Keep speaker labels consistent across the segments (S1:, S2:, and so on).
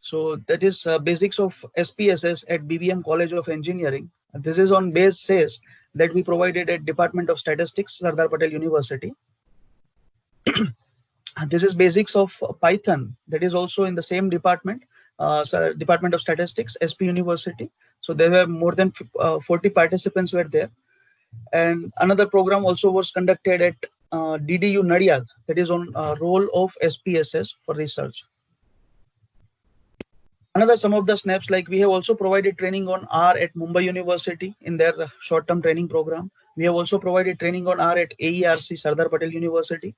S1: So that is basics of SPSS at BBM College of Engineering. This is on base says that we provided at Department of Statistics, Sardar Patel University. This is basics of Python. That is also in the same department, Department of Statistics, SP University. So there were more than 40 participants were there. And another program also was conducted at DDU Nadiad, that is on role of SPSS for research. Another some of the snaps, like we have also provided training on R at Mumbai University in their short-term training program. We have also provided training on R at AERC, Sardar Patel University.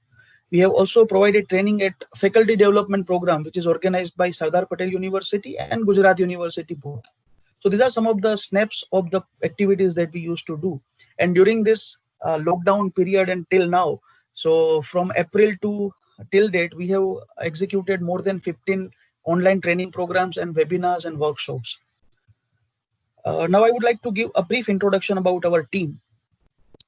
S1: We have also provided training at Faculty Development Program, which is organized by Sardar Patel University and Gujarat University both. So these are some of the snaps of the activities that we used to do. And during this lockdown period and till now, so from April to till date, we have executed more than 15 online training programs and webinars and workshops. Now I would like to give a brief introduction about our team.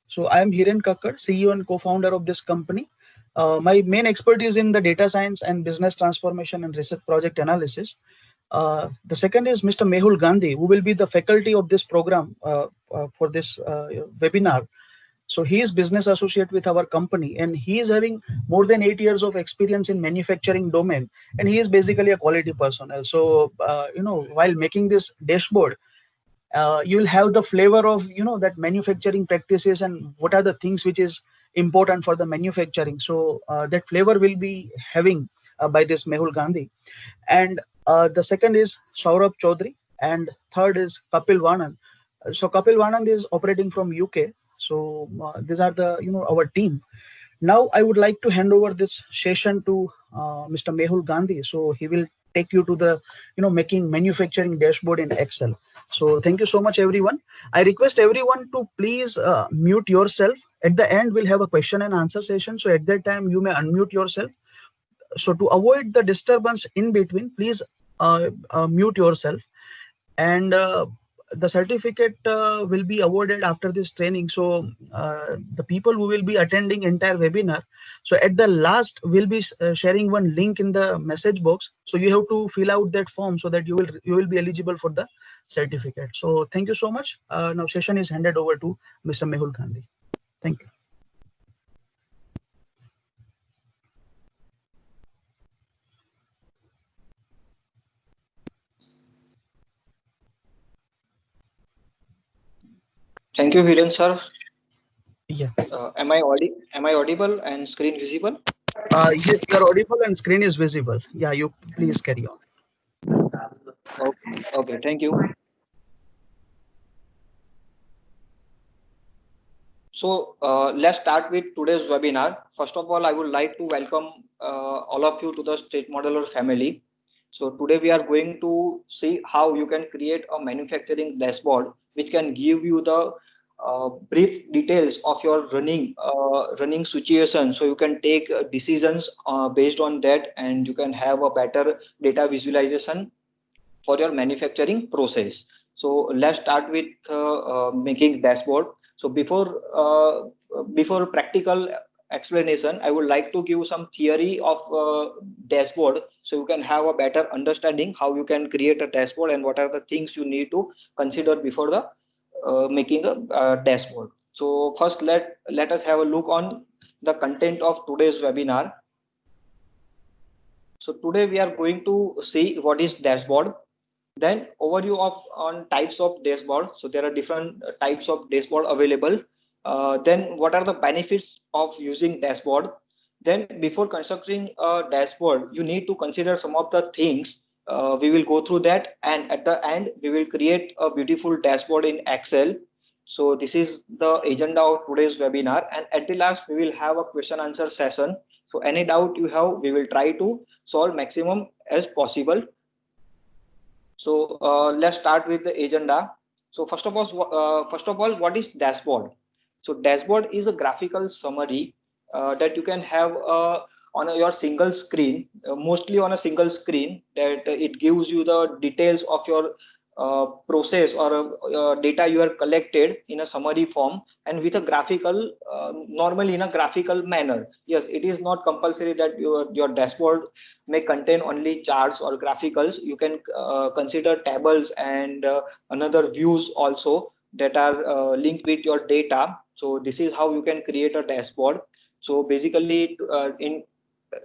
S1: So I am Hiren Kakkad, CEO and co-founder of this company. My main expertise in the data science and business transformation and research project analysis. The second is Mr. Mehul Gandhi, who will be the faculty of this program for this webinar. So he is business associate with our company, and he is having more than 8 years of experience in manufacturing domain, and he is basically a quality personnel. So while making this dashboard, you will have the flavor of that manufacturing practices and what are the things which is important for the manufacturing. So that flavor will be having by this Mehul Gandhi. And the second is Saurabh Chaudhary, and third is Kapil Vanand. So Kapil Vanand is operating from UK. So these are the our team. Now I would like to hand over this session to Mr. Mehul Gandhi. So he will take you to the making manufacturing dashboard in Excel. So thank you so much, everyone. I request everyone to please mute yourself. At the end, we'll have a question and answer session. So at that time, you may unmute yourself. So to avoid the disturbance in between, please mute yourself. And the certificate will be awarded after this training. So the people who will be attending entire webinar, so at the last we'll be sharing one link in the message box. So you have to fill out that form so that you will be eligible for the certificate. So thank you so much. Now session is handed over to Mr. Mehul Gandhi. Thank you.
S2: Thank you, Hiren sir.
S1: Yeah.
S2: Am I audible and screen visible?
S1: Yes, you are audible and screen is visible. Yeah, you please carry on.
S2: Okay, thank you. So let's start with today's webinar. First of all, I would like to welcome all of you to the State Modeler family. So today we are going to see how you can create a manufacturing dashboard which can give you the brief details of your running situation, so you can take decisions based on that, and you can have a better data visualization for your manufacturing process. So let's start with making dashboard. So before practical explanation, I would like to give some theory of dashboard, so you can have a better understanding how you can create a dashboard and what are the things you need to consider before the making a dashboard. So first let us have a look on the content of today's webinar. So today we are going to see what is dashboard, then overview of on types of dashboard. So there are different types of dashboard available. Then what are the benefits of using dashboard? Then before constructing a dashboard, you need to consider some of the things. We will go through that, and at the end we will create a beautiful dashboard in Excel. So this is the agenda of today's webinar, and at the last we will have a question answer session. So any doubt you have, we will try to solve maximum as possible. So let's start with the agenda. So first of all, what is dashboard? So dashboard is a graphical summary that you can have on your single screen, mostly on a single screen, that it gives you the details of your process or data you are collected in a summary form and with a graphical, normally in a graphical manner. Yes, it is not compulsory that your dashboard may contain only charts or graphicals. You can consider tables and another views also that are linked with your data. So this is how you can create a dashboard. So basically,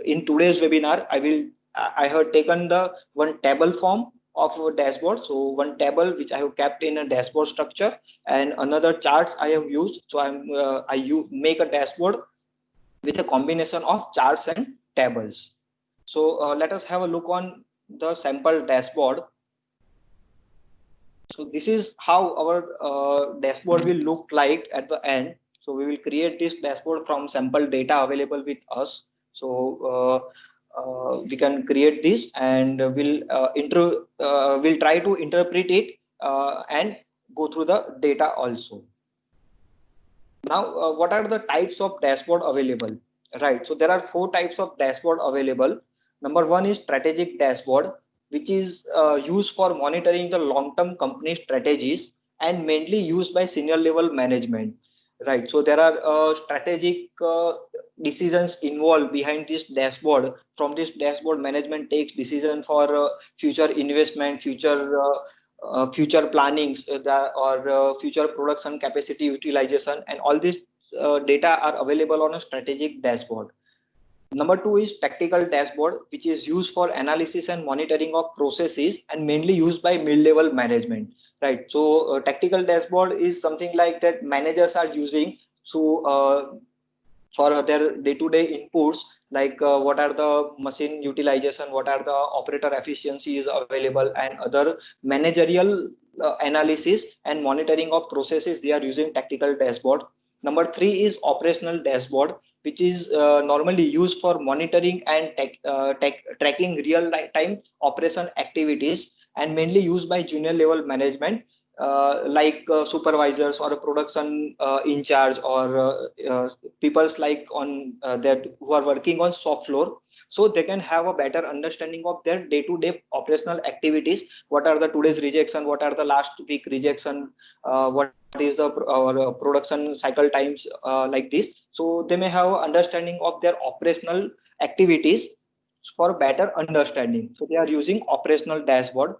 S2: in today's webinar, I have taken the one table form of a dashboard. So one table which I have kept in a dashboard structure, and another charts I have used. So make a dashboard with a combination of charts and tables. So let us have a look on the sample dashboard. So this is how our dashboard will look like at the end. So we will create this dashboard from sample data available with us. So we can create this, and we'll try to interpret it and go through the data also. Now, what are the types of dashboard available? Right. So there are 4 types of dashboard available. Number 1 is strategic dashboard, which is used for monitoring the long-term company strategies and mainly used by senior level management. Right. So there are strategic decisions involved behind this dashboard. From this dashboard, management takes decision for future investment, future plannings, or future production capacity utilization, and all these data are available on a strategic dashboard. Number 2 is tactical dashboard, which is used for analysis and monitoring of processes and mainly used by mid-level management. Right. So tactical dashboard is something like that managers are using for their day-to-day inputs, like what are the machine utilization, what are the operator efficiencies available, and other managerial analysis and monitoring of processes. They are using tactical dashboard. Number 3 is operational dashboard, which is normally used for monitoring and tracking real-time operation activities and mainly used by junior level management, like supervisors or a production in charge, or people's like on that who are working on shop floor, so they can have a better understanding of their day-to-day operational activities. What are the today's rejection, what are the last week rejection, what is the production cycle times, like this. So they may have understanding of their operational activities for better understanding. So they are using operational dashboard.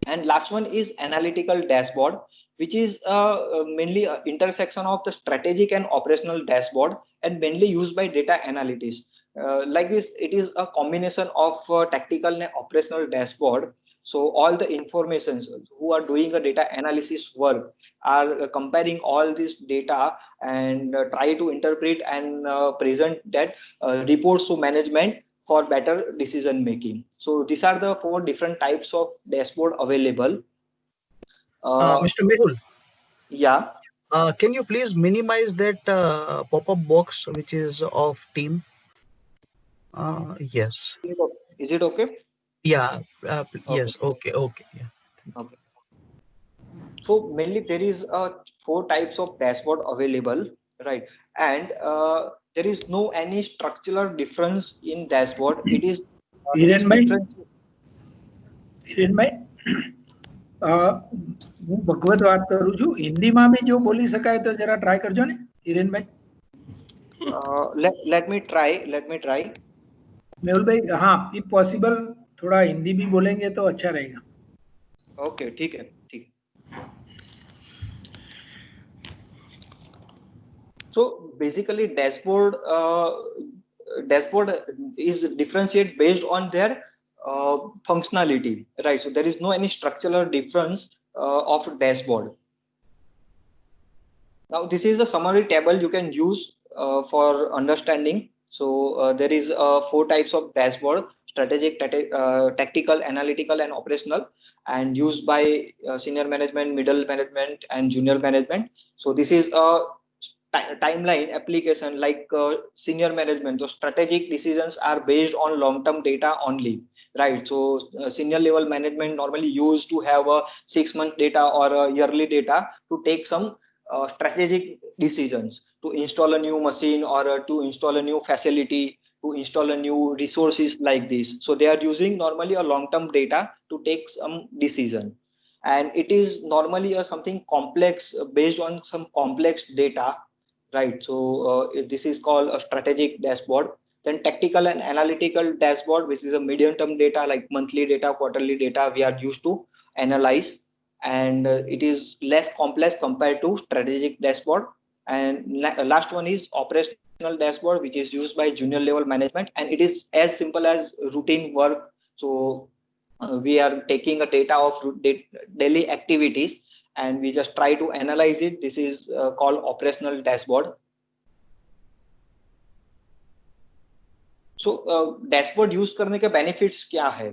S2: And last one is analytical dashboard, which is mainly an intersection of the strategic and operational dashboard and mainly used by data analytics. Like this, it is a combination of tactical and operational dashboard. So all the informations who are doing a data analysis work are comparing all this data and try to interpret and present that reports to management for better decision making. So these are the 4 different types of dashboard available.
S1: Mr. Mehul,
S2: Yeah.
S1: can you please minimize that pop-up box which is of team? Yes.
S2: Is it okay?
S1: Yeah.
S2: Okay.
S1: Yes. Okay. Okay. Yeah.
S2: Okay. So mainly there is 4 types of dashboard available, right? And there is no any structural difference in dashboard. It is different.
S3: હિરેનભાઈ, હું ભગવત વાત કરું છું. હિન્દીમાં બી જો બોલી શકાય તો જરા ટ્રાય કરજો ને હિરેનભાઈ.
S2: Let me try.
S3: मेहुल भाई, हाँ, if possible थोड़ा हिंदी भी बोलेंगे तो अच्छा रहेगा.
S2: Okay, ठीक है, ठीक. So basically dashboard is differentiated based on their functionality, right? So there is no any structural difference of dashboard. Now this is the summary table you can use for understanding. So there is 4 types of dashboard: strategic, tactical, analytical, and operational, and used by senior management, middle management, and junior management. So this is a timeline application, like senior management. So strategic decisions are based on long-term data only, right? So senior level management normally used to have a 6-month data or a yearly data to take some strategic decisions, to install a new machine or to install a new facility, to install a new resources, like this. So they are using normally a long-term data to take some decision. and it is normally a something complex based on some complex data, right? So this is called a strategic dashboard. Then tactical and analytical dashboard, which is a medium term data like monthly data, quarterly data we are used to analyze, and it is less complex compared to strategic dashboard. And last one is operational dashboard, which is used by junior level management, and it is as simple as routine work. So we are taking a data of daily activities and we just try to analyze it. This is called operational dashboard. So dashboard use करने के benefits क्या है?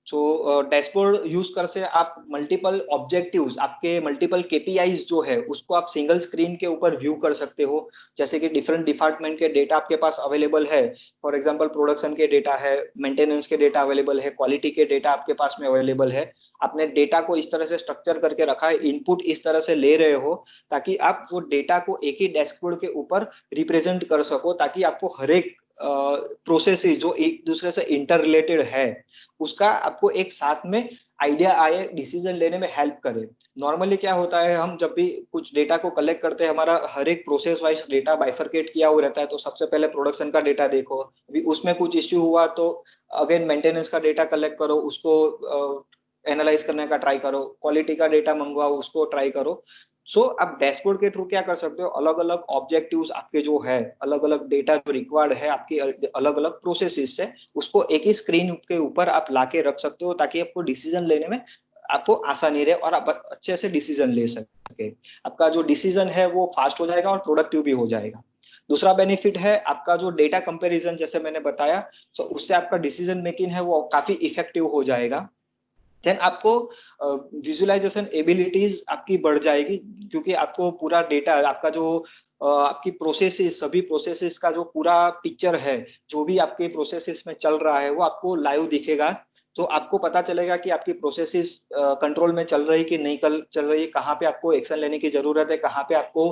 S2: सो dashboard use कर से आप multiple objectives, आपके multiple KPIs जो है उसको आप सिंगल स्क्रीन के ऊपर व्यू कर सकते हो। जैसे कि डिफरेंट डिपार्टमेंट के डेटा आपके पास अवेलेबल है, फॉर एग्जांपल प्रोडक्शन के डेटा है, मेंटेनेंस के डेटा अवेलेबल है, क्वालिटी के डेटा आपके पास में अवेलेबल है। आपने डेटा को इस तरह से स्ट्रक्चर करके रखा है, इनपुट इस तरह से ले रहे हो ताकि आप वो डेटा को एक ही डैशबोर्ड के ऊपर रिप्रेजेंट कर सको, ताकि आपको हर एक प्रोसेस जो एक दूसरे से इंटर रिलेटेड है उसका आपको एक साथ में आइडिया आए, डिसीजन लेने में हेल्प करे। नॉर्मली क्या होता है, हम जब भी कुछ डेटा को कलेक्ट करते हैं, हमारा हर एक प्रोसेस वाइज डेटा बाइफरकेट किया हुआ रहता है। तो सबसे पहले प्रोडक्शन का डेटा देखो, अभी उसमें कुछ इश्यू हुआ तो अगेन मेंटेनेंस का डेटा कलेक्ट करो, उसको एनालाइज करने का ट्राई करो, क्वालिटी का डेटा मंगवाओ, उसको ट्राई करो। सो आप डैशबोर्ड के थ्रू क्या कर सकते हो, अलग अलग ऑब्जेक्टिव्स आपके जो है, अलग अलग डेटा जो रिक्वायर्ड है आपकी अलग अलग प्रोसेसेस से, उसको एक ही स्क्रीन के ऊपर आप लाके रख सकते हो ताकि आपको डिसीजन लेने में आपको आसानी रहे और आप अच्छे से डिसीजन ले सके। आपका जो डिसीजन है वो फास्ट हो जाएगा और प्रोडक्टिव भी हो जाएगा। दूसरा बेनिफिट है आपका जो डेटा कंपैरिजन, जैसे मैंने बताया, तो उससे आपका डिसीजन मेकिंग है वो काफी इफेक्टिव हो जाएगा। देन आपको विजुअलाइजेशन एबिलिटीज आपकी बढ़ जाएगी, क्योंकि आपको पूरा डेटा, आपका जो आपकी प्रोसेसेस, सभी प्रोसेसेस का जो पूरा पिक्चर है, जो भी आपके प्रोसेसेस में चल रहा है वो आपको लाइव दिखेगा। तो आपको पता चलेगा कि आपकी प्रोसेसेस कंट्रोल में चल रही कि नहीं चल रही है, कहाँ पे आपको एक्शन लेने की जरूरत है, कहाँ पे आपको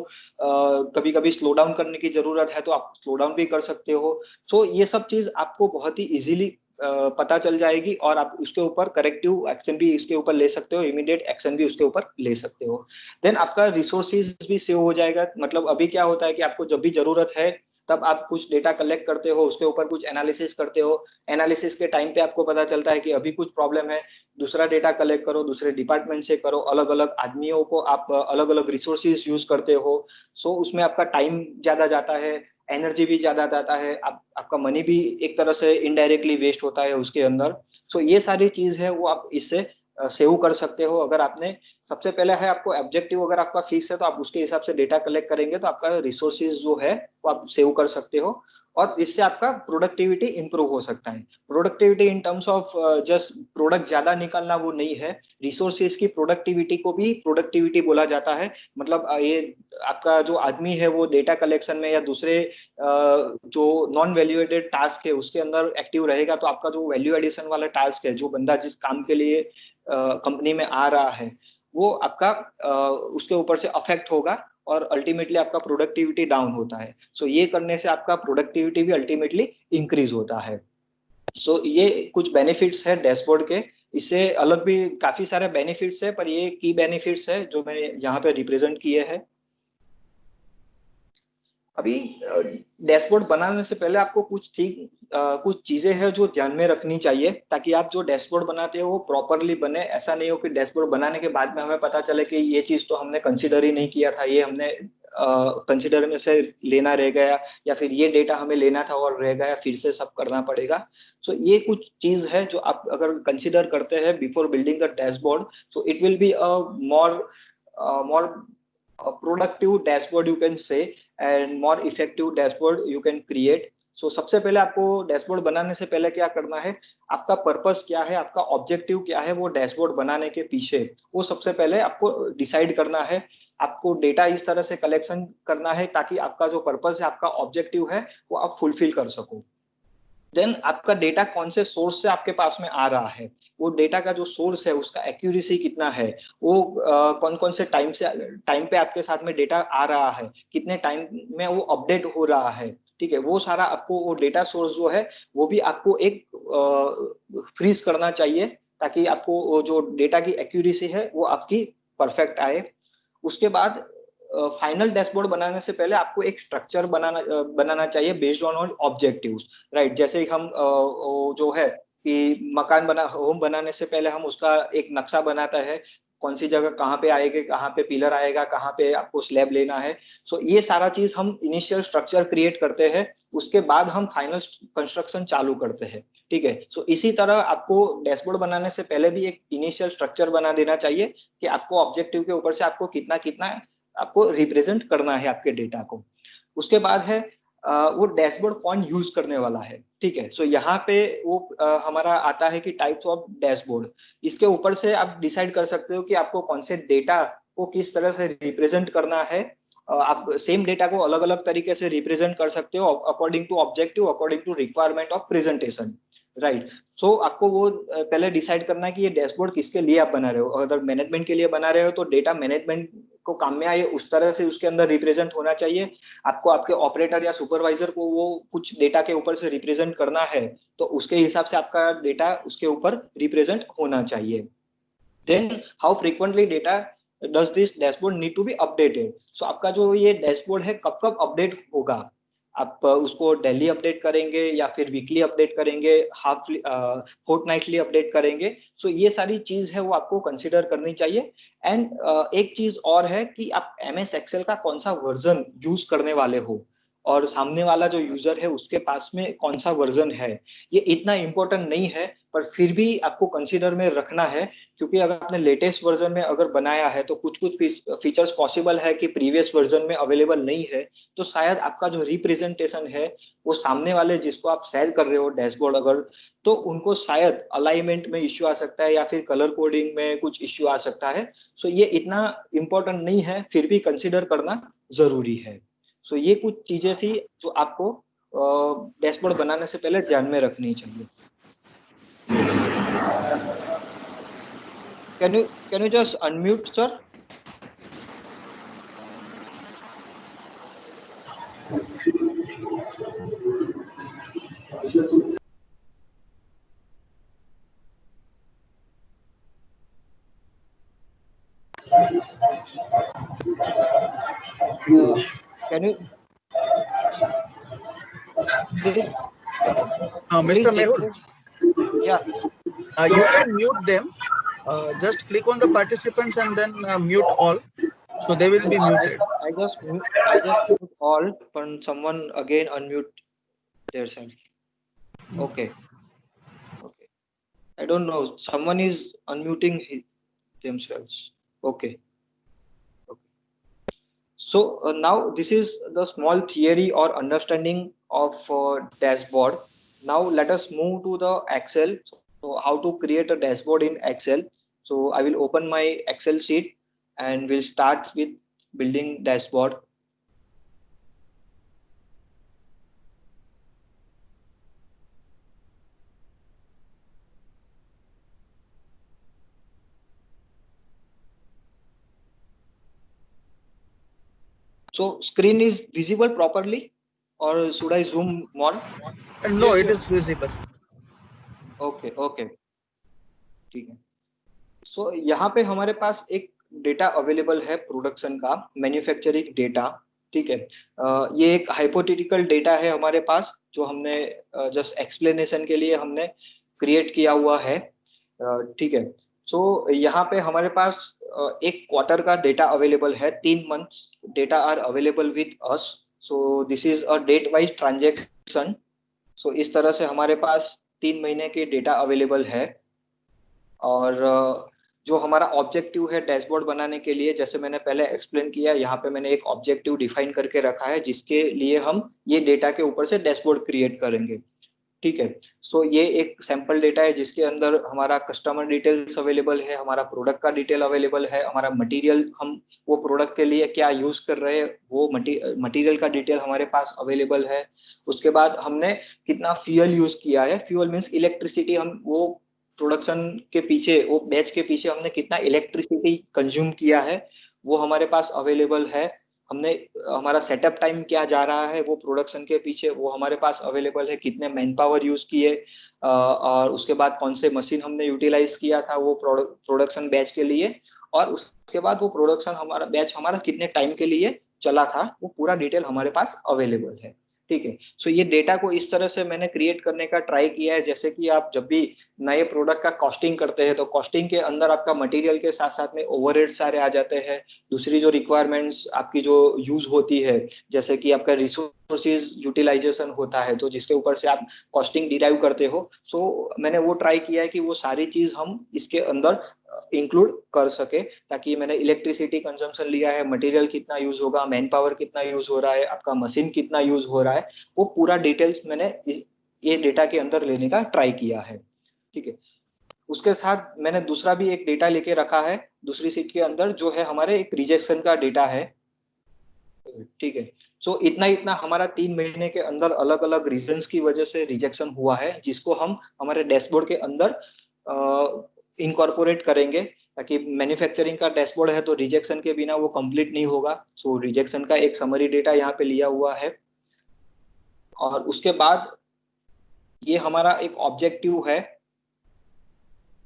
S2: कभी कभी स्लो डाउन करने की जरूरत है तो आप स्लो डाउन भी कर सकते हो। सो ये सब चीज आपको बहुत ही इजीली पता चल जाएगी और आप उसके ऊपर करेक्टिव एक्शन भी इसके ऊपर ले सकते हो, इमीडिएट एक्शन भी उसके ऊपर ले सकते हो। देन आपका रिसोर्सेज भी सेव हो जाएगा। मतलब अभी क्या होता है कि आपको जब भी जरूरत है तब आप कुछ डेटा कलेक्ट करते हो, उसके ऊपर कुछ एनालिसिस करते हो, एनालिसिस के टाइम पे आपको पता चलता है कि अभी कुछ प्रॉब्लम है, दूसरा डेटा कलेक्ट करो, दूसरे डिपार्टमेंट से करो, अलग अलग आदमियों को आप अलग अलग रिसोर्सेज यूज करते हो। सो उसमें आपका टाइम ज्यादा जाता है, एनर्जी भी ज्यादा जाता है, आपका मनी भी एक तरह से इनडायरेक्टली वेस्ट होता है उसके अंदर। सो ये सारी चीज है वो आप इससे सेव कर सकते हो। अगर आपने सबसे पहले है आपको ऑब्जेक्टिव अगर आपका फिक्स है तो आप उसके हिसाब से डेटा कलेक्ट करेंगे तो आपका रिसोर्सेज जो है वो आप सेव कर सकते हो और इससे आपका प्रोडक्टिविटी इंप्रूव हो सकता है। Productivity in terms of just product ज्यादा निकालना वो नहीं है, रिसोर्सेज की प्रोडक्टिविटी को भी प्रोडक्टिविटी बोला जाता है। मतलब ये आपका जो आदमी है वो डेटा कलेक्शन में या दूसरे जो नॉन वैल्यू एडेड टास्क है उसके अंदर एक्टिव रहेगा तो आपका जो वैल्यू एडिशन वाला टास्क है, जो बंदा जिस काम के लिए कंपनी में आ रहा है, वो आपका उसके ऊपर से अफेक्ट होगा और अल्टीमेटली आपका प्रोडक्टिविटी डाउन होता है। सो ये करने से आपका प्रोडक्टिविटी भी अल्टीमेटली इंक्रीज होता है। सो ये कुछ बेनिफिट्स है डैशबोर्ड के। इससे अलग भी काफी सारे बेनिफिट्स है, पर ये की बेनिफिट्स है जो मैंने यहाँ पे रिप्रेजेंट किए हैं। अभी डैशबोर्ड बनाने से पहले आपको कुछ चीजें हैं जो ध्यान में रखनी चाहिए ताकि आप जो डैशबोर्ड बनाते हो वो प्रॉपरली बने। ऐसा नहीं हो कि डैशबोर्ड बनाने के बाद में हमें पता चले कि ये चीज तो हमने कंसिडर ही नहीं किया था, ये हमने कंसिडर में से लेना रह गया, या फिर ये डेटा हमें लेना था और रह गया, फिर से सब करना पड़ेगा। सो ये कुछ चीज है जो आप अगर कंसिडर करते हैं before building the dashboard, so it will be a more productive dashboard you can say and more effective dashboard you can create. So सबसे पहले आपको डैशबोर्ड बनाने से पहले क्या करना है, आपका पर्पस क्या है, आपका ऑब्जेक्टिव क्या है वो डैशबोर्ड बनाने के पीछे, वो सबसे पहले आपको डिसाइड करना है। आपको डेटा इस तरह से कलेक्शन करना है ताकि आपका जो पर्पस है, आपका ऑब्जेक्टिव है, वो आप फुलफिल कर सको। देन आपका डेटा कौन से सोर्स से आपके पास में आ रहा है, वो डेटा का जो सोर्स है उसका एक्यूरेसी कितना है, वो कौन कौन से टाइम पे आपके साथ में डेटा आ रहा है, कितने टाइम में वो अपडेट हो रहा है, ठीक है, वो सारा आपको वो डेटा सोर्स जो है वो भी आपको एक फ्रीज करना चाहिए ताकि आपको वो जो डेटा की एक्यूरेसी है वो आपकी परफेक्ट आए। उसके बाद फाइनल डैशबोर्ड बनाने से पहले आपको एक स्ट्रक्चर बनाना चाहिए बेस्ड ऑन ऑब्जेक्टिव्स, राइट। जैसे हम जो है कि होम बनाने से पहले हम उसका एक नक्शा बनाता है, कौन सी जगह कहाँ पे आएगी, कहाँ पे पिलर आएगा, कहाँ पे आपको स्लैब लेना है। सो ये सारा चीज हम इनिशियल स्ट्रक्चर क्रिएट करते हैं, उसके बाद हम फाइनल कंस्ट्रक्शन चालू करते हैं, ठीक है। सो इसी तरह आपको डैशबोर्ड बनाने से पहले भी एक इनिशियल स्ट्रक्चर बना देना चाहिए कि आपको ऑब्जेक्टिव के ऊपर से आपको कितना कितना आपको रिप्रेजेंट करना है आपके डेटा को। उसके बाद है वो डैशबोर्ड कौन यूज करने वाला है, ठीक है। सो यहाँ पे वो हमारा आता है कि टाइप्स ऑफ डैशबोर्ड। इसके ऊपर से आप डिसाइड कर सकते हो कि आपको कौन से डेटा को किस तरह से रिप्रेजेंट करना है। आप सेम डेटा को अलग अलग तरीके से रिप्रेजेंट कर सकते हो according to objective, according to requirement of presentation, right. So आपको वो पहले डिसाइड करना है कि ये डैशबोर्ड किसके लिए आप बना रहे हो। अगर मैनेजमेंट के लिए बना रहे हो तो डेटा मैनेजमेंट को काम में आए उस तरह से उसके अंदर रिप्रेजेंट होना चाहिए। आपको आपके ऑपरेटर या सुपरवाइजर को वो कुछ डेटा के ऊपर से रिप्रेजेंट करना है तो उसके हिसाब से आपका डेटा उसके ऊपर रिप्रेजेंट होना चाहिए। Then how frequently data does this dashboard need to be updated. So आपका जो ये डैशबोर्ड है कब कब अपडेट होगा, आप उसको डेली अपडेट करेंगे या फिर वीकली अपडेट करेंगे, हाफ फोर्टनाइटली अपडेट करेंगे। सो ये सारी चीज है वो आपको कंसिडर करनी चाहिए। एंड एक चीज और है कि आप MS एक्सेल का कौन सा वर्जन यूज करने वाले हो और सामने वाला जो यूजर है उसके पास में कौन सा वर्जन है। ये इतना इंपॉर्टेंट नहीं है पर फिर भी आपको कंसीडर में रखना है, क्योंकि अगर आपने लेटेस्ट वर्जन में अगर बनाया है तो कुछ कुछ फीचर्स पॉसिबल है कि प्रीवियस वर्जन में अवेलेबल नहीं है। तो शायद आपका जो रिप्रेजेंटेशन है वो सामने वाले जिसको आप शेयर कर रहे हो डैशबोर्ड अगर, तो उनको शायद अलाइनमेंट में इश्यू आ सकता है या फिर कलर कोडिंग में कुछ इश्यू आ सकता है। सो ये इतना इंपॉर्टेंट नहीं है, फिर भी कंसिडर करना जरूरी है। सो ये कुछ चीजें थी जो आपको डैशबोर्ड बनाने से पहले ध्यान में रखनी चाहिए। Can you just unmute, sir? Can you please,
S1: Mr.
S2: please
S1: Mehul,
S2: explain? Yeah,
S1: you can mute them. Just click on the participants and then mute all, so they will be muted.
S2: I just mute all, but someone again unmute themselves. Okay, okay. I don't know. Someone is unmuting themselves. Okay. So now this is the small theory or understanding of dashboard. Now let us move to the Excel. So how to create a dashboard in Excel. So I will open my Excel sheet and we'll start with building dashboard. So screen is visible properly or should I zoom more?
S1: No, it is visible.
S2: Okay, okay. ठीक है। सो यहाँ पे हमारे पास एक data available है production का, manufacturing data, ठीक है। ये एक हाइपोथेटिकल डेटा है हमारे पास जो हमने जस्ट एक्सप्लेनेशन के लिए हमने क्रिएट किया हुआ है, ठीक है। सो यहाँ पे हमारे पास एक क्वार्टर का डेटा अवेलेबल है, 3 months data are available with us. So this is a date wise transaction. So इस तरह से हमारे पास 3 महीने के डेटा अवेलेबल है। और जो हमारा ऑब्जेक्टिव है डैशबोर्ड बनाने के लिए, जैसे मैंने पहले एक्सप्लेन किया, यहाँ पे मैंने एक ऑब्जेक्टिव डिफाइन करके रखा है जिसके लिए हम ये डेटा के ऊपर से डैशबोर्ड क्रिएट करेंगे, ठीक है। सो ये एक सैंपल डेटा है जिसके अंदर हमारा कस्टमर डिटेल्स अवेलेबल है, हमारा प्रोडक्ट का डिटेल अवेलेबल है, हमारा मटेरियल, हम वो प्रोडक्ट के लिए क्या यूज कर रहे हैं वो मटेरियल का डिटेल हमारे पास अवेलेबल है। उसके बाद हमने कितना फ्यूल यूज किया है, फ्यूल मीन्स इलेक्ट्रिसिटी, हम वो प्रोडक्शन के पीछे, वो बैच के पीछे हमने कितना इलेक्ट्रिसिटी कंज्यूम किया है वो हमारे पास अवेलेबल है। हमने हमारा सेटअप टाइम क्या जा रहा है वो प्रोडक्शन के पीछे वो हमारे पास अवेलेबल है, कितने मैन पावर यूज किए, और उसके बाद कौन से मशीन हमने यूटिलाइज किया था वो प्रोडक्शन बैच के लिए, और उसके बाद वो प्रोडक्शन हमारा बैच हमारा कितने टाइम के लिए चला था, वो पूरा डिटेल हमारे पास अवेलेबल है। ठीक है, सो ये डेटा को इस तरह से मैंने क्रिएट करने का ट्राई किया है, जैसे कि आप जब भी नए प्रोडक्ट का कॉस्टिंग करते हैं तो कॉस्टिंग के अंदर आपका मटेरियल के साथ साथ में ओवरहेड सारे आ जाते हैं। दूसरी जो रिक्वायरमेंट्स आपकी जो यूज होती है, जैसे कि आपका रिसोर्सेज यूटिलाइजेशन होता है, तो जिसके ऊपर से आप कॉस्टिंग डिराइव करते हो, सो मैंने वो ट्राई किया है कि वो सारी चीज हम इसके अंदर इंक्लूड कर सके, ताकि मैंने इलेक्ट्रिसिटी कंजम्पशन लिया है, मटेरियल कितना यूज होगा, मैन पावर कितना यूज हो रहा है, आपका मशीन कितना यूज हो रहा है, वो पूरा डिटेल्स मैंने ये डेटा के अंदर लेने का ट्राई किया है। ठीक है, उसके साथ मैंने दूसरा भी एक डेटा लेके रखा है दूसरी सीट के अंदर, जो है हमारे एक रिजेक्शन का डेटा है। ठीक है, सो इतना इतना हमारा 3 महीने के अंदर अलग अलग रीजंस की वजह से रिजेक्शन हुआ है, जिसको हम हमारे डैशबोर्ड के अंदर इनकॉर्पोरेट करेंगे, ताकि मैन्युफैक्चरिंग का डैशबोर्ड है तो रिजेक्शन के बिना वो कंप्लीट नहीं होगा। सो रिजेक्शन का एक समरी डेटा यहाँ पे लिया हुआ है। और उसके बाद ये हमारा एक ऑब्जेक्टिव है,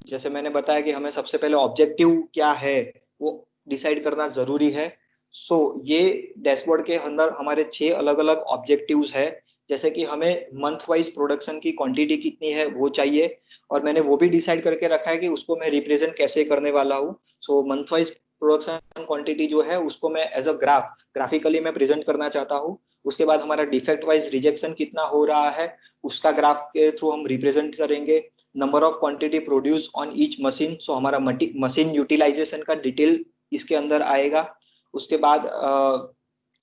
S2: जैसे मैंने बताया कि हमें सबसे पहले ऑब्जेक्टिव क्या है वो डिसाइड करना जरूरी है। सो ये डैशबोर्ड के अंदर हमारे 6 अलग अलग ऑब्जेक्टिव्स है, जैसे कि हमें मंथ वाइज प्रोडक्शन की क्वांटिटी कितनी है वो चाहिए, और मैंने वो भी डिसाइड करके रखा है कि उसको मैं रिप्रेजेंट कैसे करने वाला हूँ। सो मंथ वाइज प्रोडक्शन क्वांटिटी जो है उसको मैं एज अ ग्राफिकली मैं प्रेजेंट करना चाहता हूँ। उसके बाद हमारा डिफेक्ट वाइज रिजेक्शन कितना हो रहा है उसका ग्राफ के थ्रू हम रिप्रेजेंट करेंगे। Number of quantity produce on each machine, so हमारा मशीन यूटिलाइजेशन का डिटेल इसके अंदर आएगा। उसके बाद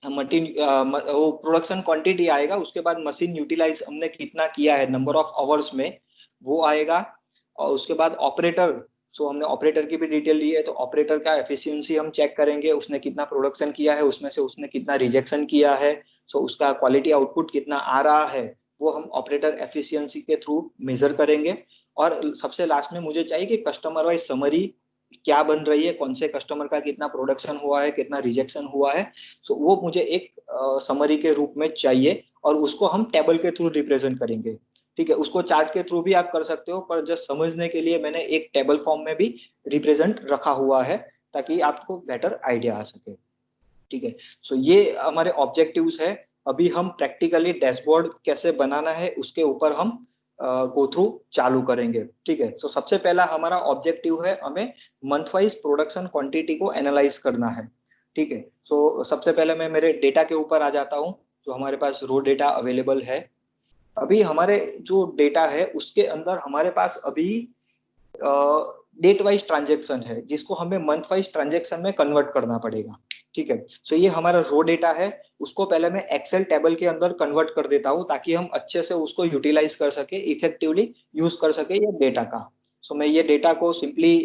S2: वो प्रोडक्शन क्वांटिटी आएगा, उसके बाद मशीन यूटिलाइज हमने कितना किया है नंबर ऑफ आवर्स में वो आएगा। और उसके बाद ऑपरेटर, सो हमने ऑपरेटर की भी डिटेल ली है, तो ऑपरेटर का एफिशिएंसी हम चेक करेंगे, उसने कितना प्रोडक्शन किया है, उसमें से उसने कितना रिजेक्शन किया है, सो उसका क्वालिटी आउटपुट कितना आ रहा है वो हम ऑपरेटर एफिशिएंसी के थ्रू मेजर करेंगे। और सबसे लास्ट में मुझे चाहिए कि कस्टमर वाइज समरी क्या बन रही है, कौन से कस्टमर का कितना प्रोडक्शन हुआ है, कितना रिजेक्शन हुआ है, सो वो मुझे एक समरी के रूप में चाहिए, और उसको हम टेबल के थ्रू रिप्रेजेंट करेंगे। ठीक है, उसको चार्ट के थ्रू भी आप कर सकते हो, पर जस्ट समझने के लिए मैंने एक टेबल फॉर्म में भी रिप्रेजेंट रखा हुआ है, ताकि आपको बेटर आइडिया आ सके। ठीक है, सो ये हमारे ऑब्जेक्टिव्स है। अभी हम प्रैक्टिकली डैशबोर्ड कैसे बनाना है उसके ऊपर हम गो थ्रू चालू करेंगे। ठीक है, सो सबसे पहला हमारा ऑब्जेक्टिव है हमें मंथ वाइज प्रोडक्शन क्वांटिटी को एनालाइज करना है। ठीक है, सो सबसे पहले मैं मेरे डेटा के ऊपर आ जाता हूँ, जो हमारे पास रो डेटा अवेलेबल है। अभी हमारे जो डेटा है उसके अंदर हमारे पास अभी डेट वाइज ट्रांजेक्शन है, जिसको हमें मंथ वाइज ट्रांजेक्शन में कन्वर्ट करना पड़ेगा। ठीक है, सो ये हमारा रो डेटा है, उसको पहले मैं एक्सेल टेबल के अंदर कन्वर्ट कर देता हूँ, ताकि हम अच्छे से उसको यूटिलाइज कर सके, इफेक्टिवली यूज कर सके ये डेटा का। सो मैं ये डेटा को सिंपली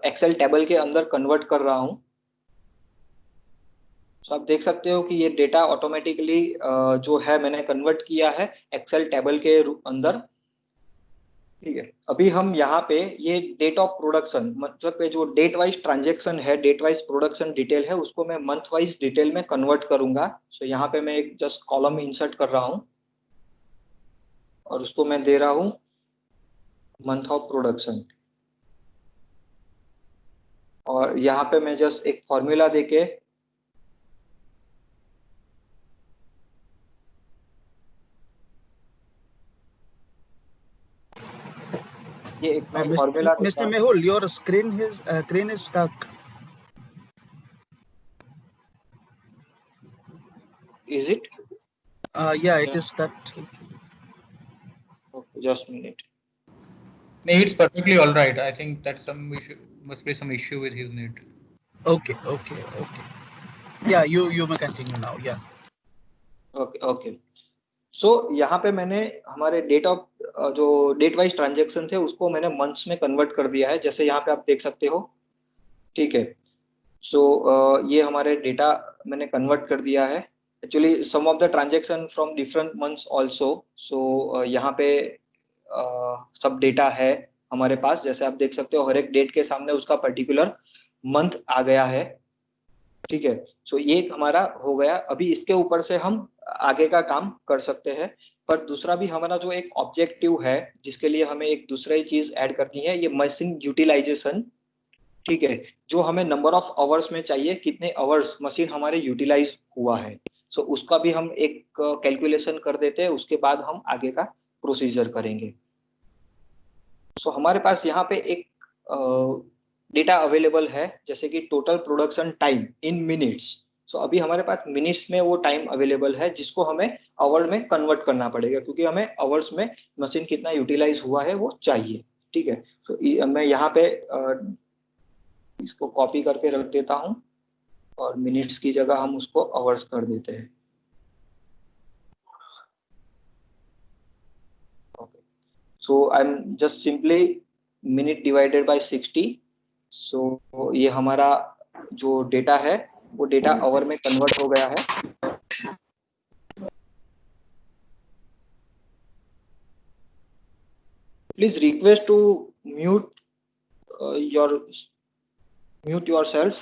S2: एक्सेल टेबल के अंदर कन्वर्ट कर रहा हूँ। तो आप देख सकते हो कि ये डेटा ऑटोमेटिकली जो है मैंने कन्वर्ट किया है एक्सेल टेबल के अंदर। ठीक है, अभी हम यहाँ पे ये डेट ऑफ प्रोडक्शन, मतलब जो डेट वाइज ट्रांजेक्शन है, डेट वाइज प्रोडक्शन डिटेल है, उसको मैं मंथ वाइज डिटेल में कन्वर्ट करूंगा। सो यहाँ पे मैं एक जस्ट कॉलम इंसर्ट कर रहा हूँ, और उसको मैं दे रहा हूँ मंथ ऑफ प्रोडक्शन। और यहाँ पे मैं जस्ट एक फॉर्मूला देके ये एक मैं formula
S1: Mr. Mehul, your screen is stuck.
S2: Is it?
S1: Yeah, it is stuck.
S2: Okay, just a minute.
S4: No, it's perfectly all right. I think that's some issue. Must be some issue with his net.
S1: Okay. Yeah, you may continue now. Yeah.
S2: Okay so यहाँ पे मैंने हमारे date of जो date wise transaction थे उसको मैंने months में convert कर दिया है, जैसे यहाँ पे आप देख सकते हो। ठीक है, सो ये हमारे डेटा मैंने कन्वर्ट कर दिया है। Actually some of the transaction from different months also, so यहाँ पे सब डेटा है हमारे पास, जैसे आप देख सकते हो हर एक डेट के सामने उसका पर्टिकुलर मंथ आ गया है। ठीक है, सो ये हमारा हो गया। अभी इसके ऊपर से हम आगे का काम कर सकते हैं। पर दूसरा भी हमारा जो एक ऑब्जेक्टिव है जिसके लिए हमें एक दूसरी चीज ऐड करनी है, ये मशीन यूटिलाइजेशन। ठीक है, जो हमें नंबर ऑफ आवर्स में चाहिए, कितने आवर्स मशीन हमारे यूटिलाइज हुआ है, सो उसका भी हम एक कैलकुलेशन कर देते हैं, उसके बाद हम आगे का प्रोसीजर करेंगे। सो हमारे पास यहाँ पे एक डेटा अवेलेबल है, जैसे कि total production time in minutes. So अभी हमारे पास मिनट्स में वो टाइम अवेलेबल है, जिसको हमें आवर में कन्वर्ट करना पड़ेगा, क्योंकि हमें आवर्स में मशीन कितना यूटिलाइज हुआ है वो चाहिए। ठीक है, तो मैं यहाँ पे इसको कॉपी करके रख देता हूँ और मिनट्स की जगह हम उसको आवर्स कर देते हैं। Okay, so I am just simply minute divided by 60। सो ये हमारा जो डेटा है वो डेटा आवर में कन्वर्ट हो गया है। Please request to mute yourself.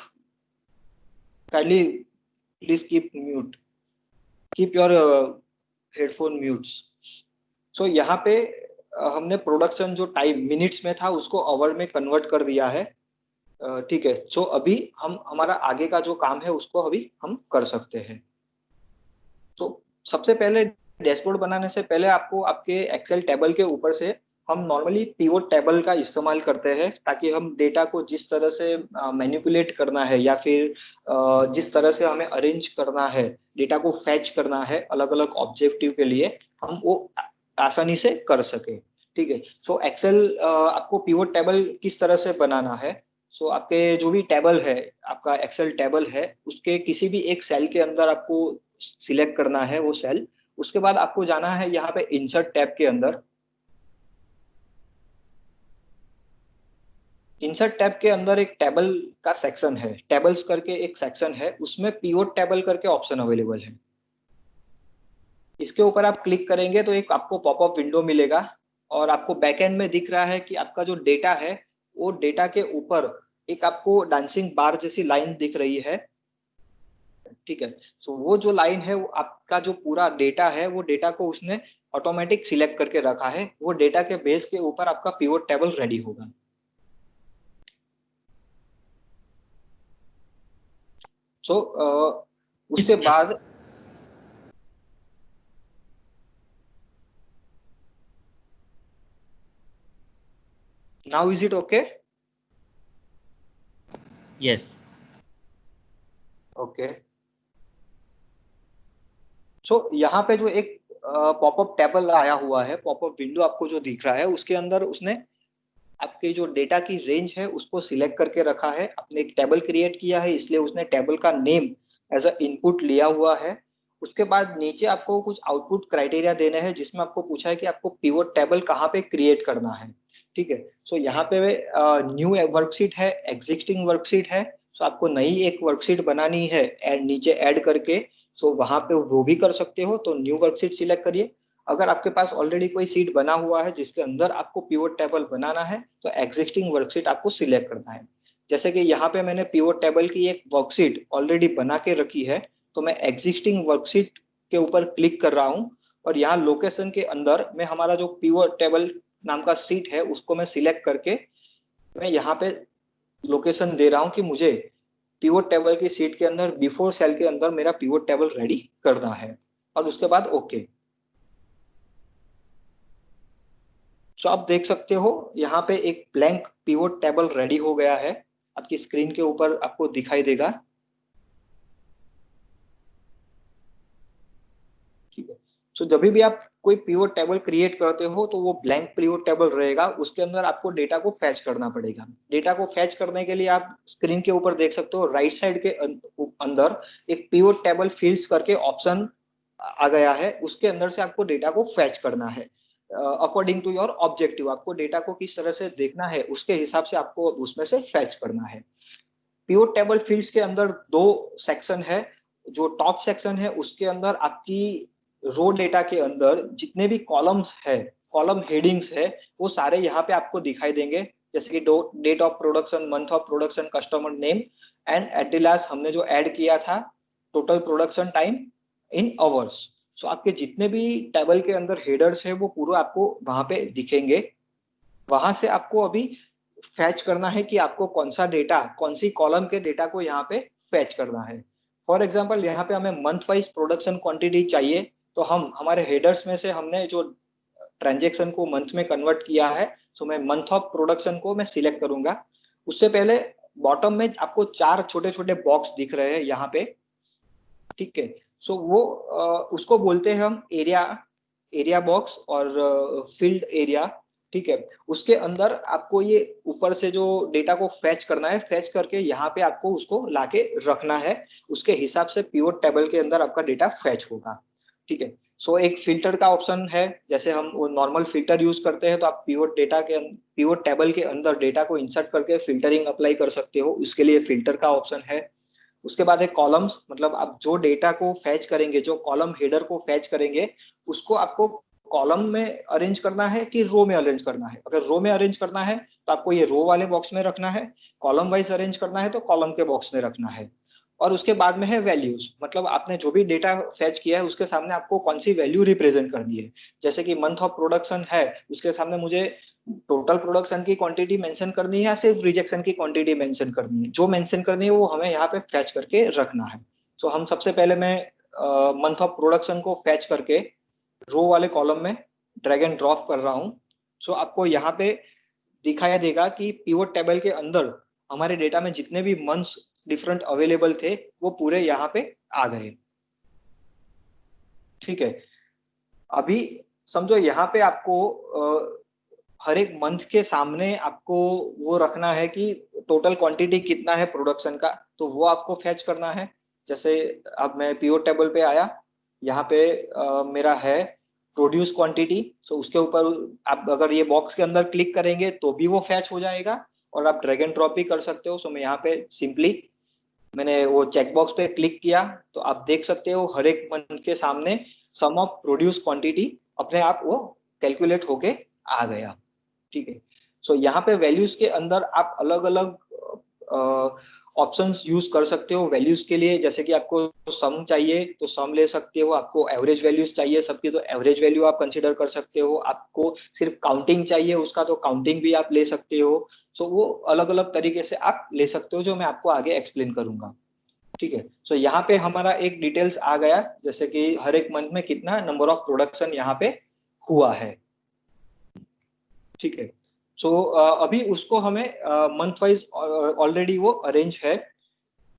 S2: Kindly please keep your headphone mutes. So यहाँ पे हमने प्रोडक्शन जो टाइम मिनट्स में था उसको आवर में कन्वर्ट कर दिया है। ठीक है, सो अभी हम हमारा आगे का जो काम है उसको अभी हम कर सकते हैं। तो सबसे पहले डैशबोर्ड बनाने से पहले आपको आपके एक्सेल टेबल के ऊपर से हम नॉर्मली पिवोट टेबल का इस्तेमाल करते हैं, ताकि हम डेटा को जिस तरह से मैनिपुलेट करना है या फिर जिस तरह से हमें अरेंज करना है, डेटा को फैच करना है अलग अलग ऑब्जेक्टिव के लिए, हम वो आसानी से कर सके। ठीक है, सो एक्सेल आपको पिवोट टेबल किस तरह से बनाना है। सो आपके जो भी टेबल है, आपका एक्सेल टेबल है, उसके किसी भी एक सेल के अंदर आपको सिलेक्ट करना है वो सेल। उसके बाद आपको जाना है यहाँ पे इंसर्ट टैब के अंदर। इंसर्ट टैब के अंदर एक टेबल का सेक्शन है, टेबल्स करके एक सेक्शन है, उसमें पिवोट टेबल करके ऑप्शन अवेलेबल है। इसके ऊपर आप क्लिक करेंगे तो एक आपको पॉपअप विंडो मिलेगा और आपको बैकएंड में दिख रहा है कि आपका जो डेटा है वो डेटा के ऊपर एक आपको डांसिंग बार जैसी लाइन दिख रही है। ठीक है, सो वो जो लाइन है वो आपका जो पूरा डेटा है, वो डेटा को उसने ऑटोमेटिक सिलेक्ट करके रखा है। वो डेटा के बेस के ऊपर आपका पिवोट टेबल रेडी होगा। सो उसके बाद now is it okay?
S5: Yes,
S2: okay. So यहाँ पे जो एक पॉपअप टेबल आया हुआ है, पॉपअप विंडो आपको जो दिख रहा है, उसके अंदर उसने आपके जो डेटा की रेंज है उसको सिलेक्ट करके रखा है। आपने एक टेबल क्रिएट किया है, इसलिए उसने टेबल का नेम एज अ इनपुट लिया हुआ है। उसके बाद नीचे आपको कुछ आउटपुट क्राइटेरिया देने हैं, जिसमें आपको पूछा है कि आपको पिवोट टेबल कहाँ पे क्रिएट करना है। ठीक है, सो यहाँ पे न्यू वर्कशीट है, एग्जिस्टिंग वर्कशीट है। सो आपको नई एक वर्कशीट बनानी है एंड नीचे ऐड करके, सो वहां पे वो भी कर सकते हो। तो न्यू वर्कशीट सिलेक्ट करिए। अगर आपके पास ऑलरेडी कोई सीट बना हुआ है जिसके अंदर आपको पिवोट टेबल बनाना है, तो एग्जिस्टिंग वर्कशीट आपको सिलेक्ट करना है। जैसे कि यहाँ पे मैंने पिवोट टेबल की एक वर्कशीट ऑलरेडी बना के रखी है, तो मैं एग्जिस्टिंग वर्कशीट के ऊपर क्लिक कर रहा हूँ और यहाँ लोकेशन के अंदर मैं हमारा जो पिवोट टेबल नाम का सीट है उसको मैं सिलेक्ट करके मैं यहाँ पे लोकेशन दे रहा हूँ कि मुझे पिवोट टेबल की सीट के अंदर बिफोर सेल के अंदर मेरा पिवोट टेबल रेडी करना है, और उसके बाद ओके। तो आप देख सकते हो यहाँ पे एक ब्लैंक पिवोट टेबल रेडी हो गया है, आपकी स्क्रीन के ऊपर आपको दिखाई देगा। ठीक है, सो जब भी आप कोई पिवोट टेबल क्रिएट करते हो तो वो ब्लैंक पिवोट टेबल रहेगा, उसके अंदर आपको डेटा को फैच करना पड़ेगा। डेटा को फैच करने के लिए आप स्क्रीन के ऊपर देख सकते हो राइट साइड के अंदर एक पिवोट टेबल फील्ड्स करके ऑप्शन आ गया है, उसके अंदर से आपको डेटा को फैच करना है अकॉर्डिंग टू योर ऑब्जेक्टिव। आपको डेटा को किस तरह से देखना है उसके हिसाब से आपको उसमें से फैच करना है। पिवोट टेबल फील्ड्स के अंदर दो सेक्शन है। जो टॉप सेक्शन है उसके अंदर आपकी रो डेटा के अंदर जितने भी कॉलम्स है, कॉलम हेडिंग्स है, वो सारे यहाँ पे आपको दिखाई देंगे, जैसे कि date of production, month of production, customer name and at the last हमने जो ऐड किया था total production time in hours. So आपके जितने भी टेबल के अंदर हेडर्स है वो पूरा आपको वहां पे दिखेंगे। वहां से आपको अभी फैच करना है कि आपको कौन सा डेटा, कौन सी कॉलम के डेटा को यहाँ पे फैच करना है। फॉर एग्जाम्पल यहाँ पे हमें मंथ वाइज प्रोडक्शन क्वांटिटी चाहिए, तो हम हमारे हेडर्स में से हमने जो ट्रांजेक्शन को मंथ में कन्वर्ट किया है, तो मैं मंथ ऑफ प्रोडक्शन को मैं सिलेक्ट करूंगा। उससे पहले बॉटम में आपको 4 छोटे छोटे बॉक्स दिख रहे हैं यहाँ पे, ठीक है। सो वो उसको बोलते हैं हम एरिया बॉक्स और फील्ड एरिया, ठीक है। उसके अंदर आपको ये ऊपर से जो डेटा को फैच करना है, फैच करके यहाँ पे आपको उसको लाके रखना है। उसके हिसाब से पिवट टेबल के अंदर आपका डेटा फैच होगा, ठीक है। सो एक फिल्टर का ऑप्शन है, जैसे हम वो नॉर्मल फिल्टर यूज करते हैं तो आप पिवट टेबल के अंदर डेटा को इंसर्ट करके फिल्टरिंग अप्लाई कर सकते हो, उसके लिए फिल्टर का ऑप्शन है। उसके बाद है कॉलम्स, मतलब आप जो डेटा को फैच करेंगे, जो कॉलम हेडर को फैच करेंगे, उसको आपको कॉलम में अरेंज करना है कि रो में अरेंज करना है। अगर रो में अरेंज करना है तो आपको ये रो वाले बॉक्स में रखना है, कॉलम वाइज अरेंज करना है तो कॉलम के बॉक्स में रखना है। और उसके बाद में है वैल्यूज, मतलब आपने जो भी डेटा फैच किया है उसके सामने आपको कौन सी वैल्यू रिप्रेजेंट करनी है। जैसे कि मंथ ऑफ प्रोडक्शन है, उसके सामने मुझे टोटल प्रोडक्शन की क्वांटिटी मेंशन करनी है या सिर्फ रिजेक्शन की क्वांटिटी मेंशन करनी है। जो मेंशन करनी है वो हमें यहाँ पे फैच करके रखना है। सो हम सबसे पहले मैं मंथ ऑफ प्रोडक्शन को फैच करके रो वाले कॉलम में ड्रैग एंड ड्रॉप कर रहा हूँ। सो आपको यहाँ पे दिखाया देगा कि पिवट टेबल के अंदर हमारे डेटा में जितने भी मंथ्स डिफरेंट अवेलेबल थे वो पूरे यहाँ पे आ गए, ठीक है। अभी समझो यहाँ पे आपको हर एक मंथ के सामने आपको वो रखना है कि टोटल क्वांटिटी कितना है प्रोडक्शन का, तो वो आपको फैच करना है। जैसे अब मैं पिवट टेबल पे आया, यहाँ पे मेरा है प्रोड्यूस क्वांटिटी, तो उसके ऊपर आप अगर ये बॉक्स के अंदर क्लिक करेंगे तो भी वो फैच हो जाएगा, और आप ड्रैग एंड ड्रॉप भी कर सकते हो। सो मैं यहाँ पे सिंपली मैंने वो चेक बॉक्स पे क्लिक किया तो आप देख सकते हो हर एक मंथ के सामने सम ऑफ प्रोड्यूस क्वांटिटी अपने आप वो कैलकुलेट होके आ गया, ठीक है। सो यहाँ पे वैल्यूज के अंदर आप अलग अलग ऑप्शंस यूज कर सकते हो वैल्यूज के लिए। जैसे कि आपको सम चाहिए तो सम ले सकते हो, आपको एवरेज वैल्यूज चाहिए सबकी तो एवरेज वैल्यू आप कंसिडर कर सकते हो, आपको सिर्फ काउंटिंग चाहिए उसका तो काउंटिंग भी आप ले सकते हो। सो वो अलग अलग तरीके से आप ले सकते हो, जो मैं आपको आगे एक्सप्लेन करूंगा, ठीक है। सो यहाँ पे हमारा एक डिटेल्स आ गया, जैसे कि हर एक मंथ में कितना नंबर ऑफ प्रोडक्शन यहाँ पे हुआ है, ठीक है। सो अभी उसको हमें मंथ वाइज ऑलरेडी वो अरेंज है,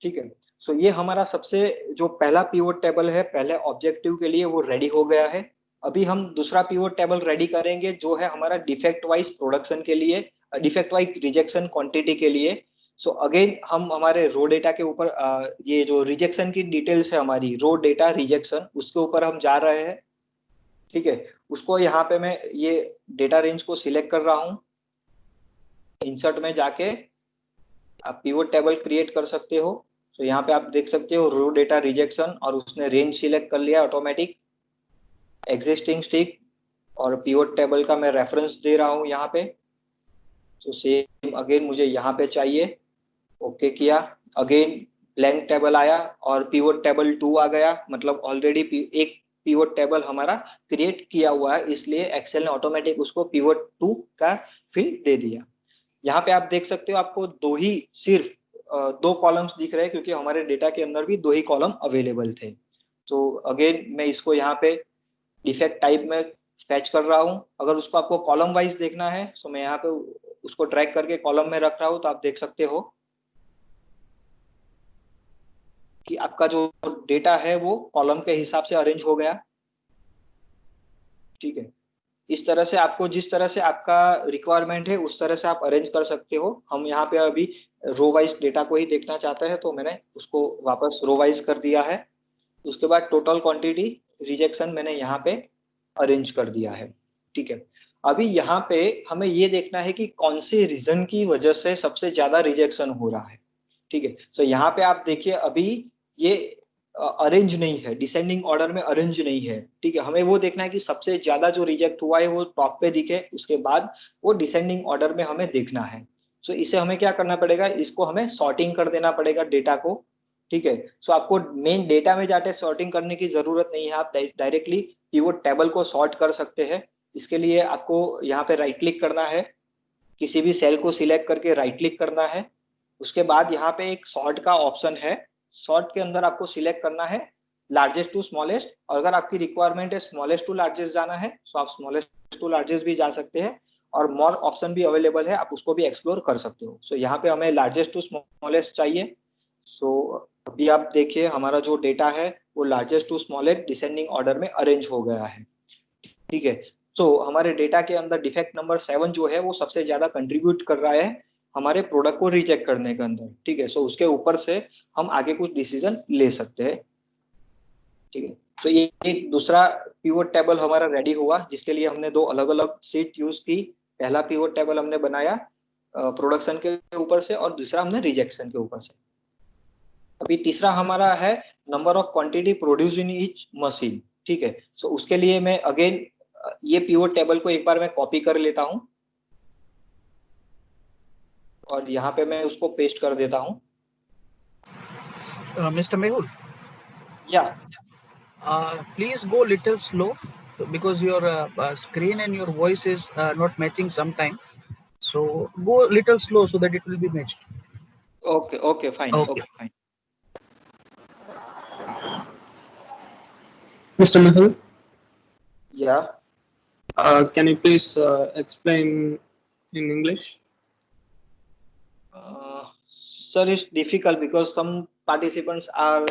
S2: ठीक है। सो ये हमारा सबसे जो पहला पिवट टेबल है पहले ऑब्जेक्टिव के लिए वो रेडी हो गया है। अभी हम दूसरा पिवट टेबल रेडी करेंगे जो है हमारा डिफेक्ट वाइज प्रोडक्शन के लिए, डिफेक्ट वाइज रिजेक्शन क्वांटिटी के लिए। सो अगेन हम हमारे रो डेटा के ऊपर ये जो रिजेक्शन की डिटेल्स है हमारी रो डेटा रिजेक्शन उसके ऊपर हम जा रहे हैं, ठीक है। उसको यहाँ पे मैं ये डेटा रेंज को सिलेक्ट कर रहा हूँ, इंसर्ट में जाके आप पिवट टेबल क्रिएट कर सकते हो। तो यहाँ पे आप देख सकते हो रो डेटा रिजेक्शन और उसने रेंज सिलेक्ट कर लिया ऑटोमेटिक, एग्जिस्टिंग स्टिक और पिवट टेबल का मैं रेफरेंस दे रहा हूँ यहाँ पे। तो सेम अगेन मुझे यहाँ पे चाहिए, ओके किया, अगेन ब्लैंक टेबल आया और पिवट टेबल 2 आ गया, मतलब ऑलरेडी एक पिवट टेबल हमारा क्रिएट किया हुआ है, इसलिए एक्सेल ने ऑटोमेटिक उसको पिवट 2 का फील्ड दे दिया। यहाँ पे आप देख सकते हो आपको सिर्फ 2 कॉलम्स दिख रहे हैं क्योंकि हमारे डेटा के अंदर भी 2 ही कॉलम अवेलेबल थे। तो अगेन मैं इसको यहाँ पे डिफेक्ट टाइप में फैच कर रहा हूँ। अगर उसको आपको कॉलम वाइज देखना है तो मैं यहाँ पे उसको ड्रैग करके कॉलम में रख रहा हूँ, तो आप देख सकते हो कि आपका जो डेटा है वो कॉलम के हिसाब से अरेंज हो गया, ठीक है। इस तरह से आपको जिस तरह से आपका रिक्वायरमेंट है उस तरह से आप अरेंज कर सकते हो। हम यहाँ पे अभी रो वाइज डेटा को ही देखना चाहते हैं तो मैंने उसको वापस रो वाइज कर दिया है। उसके बाद टोटल क्वांटिटी रिजेक्शन मैंने यहाँ पे अरेंज कर दिया है, ठीक है। अभी यहाँ पे हमें ये देखना है कि कौन से रीजन की वजह से सबसे ज्यादा रिजेक्शन हो रहा है, ठीक है। तो यहाँ पे आप देखिए अभी ये अरेंज नहीं है, डिसेंडिंग ऑर्डर में अरेंज नहीं है, ठीक है। हमें वो देखना है कि सबसे ज्यादा जो रिजेक्ट हुआ है वो टॉप पे दिखे, उसके बाद वो डिसेंडिंग ऑर्डर में हमें देखना है। सो इसे हमें क्या करना पड़ेगा, इसको हमें सॉर्टिंग कर देना पड़ेगा डेटा को, ठीक है। सो आपको मेन डेटा में जाके सॉर्टिंग करने की जरूरत नहीं है, आप डायरेक्टली पिवट टेबल को सॉर्ट कर सकते हैं। इसके लिए आपको यहाँ पे राइट क्लिक करना है, किसी भी सेल को सिलेक्ट करके राइट क्लिक करना है। उसके बाद यहाँ पे एक सॉर्ट का ऑप्शन है, सॉर्ट के अंदर आपको सिलेक्ट करना है लार्जेस्ट टू स्मॉलेस्ट, और अगर आपकी रिक्वायरमेंट है स्मॉलेस्ट टू लार्जेस्ट जाना है तो आप स्मॉलेस्ट टू लार्जेस्ट भी जा सकते हैं, और मोर ऑप्शन भी अवेलेबल है, आप उसको भी एक्सप्लोर कर सकते हो। सो यहाँ पे हमें लार्जेस्ट टू स्मॉलेस्ट चाहिए। सो अभी आप देखिए हमारा जो डेटा है वो largest to smallest descending order में अरेंज हो गया है, ठीक है। सो हमारे डेटा के अंदर डिफेक्ट नंबर 7 जो है वो सबसे ज्यादा कंट्रीब्यूट कर रहा है हमारे प्रोडक्ट को रिजेक्ट करने के अंदर, ठीक है। सो उसके ऊपर से हम आगे कुछ डिसीजन ले सकते हैं, ठीक है। सो ये एक दूसरा पिवट टेबल हमारा रेडी हुआ, जिसके लिए हमने दो अलग अलग सीट यूज की। पहला पिवट टेबल हमने बनाया प्रोडक्शन के ऊपर से, और दूसरा हमने रिजेक्शन के ऊपर से। अभी तीसरा हमारा है number of quantity produce in each machine, ठीक है। सो उसके लिए मैं अगेन ये पिवट टेबल को एक बार मैं कॉपी कर लेता हूं, और यहाँ पे मैं उसको पेस्ट कर देता हूं।
S1: Mr. Mehul,
S2: या
S1: please go little slow because your screen and your voice is not matching sometime. So go little slow so that it will be matched.
S2: Okay okay fine,
S1: Okay.
S2: Okay fine.
S5: Mr. Mehul,
S2: या
S5: can you please explain in English?
S2: Sir, it's difficult because some participants are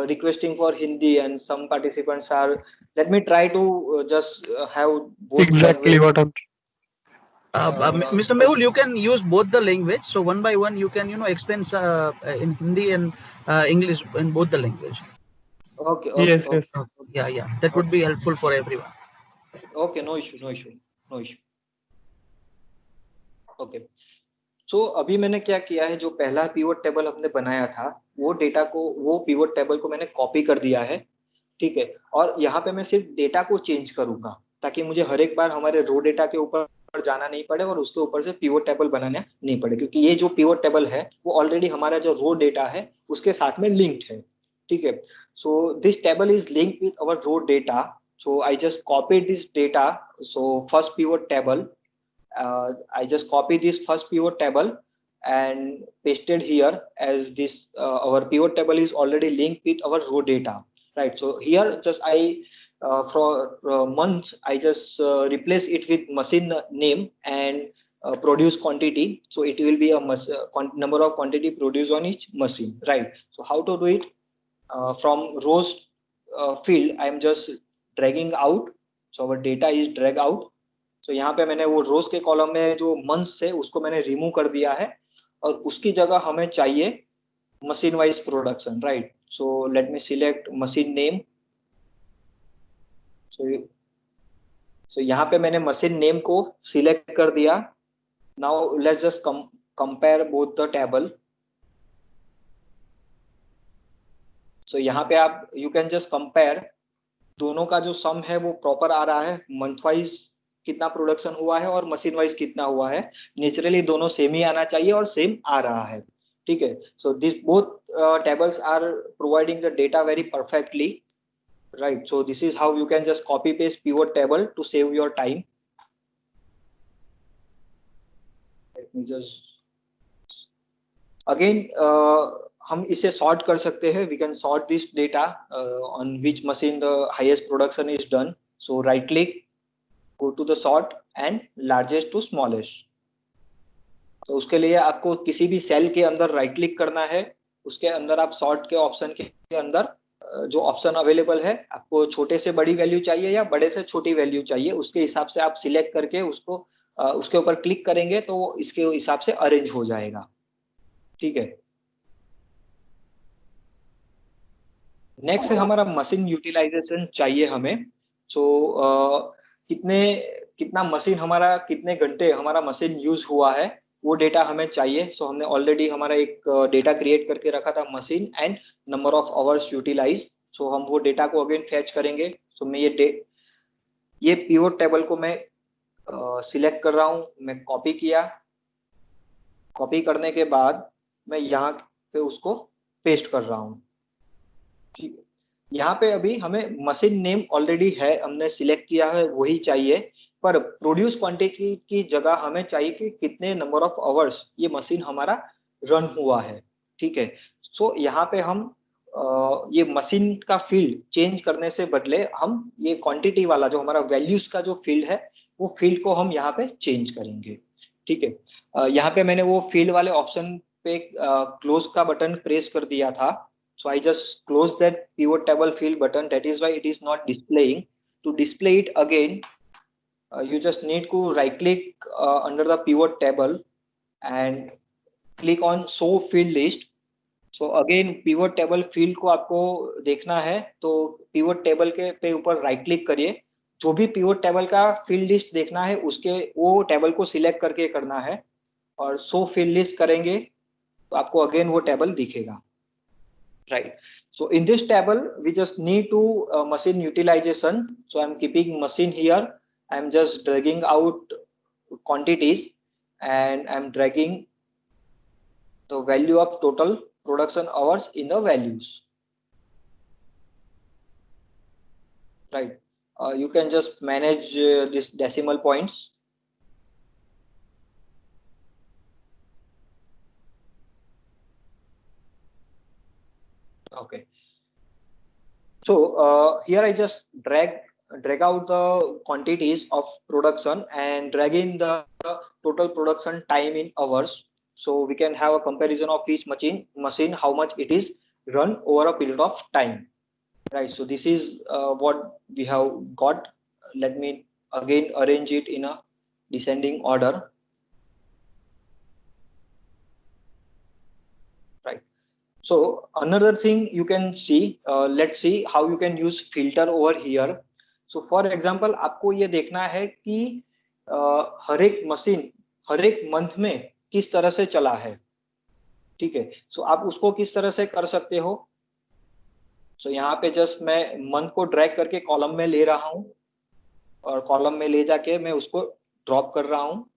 S2: requesting for Hindi and some participants are. Let me try to just have both
S6: Exactly
S2: language.
S6: what I'm.
S1: Mr. Mehul, you can use both the language. So one by one, you can explain in Hindi and English in both the language.
S2: Okay, okay,
S6: Yes,
S2: okay,
S6: yes.
S1: Yeah. That would be helpful for everyone.
S2: okay, no issue, no issue, no issue. Okay. सो अभी मैंने क्या किया है, जो पहला pivot table हमने बनाया था वो डेटा को, वो पिवट टेबल को मैंने कॉपी कर दिया है, ठीक है। और यहाँ पे मैं सिर्फ डेटा को चेंज करूंगा ताकि मुझे हर एक बार हमारे रो डेटा के ऊपर जाना नहीं पड़े और उसके ऊपर से पिवट टेबल बनाना नहीं पड़े, क्योंकि ये जो पिवट टेबल है वो ऑलरेडी हमारा जो रो डेटा है उसके साथ में लिंक्ड है, ठीक है। So this table is linked with our raw data, so I just copy this data. So first pivot table, I just copy this first pivot table and pasted here, as this our pivot table is already linked with our row data, right? So here just I for month I just replace it with machine name and produce quantity, so it will be a number of quantity produced on each machine, right? So how to do it? From rows field I am just dragging out, so our data is drag out। तो यहाँ पे मैंने वो रोज के column में जो months थे उसको मैंने रिमूव कर दिया है, और उसकी जगह हमें चाहिए machine wise production, right? So let me select machine name. So यहाँ पे मैंने मशीन नेम को सिलेक्ट कर दिया। Now let's just compare both the table. So यहाँ पे आप यू कैन जस्ट कंपेयर, दोनों का जो सम है वो प्रॉपर आ रहा है, मंथ वाइज कितना प्रोडक्शन हुआ है और मशीन वाइज कितना हुआ है। नेचुरली दोनों सेम ही आना चाहिए और सेम आ रहा है, ठीक है। So this both tables are providing the data very perfectly, right? So this is how you can just copy paste pivot table to save your time. Let me just again हम इसे sort कर सकते हैं। We can sort this data on which machine the highest production is done. So right click, go to the sort and largest to smallest। तो उसके लिए आपको किसी भी सेल के अंदर राइट क्लिक करना है, उसके अंदर आप सॉर्ट के ऑप्शन के अंदर जो ऑप्शन अवेलेबल है, आपको छोटे से बड़ी वैल्यू चाहिए या बड़े से छोटी वैल्यू चाहिए, उसके हिसाब से आप सिलेक्ट करके उसको उसके ऊपर क्लिक करेंगे तो इसके हिसाब से अरेंज हो जाएगा, ठीक है। नेक्स्ट हमारा मशीन यूटिलाइजेशन चाहिए हमें। सो कितना मशीन हमारा, कितने घंटे हमारा मशीन यूज हुआ है वो डेटा हमें चाहिए। सो हमने ऑलरेडी हमारा एक डेटा क्रिएट करके रखा था, machine and number of hours utilize. So हम वो डेटा को अगेन फैच करेंगे। सो मैं ये पिवट टेबल को मैं सिलेक्ट कर रहा हूं, मैं कॉपी किया। कॉपी करने के बाद मैं यहाँ पे उसको पेस्ट कर रहा हूँ। ठीक है, यहाँ पे अभी हमें मशीन नेम ऑलरेडी है, हमने सिलेक्ट किया है, वही चाहिए, पर प्रोड्यूस क्वांटिटी की जगह हमें चाहिए कि कितने नंबर ऑफ आवर्स ये मशीन हमारा रन हुआ है। ठीक है, सो यहाँ पे हम ये मशीन का फील्ड चेंज करने से बदले हम ये क्वांटिटी वाला जो हमारा वैल्यूज का जो फील्ड है वो फील्ड को हम यहाँ पे चेंज करेंगे। ठीक है, यहाँ पे मैंने वो फील्ड वाले ऑप्शन पे क्लोज का बटन प्रेस कर दिया था, so I just close that pivot table field button, that is why it is not displaying. To display it again, you just need to right click under the pivot table and click on show field list. So again pivot table field को आपको देखना है तो pivot table के पे ऊपर right click करिए, जो भी pivot table का field list देखना है उसके वो टेबल को सिलेक्ट करके करना है, और show field list करेंगे तो आपको अगेन वो टेबल दिखेगा। Right. So in this table, we just need to machine utilization. So I'm keeping machine here. I'm just dragging out quantities and I'm dragging the value of total production hours in the values. Right. You can just manage this decimal points. Okay. So here I just drag out the quantities of production and drag in the total production time in hours, so we can have a comparison of each machine how much it is run over a period of time. Right, so this is what we have got. Let me again arrange it in a descending order. Right. So another thing you can see, let's see how you can use filter over here. So for example, आपको ये देखना है कि हर एक machine हर एक month में किस तरह से चला है। ठीक है, सो आप उसको किस तरह से कर सकते हो। सो यहाँ पे जस्ट मैं मंथ को ड्रैग करके कॉलम में ले रहा हूँ और कॉलम में ले जाके मैं उसको ड्रॉप कर रहा हूँ।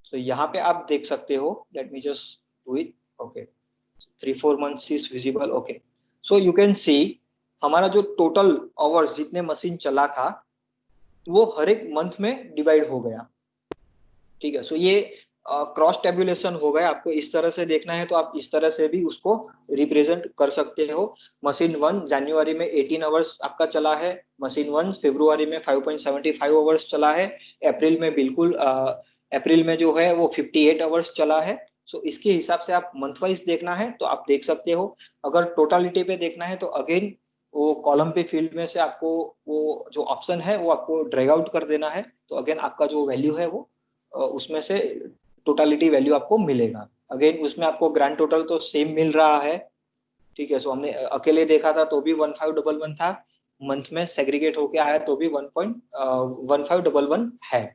S2: सो यहाँ पे आप देख सकते हो, late me just do it. Okay, 3-4 months is visible. Okay, so you can see हमारा जो टोटल आवर्स जितने मशीन चला था वो हर एक मंथ में डिवाइड हो गया। ठीक है, सो ये क्रॉस टेबुलेशन हो गया। आपको इस तरह से देखना है तो आप इस तरह से भी उसको रिप्रेजेंट कर सकते हो। मशीन 1 जनवरी में 18 आवर्स आपका चला है, मशीन 1 फरवरी में 5.75 आवर्स चला है, अप्रैल में बिल्कुल अप्रैल में जो है वो 58 आवर्स चला है। सो इसके हिसाब से आप मंथ वाइज देखना है तो आप देख सकते हो। अगर टोटलिटी पे देखना है तो अगेन वो कॉलम पे फील्ड में से आपको वो जो ऑप्शन है वो आपको ड्रैग आउट कर देना है, तो अगेन आपका जो वैल्यू है वो उसमें से टोटलिटी वैल्यू आपको मिलेगा। अगेन उसमें आपको ग्रैंड टोटल तो सेम मिल रहा है। ठीक है, सो हमने अकेले देखा था तो भी 1511 था, मंथ में सेग्रीगेट होके आया तो भी 1.1511 है।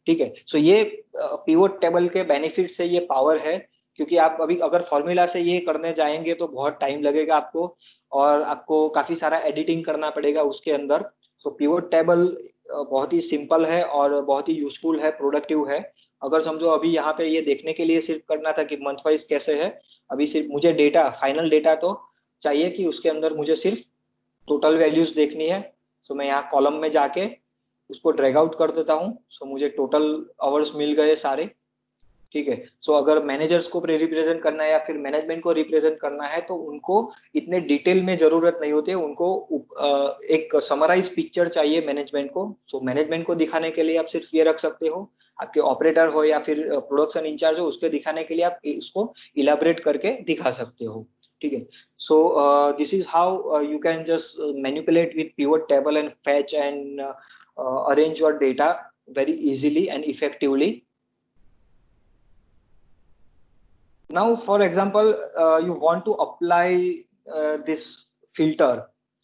S2: ठीक है, सो ये पिवोट टेबल के बेनिफिट से ये पावर है, क्योंकि आप अभी अगर फॉर्मूला से ये करने जाएंगे तो बहुत टाइम लगेगा आपको और आपको काफी सारा एडिटिंग करना पड़ेगा उसके अंदर। सो पिवोट टेबल बहुत ही सिंपल है और बहुत ही यूजफुल है, प्रोडक्टिव है। अगर समझो अभी यहाँ पे ये देखने के लिए सिर्फ करना था कि मंथ वाइज कैसे है, अभी सिर्फ मुझे डेटा फाइनल डेटा तो चाहिए कि उसके अंदर मुझे सिर्फ टोटल वैल्यूज देखनी है। सो मैं यहाँ कॉलम में जाके उसको ड्रैग आउट कर देता हूँ। सो मुझे टोटल आवर्स मिल गए सारे। ठीक है, सो अगर मैनेजर्स को रिप्रेजेंट करना है या फिर मैनेजमेंट को रिप्रेजेंट करना है तो उनको इतने डिटेल में जरूरत नहीं होती है, उनको एक समराइज पिक्चर चाहिए मैनेजमेंट को। सो मैनेजमेंट को दिखाने के लिए आप सिर्फ ये रख सकते हो, आपके ऑपरेटर हो या फिर प्रोडक्शन इंचार्ज हो उसके दिखाने के लिए आप इसको इलाबरेट करके दिखा सकते हो। ठीक है, so this is how you can just manipulate with pivot table and fetch and arrange your data very easily and effectively. Now for example, you want to apply this filter,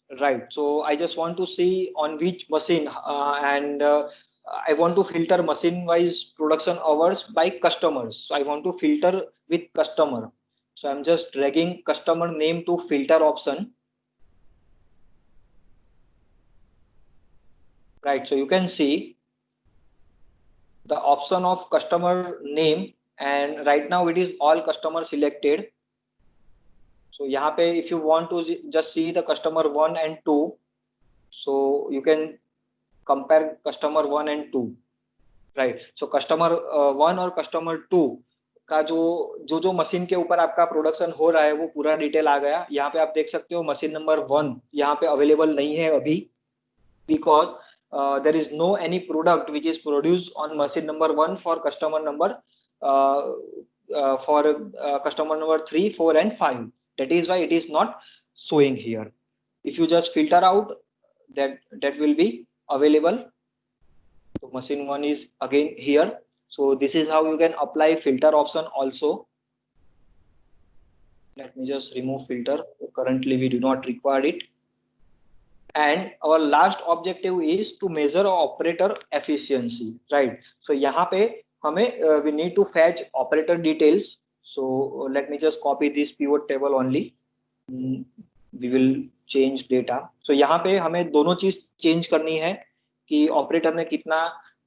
S2: right? So I just want to see on which machine and I want to filter machine wise production hours by customers. So I want to filter with customer, so I'm just dragging customer name to filter option. Right, so you can see the option of customer name, and right now it is all customer selected. So यहाँ पे if you want to just see the customer 1 and 2, so you can compare customer 1 and 2, right? So customer 1 और customer 2 का जो machine के ऊपर आपका production हो रहा है वो पूरा डिटेल आ गया। यहाँ पे आप देख सकते हो मशीन नंबर 1 यहाँ पे अवेलेबल नहीं है अभी, because there is no any product which is produced on machine number 1 for customer number 3, 4 and 5. That is why it is not showing here. If you just filter out, that will be available. So machine 1 is again here. So this is how you can apply filter option also. Let me just remove filter. Currently we do not require it. And our last objective is to measure operator efficiency, right? So यहाँ पे हमें we need to fetch operator details. So let me just copy this pivot table only. We will change data. So यहाँ पे हमें दोनों चीज change करनी है कि ऑपरेटर ने कितना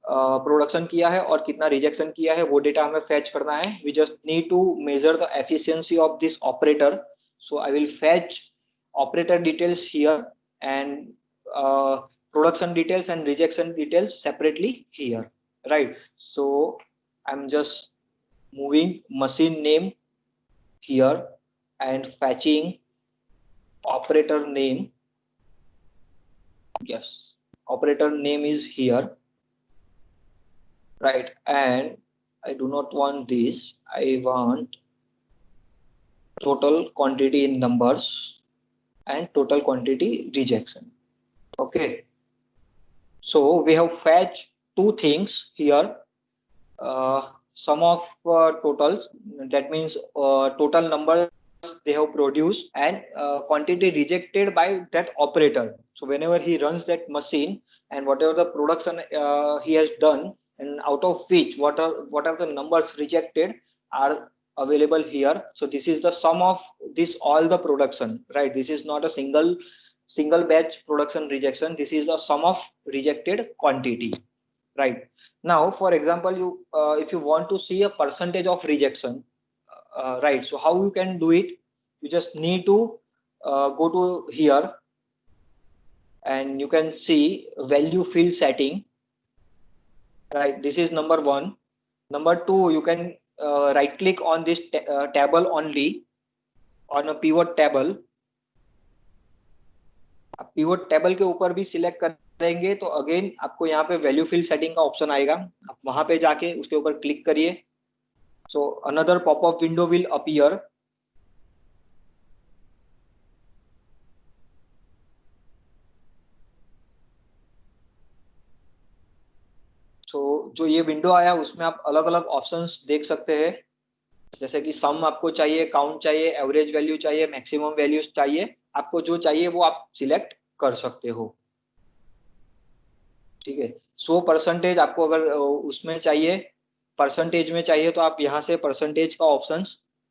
S2: प्रोडक्शन किया है और कितना रिजेक्शन किया है, वो डेटा हमें फैच करना है. We just need to measure the efficiency of this operator. So I will fetch operator details here and production details and rejection details separately here, right? So I'm just moving machine name here and fetching operator name. Yes, operator name is here, right? And I do not want this. I want total quantity in numbers and total quantity rejection. Okay, so we have fetched two things here. Sum of totals, that means total numbers they have produced, and quantity rejected by that operator. So whenever he runs that machine and whatever the production he has done, and out of which what are the numbers rejected are available here. So this is the sum of this all the production, right? This is not a single batch production rejection. This is the sum of rejected quantity, right? Now for example, you if you want to see a percentage of rejection, right, so how you can do it? You just need to go to here and you can see value field setting, right? This is number 1. Number 2, you can right click on this table only, on a pivot table. आप pivot table के ऊपर भी select करेंगे तो again आपको यहाँ पे value field setting का ऑप्शन आएगा. आप वहां पे जाके उसके ऊपर क्लिक करिए. So another popup window will appear. तो जो ये विंडो आया उसमें आप अलग अलग ऑप्शंस देख सकते हैं, जैसे कि सम आपको चाहिए, काउंट चाहिए, एवरेज वैल्यू चाहिए, मैक्सिमम वैल्यूज चाहिए. आपको जो चाहिए वो आप सिलेक्ट कर सकते हो, ठीक है. 100% आपको अगर उसमें चाहिए, परसेंटेज में चाहिए, तो आप यहाँ से परसेंटेज का ऑप्शन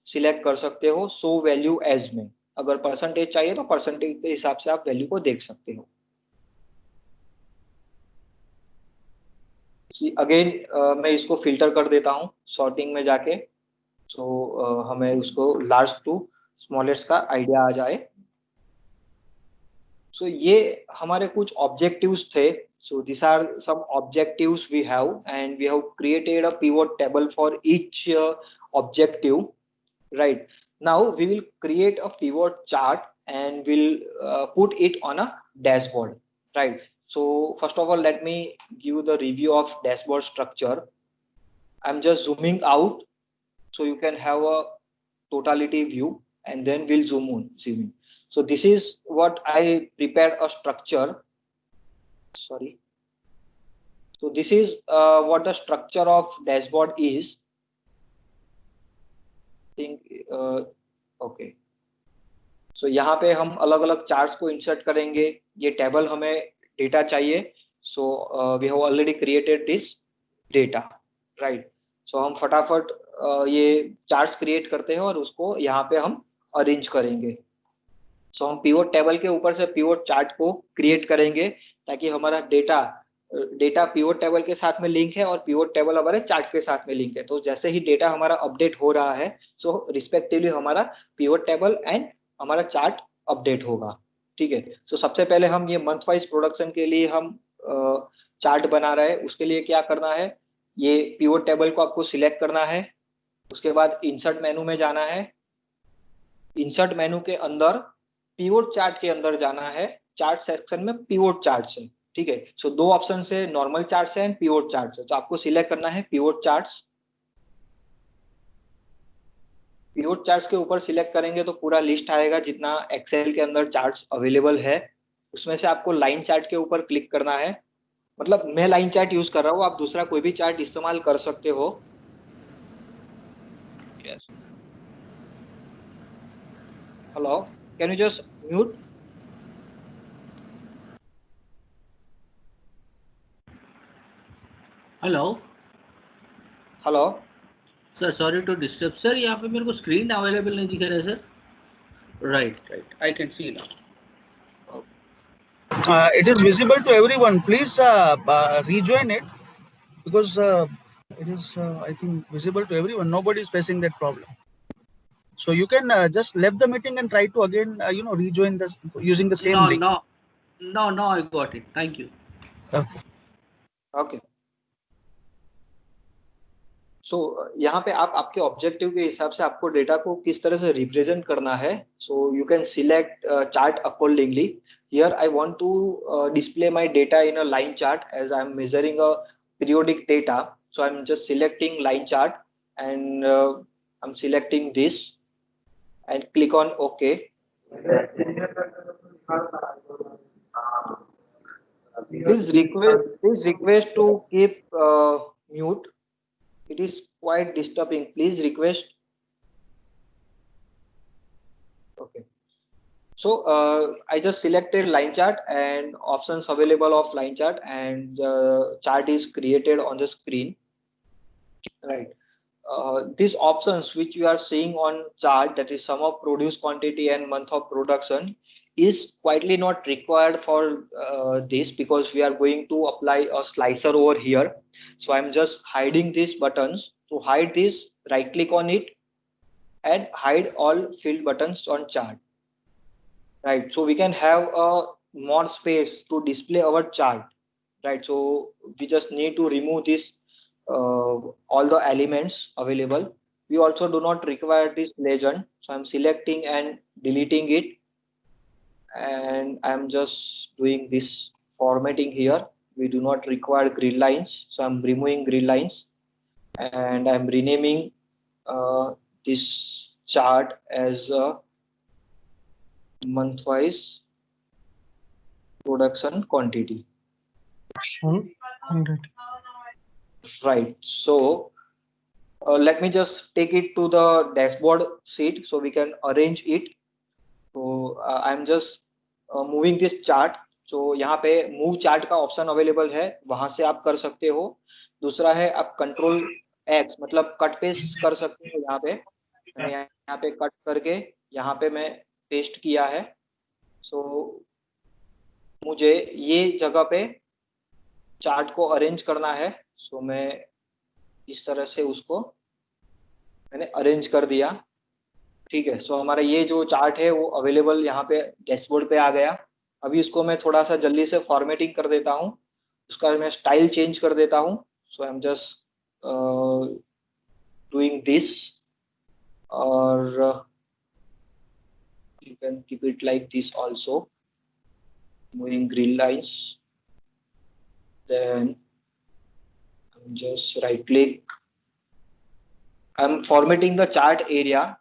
S2: सिलेक्ट कर सकते हो. शो वैल्यू एज में अगर परसेंटेज चाहिए तो परसेंटेज के हिसाब से आप वैल्यू को देख सकते हो. अगेन मैं इसको फिल्टर कर देता हूँ सॉर्टिंग में जाके. सो हमें उसको लार्ज टू स्मॉलेस्ट का आइडिया आ जाए. सो ये हमारे कुछ ऑब्जेक्टिव्स थे. So these are some objectives we have, and we have created a pivot table for each objective, right? Now we will create a pivot chart and we'll put it on a dashboard, right? So first of all, let me give the review of dashboard structure. I'm just zooming out so you can have a totality view, and then we'll zoom in. So this is what I prepared a structure. Sorry. So this is what the structure of dashboard is. Okay. So यहाँ पे हम अलग अलग charts को insert करेंगे. ये table हमें data चाहिए. So we have already created this data, right? So हम फटाफट ये चार्ट्स क्रिएट करते हैं और उसको यहाँ पे हम अरेंज करेंगे. So हम पिवट टेबल के ऊपर से पिवट चार्ट को क्रिएट करेंगे ताकि हमारा डेटा पिवट टेबल के साथ में लिंक है और पिवट टेबल हमारे चार्ट के साथ में लिंक है. तो जैसे ही डेटा हमारा अपडेट हो रहा है, सो रिस्पेक्टिवली हमारा पिवट टेबल एंड हमारा चार्ट अपडेट होगा। ठीक है, तो सबसे पहले हम ये मंथ वाइज प्रोडक्शन के लिए हम चार्ट बना रहे हैं। उसके लिए क्या करना है, ये पिवट टेबल को आपको सिलेक्ट करना है। उसके बाद इंसर्ट मेनू में जाना है। इंसर्ट मेनू के अंदर पिवट चार्ट के अंदर जाना है। चार्ट सेक्शन में पिवट चार्ट है। ठीक है, सो दो ऑप्शन है, नॉर्मल चार्ट है एंड पिवट चार्ट है। तो आपको सिलेक्ट करना है पिवट चार्ट्स। पिवट चार्ट्स के ऊपर सिलेक्ट करेंगे तो पूरा लिस्ट आएगा जितना एक्सेल के अंदर चार्ट्स अवेलेबल है। उसमें से आपको लाइन चार्ट के ऊपर क्लिक करना है। मतलब मैं लाइन चार्ट यूज कर रहा हूँ, आप दूसरा कोई भी चार्ट इस्तेमाल कर सकते हो। Yes, hello, can you just mute?
S6: Hello
S2: hello,
S6: sir, sorry to disturb sir, यहाँ पे मेरे को स्क्रीन अवेलेबल नहीं दिख रहा है sir. Right right, I can see now.
S1: It is visible to everyone. Please rejoin it because it is, I think, visible to everyone. Nobody is facing that problem. So you can just left the meeting and try to again, rejoin this using the same
S6: No,
S1: link.
S6: no, I got it. Thank you.
S1: Okay.
S2: Okay. So यहाँ पे आप आपके objective के हिसाब से आपको data को किस तरह से रिप्रेजेंट करना है। So you can select chart accordingly. Here I want to display my data in a line chart as I am measuring a periodic data. So I'm just selecting line chart and I'm selecting this and click on OK. Please request to keep mute. It is quite disturbing. Please request. Okay. So I just selected line chart and options available of line chart, and chart is created on the screen. Right. These options which you are seeing on chart, that is sum of produce quantity and month of production, is quietly not required for this, because we are going to apply a slicer over here. So I'm just hiding these buttons. To hide this, right click on it and hide all field buttons on chart. Right, so we can have a more space to display our chart. Right, so we just need to remove this all the elements available. We also do not require this legend, so I'm selecting and deleting it, and I'm just doing this formatting here. We do not require grid lines, so I'm removing grid lines, and I'm renaming this chart as a month-wise production quantity. Right, so let me just take it to the dashboard sheet so we can arrange it. So I'm just moving this chart. So यहाँ पे move chart का option available है, वहां से आप कर सकते हो। दूसरा है आप कंट्रोल X मतलब कट पेस्ट कर सकते हो। यहाँ पे मैंने यहाँ पे कट करके यहाँ पे मैं पेस्ट किया है। सो मुझे ये जगह पे चार्ट को अरेंज करना है। सो मैं इस तरह से उसको मैंने अरेंज कर दिया। ठीक है, सो हमारा ये जो चार्ट है वो अवेलेबल यहाँ पे डैशबोर्ड पे आ गया। अभी इसको मैं थोड़ा सा जल्दी से फॉर्मेटिंग कर देता हूँ, उसका मैं स्टाइल चेंज कर देता हूँ। So I am just doing this, और you can keep it like this also, moving green lines. Then I'm just right click, I'm formatting the chart area.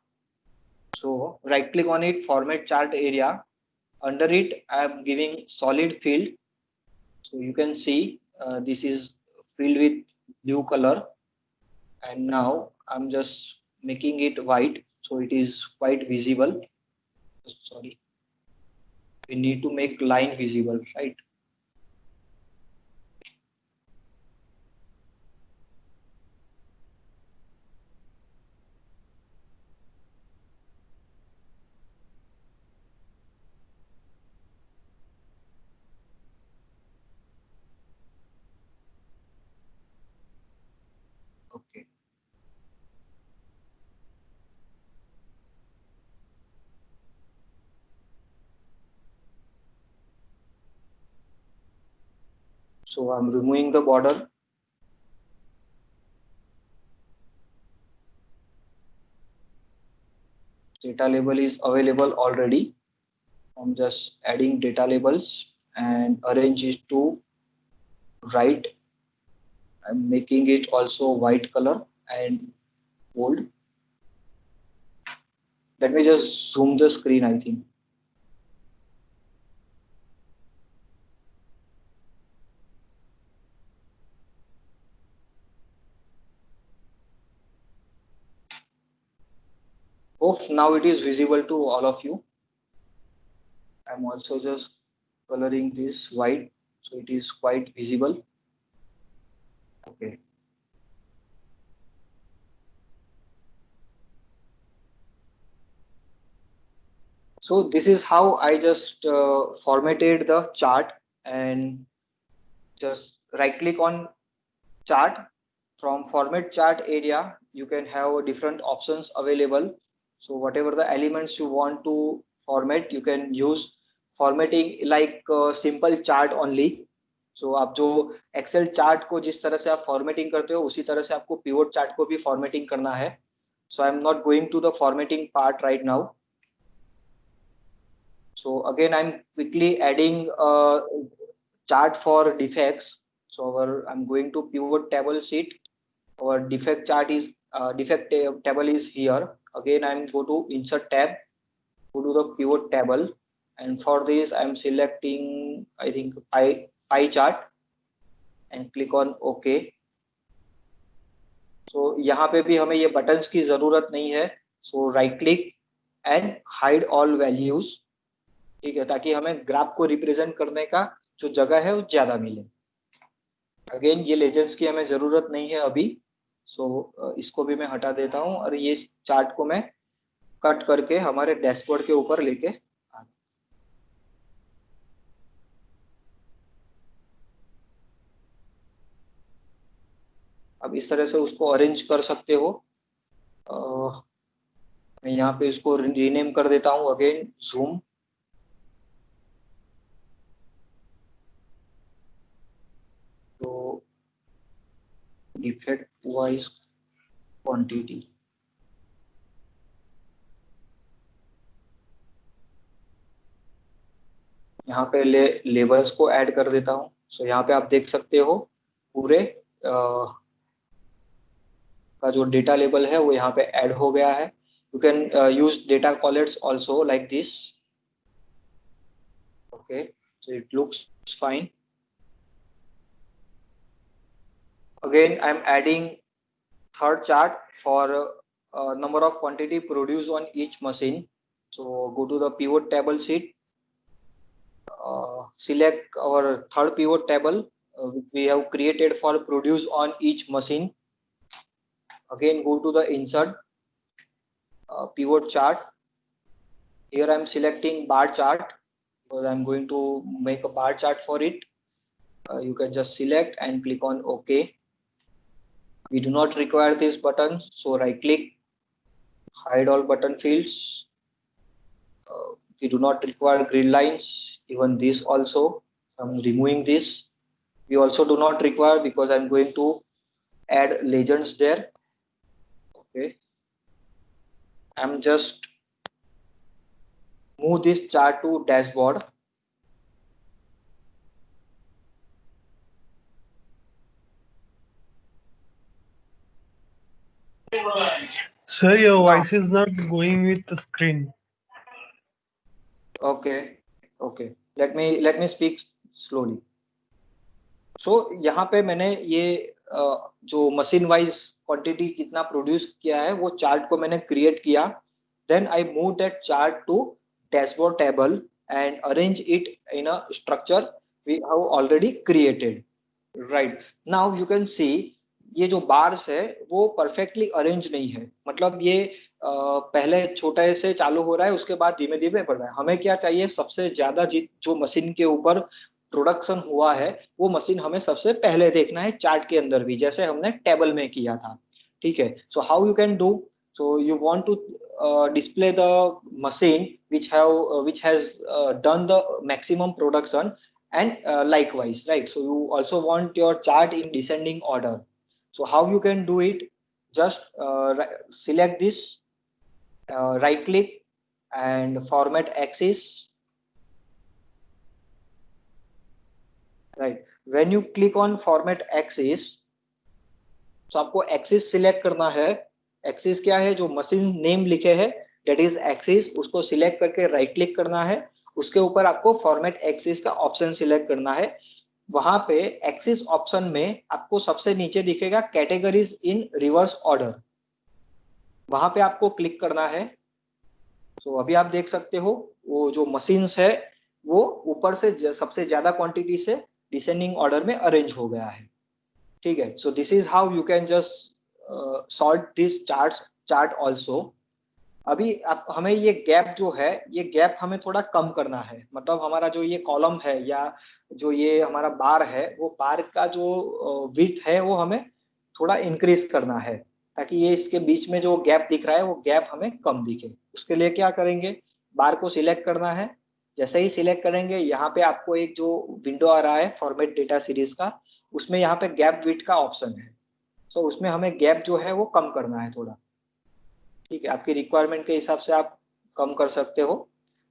S2: So right click on it, format chart area. Under it I'm giving solid field. So you can see this is filled with blue color, and now I'm just making it white so it is quite visible. Sorry, we need to make line visible, right? Okay. So I'm removing the border. Data label is available already. I'm just adding data labels and arrange it to right. I'm making it also white color and bold. Let me just zoom the screen, I think. Hope now it is visible to all of you. I'm also just coloring this white so it is quite visible. Okay. So this is how I just formatted the chart, and just right click on chart. From format chart area, you can have different options available. So whatever the elements you want to format, you can use formatting like simple chart only. So आप जो Excel chart को जिस तरह से आप formatting करते हो उसी तरह से आपको पिवोट चार्ट को भी फॉर्मेटिंग करना है. So I'm not going to the formatting part right now. So again, I'm quickly adding a chart for defects. So I'm going to pivot table sheet. Our defect chart is table is here. Again, I'm go to insert tab, go to the pivot table, and for this I'm selecting, I think, pie chart and click on OK. So यहाँ पे भी हमें ये buttons की जरूरत नहीं है. So right click and hide all values. ठीक है, ताकि हमें ग्राफ को रिप्रेजेंट करने का जो जगह है वो ज्यादा मिले. अगेन ये लेजेंड्स की हमें जरूरत नहीं है अभी. सो इसको भी मैं हटा देता हूं और ये चार्ट को मैं कट करके हमारे डैशबोर्ड के ऊपर लेके अब इस तरह से उसको अरेंज कर सकते हो. मैं यहाँ पे इसको रीनेम कर देता हूँ. Again zoom. तो डिफेक्ट वाइज क्वांटिटी, यहाँ पे लेबल्स को ऐड कर देता हूँ. सो यहाँ पे आप देख सकते हो पूरे का जो डेटा लेबल है वो यहाँ पे ऐड हो गया है. You can use data collates also like this. Okay, so it looks fine. Again, I'm adding third chart for number of quantity produced on each machine. So go to the pivot table sheet. Select our third pivot table which we have created for produce on each machine. Again, go to the insert pivot chart. Here I'm selecting bar chart because I'm going to make a bar chart for it. You can just select and click on OK. We do not require this button, so right click, hide all button fields. We do not require grid lines, even this also. I'm removing this. We also do not require because I'm going to add legends there. Okay, I'm just move this chart to dashboard.
S7: Sir, your voice is not going with the screen.
S2: Okay, okay. Let me speak slowly. So यहाँ पे मैंने ये जो machine wise quantity कितना produce किया है वो chart को मैंने क्रिएट किया. Then I move that chart to dashboard table and arrange it in a structure we have already created. Right now you can see ये जो बार्स है वो परफेक्टली अरेंज नहीं है. मतलब ये पहले छोटे से चालू हो रहा है, उसके बाद धीमे धीमे बढ़ रहा है. हमें क्या चाहिए, सबसे ज्यादा जो मशीन के ऊपर प्रोडक्शन हुआ है वो मशीन हमें सबसे पहले देखना है चार्ट के अंदर भी, जैसे हमने टेबल में किया था. ठीक है, so how you can do, so you want to display the machine which has done the maximum production and likewise, right? So you also want your chart in descending order. So how you can do it? Just select this, right click and format axis. Right. When you click on format axis, तो आपको axis select करना है. Axis क्या है? जो machine name लिखे है that is axis, उसको सिलेक्ट करके राइट क्लिक करना है. उसके ऊपर आपको फॉर्मेट एक्सिस का ऑप्शन सिलेक्ट करना है. वहां पे एक्सिस ऑप्शन में आपको सबसे नीचे दिखेगा कैटेगरीज इन रिवर्स ऑर्डर, वहां पे आपको क्लिक करना है. तो अभी आप देख सकते हो वो जो मशीन्स है वो ऊपर से सबसे ज्यादा क्वांटिटी से डिसेंडिंग ऑर्डर में अरेंज हो गया है. ठीक है. So this is how you can just sort this chart also. अभी आप हमें ये गैप जो है, ये गैप हमें थोड़ा कम करना है. मतलब हमारा जो ये कॉलम है या जो ये हमारा बार है, वो बार का जो विड्थ है वो हमें थोड़ा इंक्रीज करना है, ताकि ये इसके बीच में जो गैप दिख रहा है वो गैप हमें कम दिखे. उसके लिए क्या करेंगे? बार को सिलेक्ट करना है. जैसे ही सिलेक्ट करेंगे, यहाँ पे आपको एक जो विंडो आ रहा है फॉर्मेट डेटा सीरीज का, उसमें यहाँ पे गैप विड्थ का ऑप्शन है. सो उसमें हमें गैप जो है वो कम करना है थोड़ा. ठीक है. आपकी रिक्वायरमेंट के हिसाब से आप कम कर सकते हो.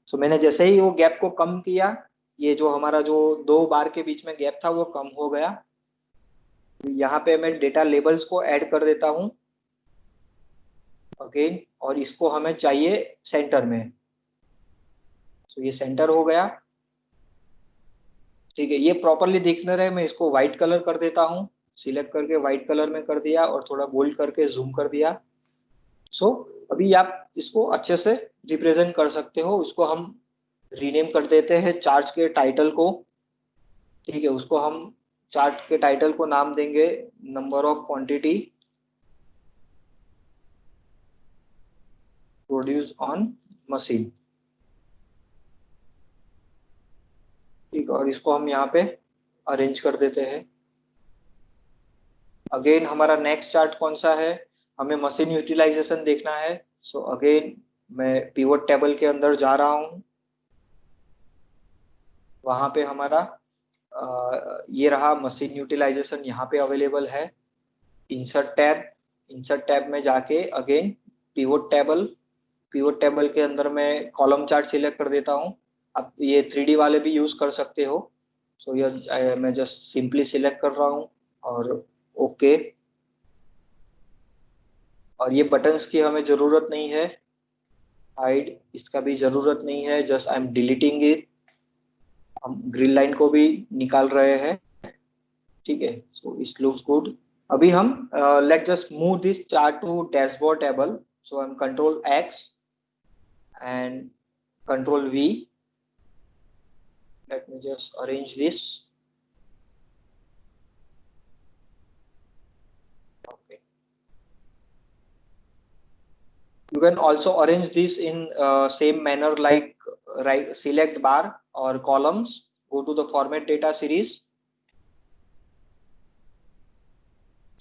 S2: सो मैंने जैसे ही वो गैप को कम किया, ये जो हमारा जो 2 बार के बीच में गैप था वो कम हो गया. यहाँ पे मैं डेटा लेबल्स को ऐड कर देता हूँ अगेन, और इसको हमें चाहिए सेंटर में. तो ये सेंटर हो गया. ठीक है. ये प्रॉपरली दिखने रहे, मैं इसको व्हाइट कलर कर देता हूँ. सिलेक्ट करके व्हाइट कलर में कर दिया और थोड़ा बोल्ड करके जूम कर दिया. सो अभी आप इसको अच्छे से रिप्रेजेंट कर सकते हो. इसको हम रीनेम कर देते हैं चार्ट के टाइटल को. ठीक है. उसको हम चार्ट के टाइटल को नाम देंगे number of quantity produce on machine. ठीक है. और इसको हम यहाँ पे अरेंज कर देते हैं. अगेन हमारा नेक्स्ट चार्ट कौन सा है? हमें मशीन यूटिलाइजेशन देखना है. सो अगेन मैं पिवट टेबल के अंदर जा रहा हूँ. वहां पे हमारा ये रहा मशीन यूटिलाइजेशन, यहाँ पे अवेलेबल है. इंसर्ट टैब में जाके अगेन पिवट टेबल के अंदर मैं कॉलम चार्ट सिलेक्ट कर देता हूँ. आप ये 3D वाले भी यूज कर सकते हो. सो ये मैं जस्ट सिंपली सिलेक्ट कर रहा हूँ और ओके. और ये बटन्स की हमें जरूरत नहीं है. हाइड इसका भी जरूरत नहीं है. Just I am deleting it. हम ग्रिल लाइन को भी निकाल रहे हैं. ठीक है. So it looks good. अभी हम let just move this chart to dashboard table. So I am control X and control V. Let me just arrange this. Okay. You can also arrange this in same manner like right select bar or columns. Go to the format data series.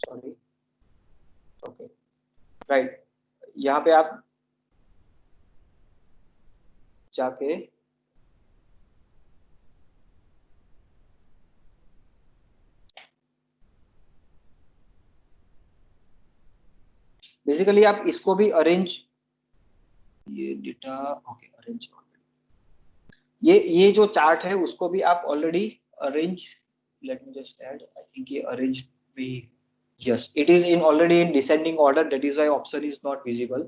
S2: Sorry. Okay. Right. यहाँ पे आप जाके basically आप इसको भी arrange, ये data okay arrange, ये जो चार्ट है उसको भी आप already arrange. Let me just add, I think ये अरेंज भी, yes it is in already in descending order, that is why option is not visible.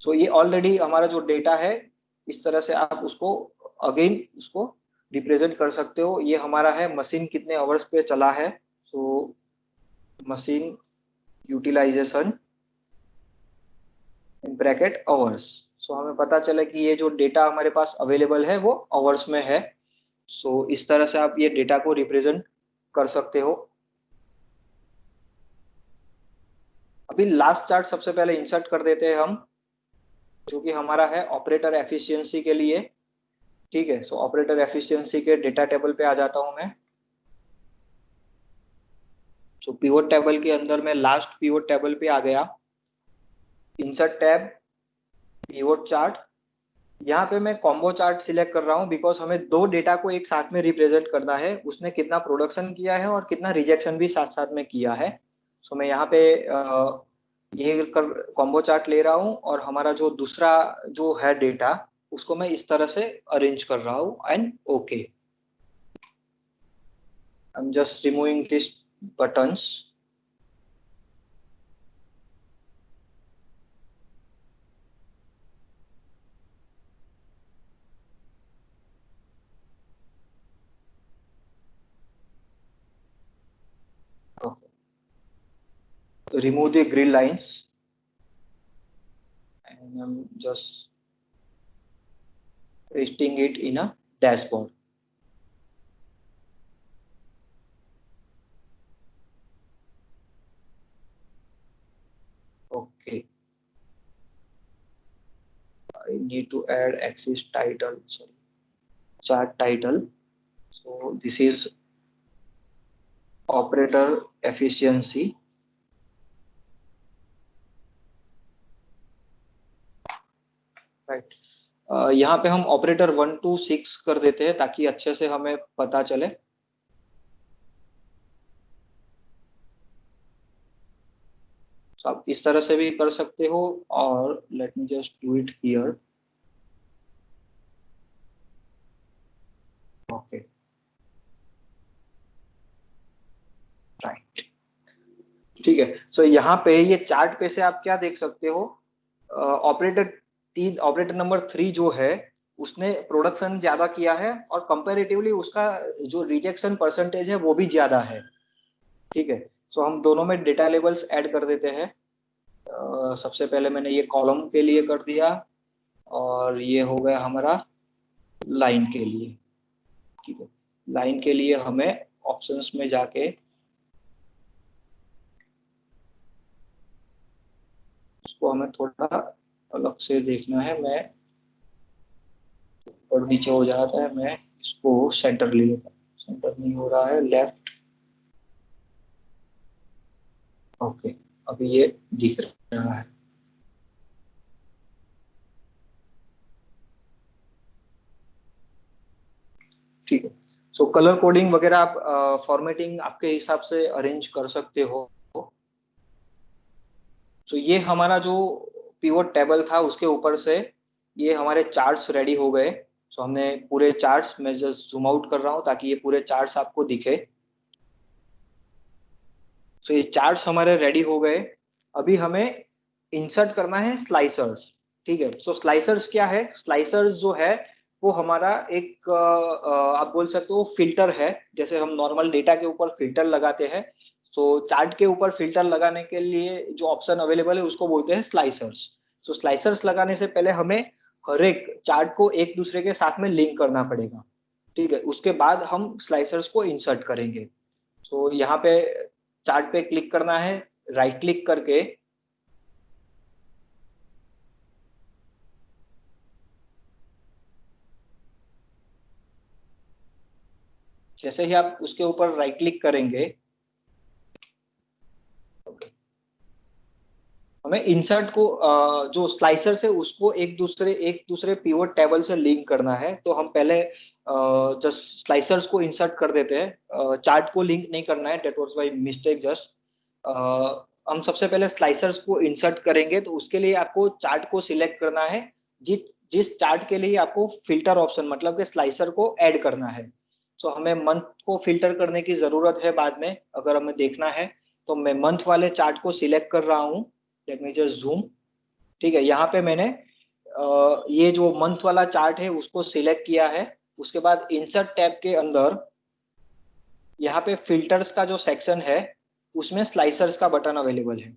S2: So ये ऑलरेडी हमारा जो डेटा है, इस तरह से आप उसको अगेन उसको रिप्रेजेंट कर सकते हो. ये हमारा है मशीन कितने आवर्स पे चला है. So machine utilization in bracket hours. So हमें पता चला कि ये जो डेटा हमारे पास अवेलेबल है वो आवर्स में है. सो इस तरह से आप ये डेटा को रिप्रेजेंट कर सकते हो. अभी लास्ट चार्ट सबसे पहले इंसर्ट कर देते हैं हम, जो कि हमारा है ऑपरेटर एफिशिएंसी के लिए. ठीक है. सो ऑपरेटर एफिशिएंसी के डेटा टेबल पे आ जाता हूं मैं. तो पिवट टेबल के अंदर मैं लास्ट पिवट टेबल पे आ गया. इंसर्ट टैब, पिवट चार्ट, यहाँ पे मैं कॉम्बो चार्ट सिलेक्ट कर रहा हूँ बिकॉज हमें दो डेटा को एक साथ में रिप्रेजेंट करना है, उसने कितना प्रोडक्शन किया है और कितना रिजेक्शन भी साथ साथ में किया है। सो मैं यहाँ पे ये कॉम्बो चार्ट ले रहा हूँ और हमारा जो दूसरा जो है डेटा उसको मैं इस तरह से अरेंज कर रहा हूँ and okay. I am just removing this buttons. Remove the grid lines and I'm just pasting it in a dashboard. Okay. I need to add axis title, sorry, chart title. So this is operator efficiency. Right, यहाँ पे हम operator 1 to 6 कर देते हैं ताकि अच्छे से हमें पता चले। तो आप इस तरह से भी कर सकते हो और late me just do it here. Okay, right, ठीक है। सो यहाँ पे ये चार्ट पे से आप क्या देख सकते हो, ऑपरेटर नंबर 3 जो है उसने प्रोडक्शन ज्यादा किया है और कंपैरेटिवली उसका जो रिजेक्शन परसेंटेज है वो भी ज्यादा है। ठीक है, सो हम दोनों में डेटा लेवल्स ऐड कर देते हैं। सबसे पहले मैंने ये कॉलम के लिए कर दिया और ये हो गया हमारा लाइन के लिए। ठीक है, लाइन के लिए हमें ऑप्शंस में जाके उसको हमें थोड़ा अलग से देखना है। मैं ऊपर नीचे हो जाता है, मैं इसको सेंटर ले लेता हूँ। सेंटर नहीं हो रहा है, लेफ्ट। ओके, अभी ये दिख रहा है। ठीक है, सो कलर कोडिंग वगैरह आप फॉर्मेटिंग आपके हिसाब से अरेंज कर सकते हो। तो ये हमारा जो पिवोट टेबल था उसके ऊपर से ये हमारे चार्ट्स रेडी हो गए। सो हमने पूरे चार्ट्स, मैं जस्ट जूम आउट कर रहा हूँ ताकि ये पूरे चार्ट्स आपको दिखे। सो ये चार्ट्स हमारे रेडी हो गए। अभी हमें इंसर्ट करना है स्लाइसर्स। ठीक है, सो स्लाइसर्स क्या है? स्लाइसर्स जो है वो हमारा एक आप बोल सकते हो फिल्टर है। जैसे हम नॉर्मल डेटा के ऊपर फिल्टर लगाते हैं, तो चार्ट के ऊपर फिल्टर लगाने के लिए जो ऑप्शन अवेलेबल है उसको बोलते हैं स्लाइसर्स। सो स्लाइसर्स लगाने से पहले हमें हर एक चार्ट को एक दूसरे के साथ में लिंक करना पड़ेगा। ठीक है, उसके बाद हम स्लाइसर्स को इंसर्ट करेंगे। तो यहाँ पे चार्ट पे क्लिक करना है, राइट क्लिक करके जैसे ही आप उसके ऊपर राइट क्लिक करेंगे हमें इंसर्ट को जो स्लाइसर से उसको एक दूसरे पिवट टेबल से लिंक करना है। तो हम पहले जस्ट स्लाइसर्स को इंसर्ट कर देते हैं, चार्ट को लिंक नहीं करना है, that was by mistake just. हम सबसे पहले स्लाइसर्स को इंसर्ट करेंगे तो उसके लिए आपको चार्ट को सिलेक्ट करना है, जिस चार्ट के लिए आपको फिल्टर ऑप्शन मतलब कि स्लाइसर को ऐड करना है। सो हमें मंथ को फिल्टर करने की जरूरत है बाद में अगर हमें देखना है। तो मैं मंथ वाले चार्ट को सिलेक्ट कर रहा हूँ, लेट मी जस्ट जूम। ठीक है, यहाँ पे मैंने ये जो मंथ वाला चार्ट है उसको सिलेक्ट किया है। उसके बाद इंसर्ट टैब के अंदर यहाँ पे फिल्टर्स का जो सेक्शन है उसमें स्लाइसर्स का बटन अवेलेबल है।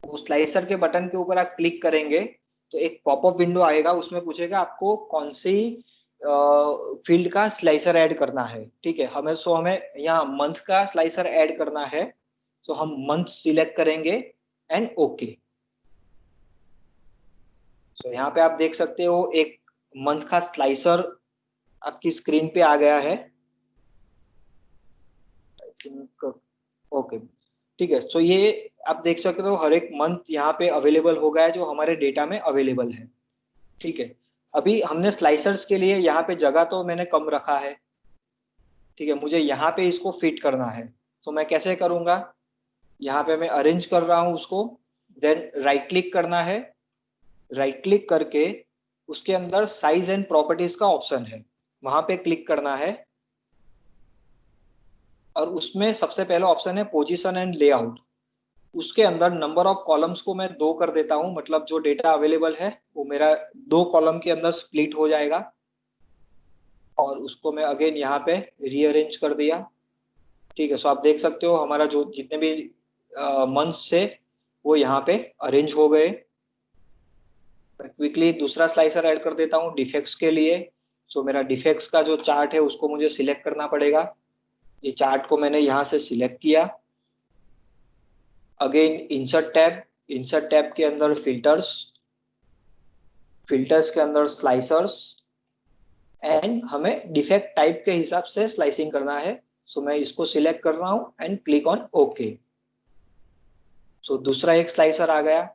S2: उस स्लाइसर के बटन के ऊपर आप क्लिक करेंगे तो एक पॉपअप विंडो आएगा, उसमें पूछेगा आपको कौन सी फील्ड का स्लाइसर ऐड करना है। ठीक है, हमें यहाँ मंथ का स्लाइसर ऐड करना है। तो हम मंथ सिलेक्ट करेंगे एंड ओके। तो यहाँ पे आप देख सकते हो एक मंथ का स्लाइसर आपकी स्क्रीन पे आ गया है। ओके, ठीक है। सो ये आप देख सकते हो हर एक मंथ यहाँ पे अवेलेबल हो गया है जो हमारे डेटा में अवेलेबल है। ठीक है, अभी हमने स्लाइसर्स के लिए यहाँ पे जगह तो मैंने कम रखा है। ठीक है, मुझे यहाँ पे इसको फिट करना है, तो मैं कैसे करूंगा, यहाँ पे मैं अरेंज कर रहा हूँ उसको, देन राइट क्लिक करना है, राइट क्लिक करके उसके अंदर साइज एंड प्रॉपर्टीज का ऑप्शन है, वहां पे क्लिक करना है और उसमें सबसे पहला ऑप्शन है पोजीशन एंड लेआउट। उसके अंदर नंबर ऑफ कॉलम्स को मैं 2 कर देता हूं, मतलब जो डेटा अवेलेबल है वो मेरा 2 कॉलम के अंदर स्प्लिट हो जाएगा और उसको मैं अगेन यहाँ पे रीअरेंज कर दिया। ठीक है, सो आप देख सकते हो हमारा जो जितने भी मंथ्स से वो यहाँ पे अरेंज हो गए। क्विकली दूसरा स्लाइसर ऐड कर देता हूँ डिफेक्ट्स के लिए। सो मेरा डिफेक्ट्स का जो चार्ट है उसको मुझे सिलेक्ट करना पड़ेगा। ये चार्ट को मैंने यहाँ से सिलेक्ट किया। Again insert tab, insert tab के अंदर फिल्टर्स, फिल्टर्स के अंदर स्लाइसर्स एंड हमें डिफेक्ट टाइप के हिसाब से स्लाइसिंग करना है। सो मैं इसको सिलेक्ट कर रहा हूँ एंड क्लिक ऑन ओके। सो दूसरा एक स्लाइसर आ गया,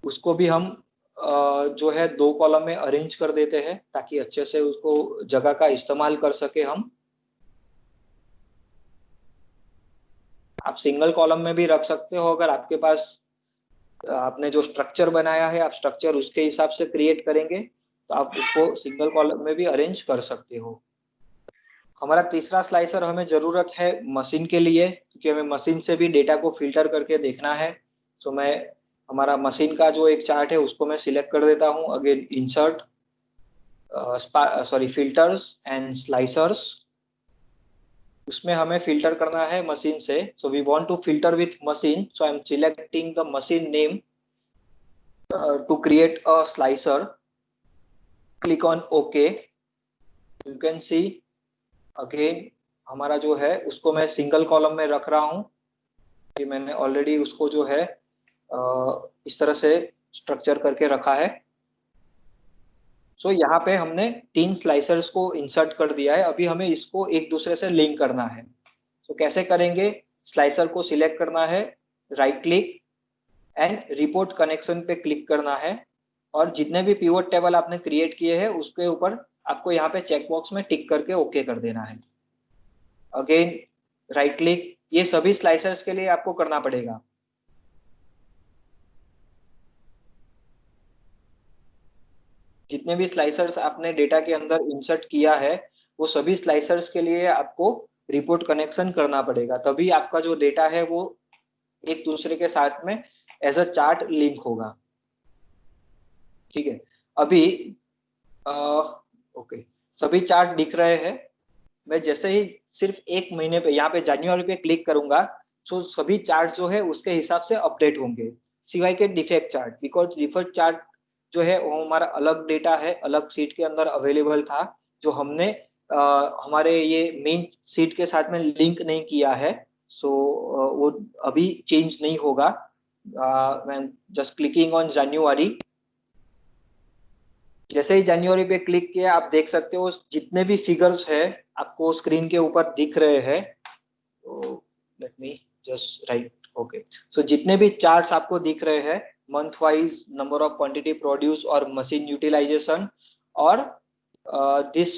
S2: उसको भी हम जो है 2 कॉलम में अरेंज कर देते हैं ताकि अच्छे से उसको जगह का इस्तेमाल कर सके हम। आप सिंगल कॉलम में भी रख सकते हो, अगर आपके पास आपने जो स्ट्रक्चर बनाया है आप स्ट्रक्चर उसके हिसाब से क्रिएट करेंगे तो आप उसको सिंगल कॉलम में भी अरेंज कर सकते हो। हमारा तीसरा स्लाइसर हमें जरूरत है मशीन के लिए, क्योंकि हमें मशीन से भी डेटा को फिल्टर करके देखना है। तो मैं हमारा मशीन का जो एक चार्ट है उसको मैं सिलेक्ट कर देता हूँ। Again insert filters and slicers, उसमें हमें फिल्टर करना है मशीन से। So we want to filter with machine, so I am selecting the machine name to create a slicer. Click on okay. You can see again हमारा जो है उसको मैं सिंगल कॉलम में रख रहा हूँ कि मैंने ऑलरेडी उसको जो है इस तरह से स्ट्रक्चर करके रखा है। सो यहाँ पे हमने 3 स्लाइसर्स को इंसर्ट कर दिया है। अभी हमें इसको एक दूसरे से लिंक करना है। तो कैसे करेंगे, स्लाइसर को सिलेक्ट करना है, right click and report connection पे क्लिक करना है और जितने भी पिवट टेबल आपने क्रिएट किए हैं उसके ऊपर आपको यहाँ पे चेकबॉक्स में टिक करके ओके कर देना है। अगेन राइट क्लिक, ये सभी स्लाइसर्स के लिए आपको करना पड़ेगा। जितने भी स्लाइसर्स आपने डेटा के अंदर इंसर्ट किया है वो सभी स्लाइसर्स के लिए आपको रिपोर्ट कनेक्शन करना पड़ेगा, तभी आपका जो डेटा है वो एक दूसरे के साथ में एज अ चार्ट लिंक होगा। ठीक है, अभी ओके सभी चार्ट दिख रहे हैं। मैं जैसे ही सिर्फ एक महीने पे यहाँ पे जनवरी पे क्लिक करूंगा तो सभी चार्ट जो है उसके हिसाब से अपडेट होंगे, सिवाय के defect chart, because defect chart जो है वो हमारा अलग डेटा है, अलग सीट के अंदर अवेलेबल था जो हमने हमारे ये मेन सीट के साथ में लिंक नहीं किया है। सो वो अभी चेंज नहीं होगा। मैं जस्ट क्लिकिंग ऑन जनवरी। जैसे ही जनवरी पे क्लिक किया आप देख सकते हो जितने भी फिगर्स है आपको स्क्रीन के ऊपर दिख रहे हैं। तो let me just write okay. So जितने भी चार्ट्स आपको दिख रहे हैं month wise, number of quantity produce और मशीन यूटिलाइजेशन और this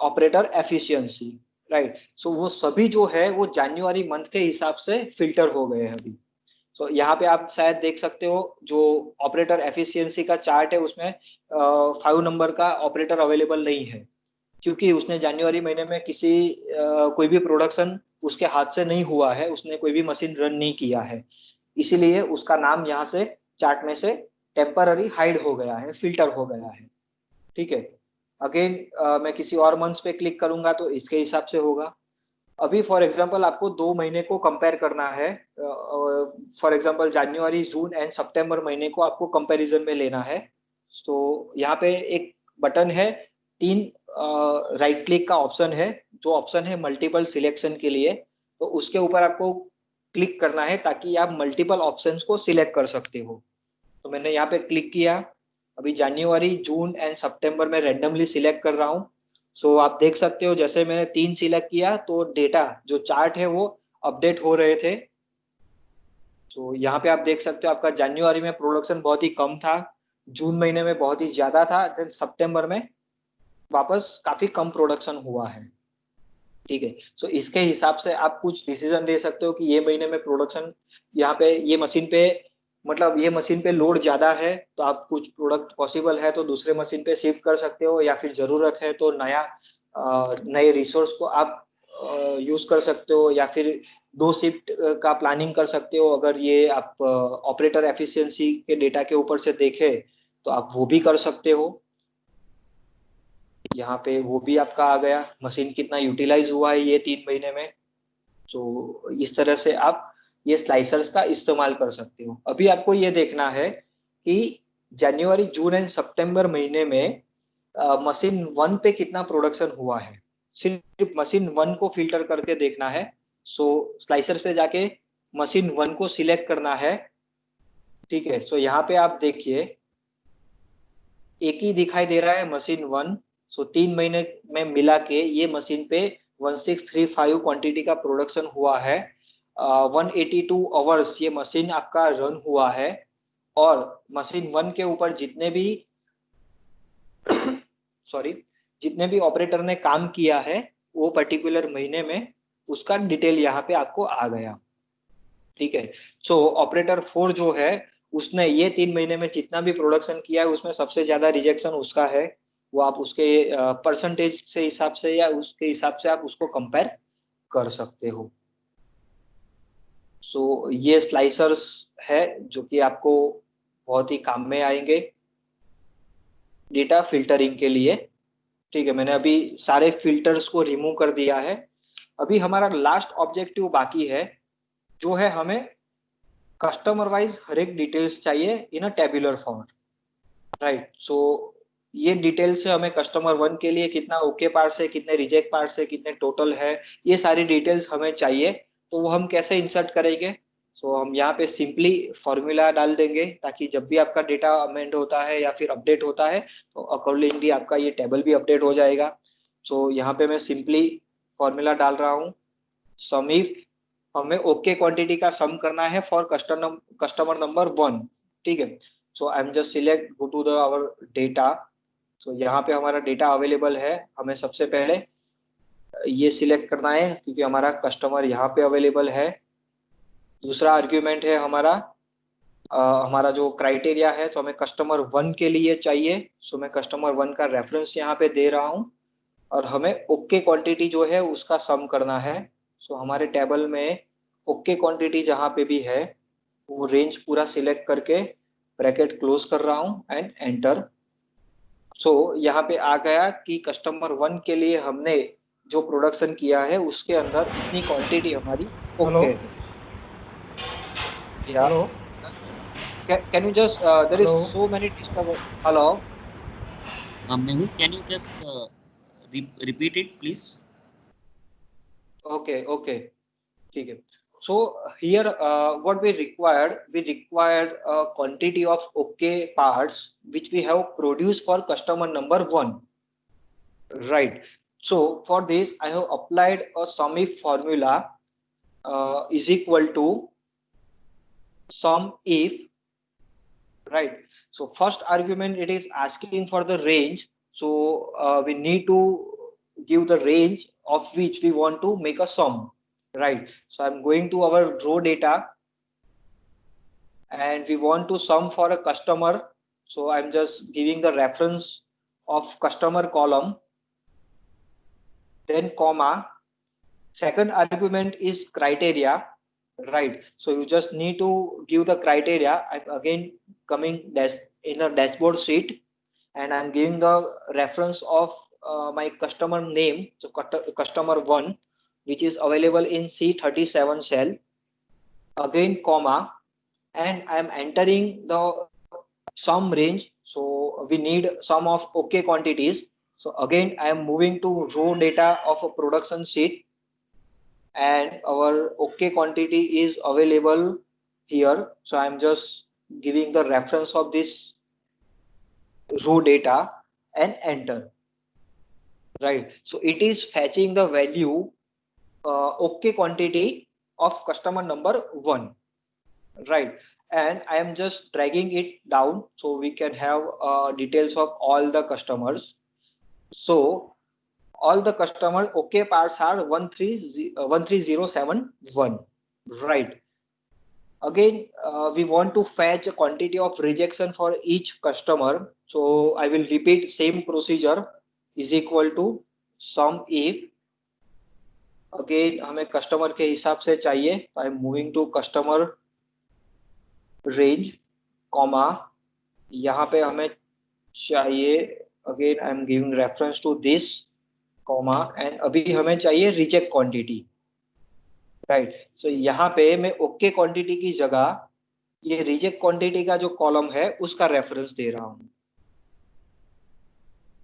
S2: operator efficiency, right. So वो सभी जो है वो जनवरी मंथ के हिसाब से फिल्टर हो गए हैं अभी। सो यहाँ पे आप शायद देख सकते हो जो ऑपरेटर एफिशिएंसी का चार्ट है उसमें 5 नंबर का ऑपरेटर अवेलेबल नहीं है, क्योंकि उसने जनवरी महीने में किसी कोई भी प्रोडक्शन उसके हाथ से नहीं हुआ है, उसने कोई भी मशीन रन नहीं किया है, इसीलिए उसका नाम यहाँ से चार्ट में से टेम्पररी हाइड हो गया है, फिल्टर हो गया है। ठीक है, अगेन मैं किसी और मंथ पे क्लिक करूंगा तो इसके हिसाब से होगा। अभी फॉर एग्जांपल आपको 2 महीने को कंपेयर करना है, फॉर एग्जांपल जनवरी, जून एंड सितंबर महीने को आपको कंपैरिजन में लेना है। तो यहाँ पे एक बटन है, 3 राइट क्लिक का ऑप्शन है, जो ऑप्शन है मल्टीपल सिलेक्शन के लिए, तो उसके ऊपर आपको क्लिक करना है ताकि आप मल्टीपल ऑप्शंस को सिलेक्ट कर सकते हो। तो मैंने यहाँ पे क्लिक किया। अभी जनवरी, जून एंड सितंबर में रैंडमली सिलेक्ट कर रहा हूँ। सो आप देख सकते हो जैसे मैंने 3 सिलेक्ट किया तो डेटा जो चार्ट है वो अपडेट हो रहे थे। तो यहाँ पे आप देख सकते हो आपका जनवरी में प्रोडक्शन बहुत ही कम था, जून महीने में बहुत ही ज्यादा था, देन सितंबर में वापस काफी कम प्रोडक्शन हुआ है। ठीक है, सो इसके हिसाब से आप कुछ डिसीजन ले सकते हो कि ये महीने में प्रोडक्शन यहाँ पे ये मशीन पे मतलब ये मशीन पे लोड ज्यादा है, तो आप कुछ प्रोडक्ट पॉसिबल है तो दूसरे मशीन पे शिफ्ट कर सकते हो, या फिर जरूरत है तो नए रिसोर्स को आप यूज कर सकते हो, या फिर 2 शिफ्ट का प्लानिंग कर सकते हो। अगर ये आप ऑपरेटर एफिशिएंसी के डेटा के ऊपर से देखें तो आप वो भी कर सकते हो। यहाँ पे वो भी आपका आ गया, मशीन कितना यूटिलाइज हुआ है ये 3 महीने में। तो इस तरह से आप ये स्लाइसर्स का इस्तेमाल कर सकते हो। अभी आपको ये देखना है कि जनवरी, जून एंड सितंबर महीने में मशीन 1 पे कितना प्रोडक्शन हुआ है, सिर्फ मशीन 1 को फिल्टर करके देखना है। सो स्लाइसर्स पे जाके मशीन 1 को सिलेक्ट करना है। ठीक है, सो यहाँ पे आप देखिए एक ही दिखाई दे रहा है मशीन 1। सो 3 महीने में मिला के ये मशीन पे 1635 क्वांटिटी का प्रोडक्शन हुआ है। 182 आवर्स ये मशीन आपका रन हुआ है, और मशीन 1 के ऊपर जितने भी जितने भी ऑपरेटर ने काम किया है वो पर्टिकुलर महीने में, उसका डिटेल यहाँ पे आपको आ गया। ठीक है, सो ऑपरेटर 4 जो है उसने ये 3 महीने में जितना भी प्रोडक्शन किया है उसमें सबसे ज्यादा रिजेक्शन उसका है। वो आप उसके परसेंटेज से हिसाब से या उसके हिसाब से आप उसको कंपेयर कर सकते हो। सो ये स्लाइसर्स है जो कि आपको बहुत ही काम में आएंगे डेटा फिल्टरिंग के लिए। ठीक है, मैंने अभी सारे फिल्टर्स को रिमूव कर दिया है। अभी हमारा लास्ट ऑब्जेक्टिव बाकी है, जो है हमें कस्टमर वाइज हर एक डिटेल्स चाहिए इन अ टेबुलर फॉर्मेट, राइट। सो ये डिटेल से हमें कस्टमर 1 के लिए कितना ओके पार्ट्स है, कितने रिजेक्ट पार्ट्स है, कितने टोटल है, ये सारी डिटेल्स हमें चाहिए। तो वो हम कैसे इंसर्ट करेंगे? सो हम यहाँ पे सिंपली फॉर्मूला डाल देंगे, ताकि जब भी आपका डेटा अमेंड होता है या फिर अपडेट होता है तो अकॉर्डिंगली आपका ये टेबल भी अपडेट हो जाएगा। सो यहाँ पे मैं सिंपली फॉर्मूला डाल रहा हूँ, सम इफ हमें ओके क्वांटिटी का सम करना है फॉर कस्टमर नंबर 1। ठीक है, so I am just select go to the hour data. So यहाँ पे हमारा डेटा अवेलेबल है, हमें सबसे पहले ये सिलेक्ट करना है क्योंकि हमारा कस्टमर यहाँ पे अवेलेबल है। दूसरा आर्ग्यूमेंट है हमारा जो क्राइटेरिया है, तो हमें कस्टमर 1 के लिए चाहिए। सो मैं कस्टमर 1 का रेफरेंस यहाँ पे दे रहा हूँ, और हमें ओके क्वांटिटी जो है उसका सम करना है। सो हमारे टेबल में ओके क्वांटिटी जहाँ पे भी है वो रेंज पूरा सिलेक्ट करके ब्रैकेट क्लोज कर रहा हूँ एंड एंटर। सो यहाँ पे आ गया कि कस्टमर 1 के लिए हमने जो प्रोडक्शन किया है उसके अंदर इतनी क्वांटिटी हमारी ओके है। या
S7: Hello.
S2: Can you just there is
S7: Hello.
S2: So many disturb. Hello,
S8: Mehul, can you just repeat it, please?
S2: Okay okay, ठीक है। So here what we required a quantity of okay parts which we have produced for customer number 1, right? So for this I have applied a sum if formula is equal to sum if, right? So first argument it is asking for the range, so we need to give the range of which we want to make a sum, right? So I'm going to our raw data and we want to sum for a customer, so I'm just giving the reference of customer column, then comma. Second argument is criteria, right? So you just need to give the criteria. I'm again coming in a dashboard sheet, and I'm giving the reference of my customer name, so customer 1, which is available in C37 cell, again comma, and I'm entering the sum range. So we need sum of okay quantities. So again I am moving to raw data of a production sheet, and our okay quantity is available here. So I'm just giving the reference of this raw data and enter, right? So it is fetching the value okay quantity of customer number 1. right? And I am just dragging it down so we can have details of all the customers. So all the customer okay parts are 13071, right? Again, we want to fetch a quantity of rejection for each customer. So I will repeat same procedure, is equal to sum if. Again हमें customer के हिसाब से चाहिए, तो I am moving to customer range comma, यहाँ पे हमें चाहिए, again I am giving reference to this comma, and अभी हमें चाहिए रिजेक्ट क्वांटिटी, राइट? सो यहाँ पे मैं ओके क्वांटिटी की जगह ये रिजेक्ट क्वांटिटी का जो कॉलम है उसका रेफरेंस दे रहा हूँ,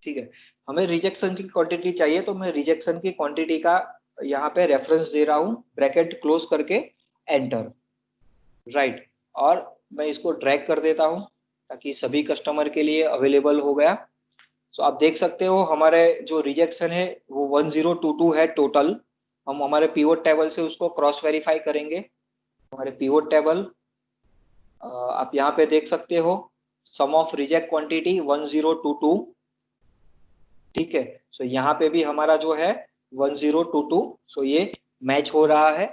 S2: ठीक है? हमें रिजेक्शन की क्वांटिटी चाहिए तो मैं रिजेक्शन की क्वांटिटी का यहाँ पे रेफरेंस दे रहा हूँ, ब्रैकेट क्लोज करके एंटर, राइट? और मैं इसको ड्रैग कर देता हूँ ताकि सभी कस्टमर के लिए अवेलेबल हो गया। सो आप देख सकते हो हमारे जो रिजेक्शन है वो 1022 है टोटल। हम हमारे पिवट टेबल से उसको क्रॉस वेरीफाई करेंगे। हमारे पिवट टेबल आप यहाँ पे देख सकते हो, सम ऑफ रिजेक्ट क्वांटिटी 1022, ठीक है? सो यहाँ पे भी हमारा जो है 1022, सो ये मैच हो रहा है।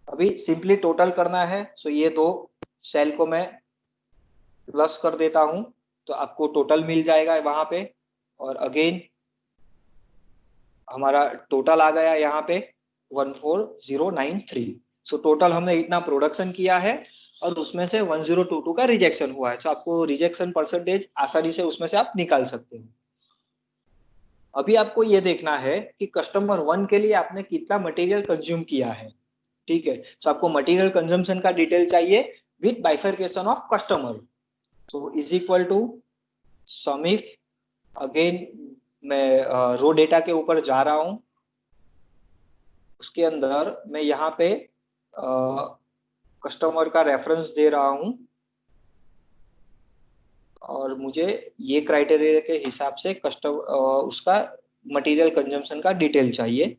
S2: अभी सिंपली टोटल करना है, सो ये दो सेल को मैं प्लस कर देता हूं तो आपको टोटल मिल जाएगा वहां पे। और अगेन हमारा टोटल आ गया यहाँ पे 14093। सो टोटल हमने इतना प्रोडक्शन किया है और उसमें से 1022 का रिजेक्शन हुआ है। तो आपको रिजेक्शन परसेंटेज आसानी से उसमें से आप निकाल सकते हो। अभी आपको ये देखना है कि कस्टमर 1 के लिए आपने कितना मटेरियल कंज्यूम किया है, ठीक है? तो आपको मटेरियल कंजम्पशन का डिटेल चाहिए with bifurcation of customer. So is equal to sum if, again मैं रो डेटा के ऊपर जा रहा हूं, उसके अंदर मैं यहाँ पे कस्टमर का रेफरेंस दे रहा हूं और मुझे ये क्राइटेरिया के हिसाब से उसका मटेरियल कंजम्पशन का डिटेल चाहिए।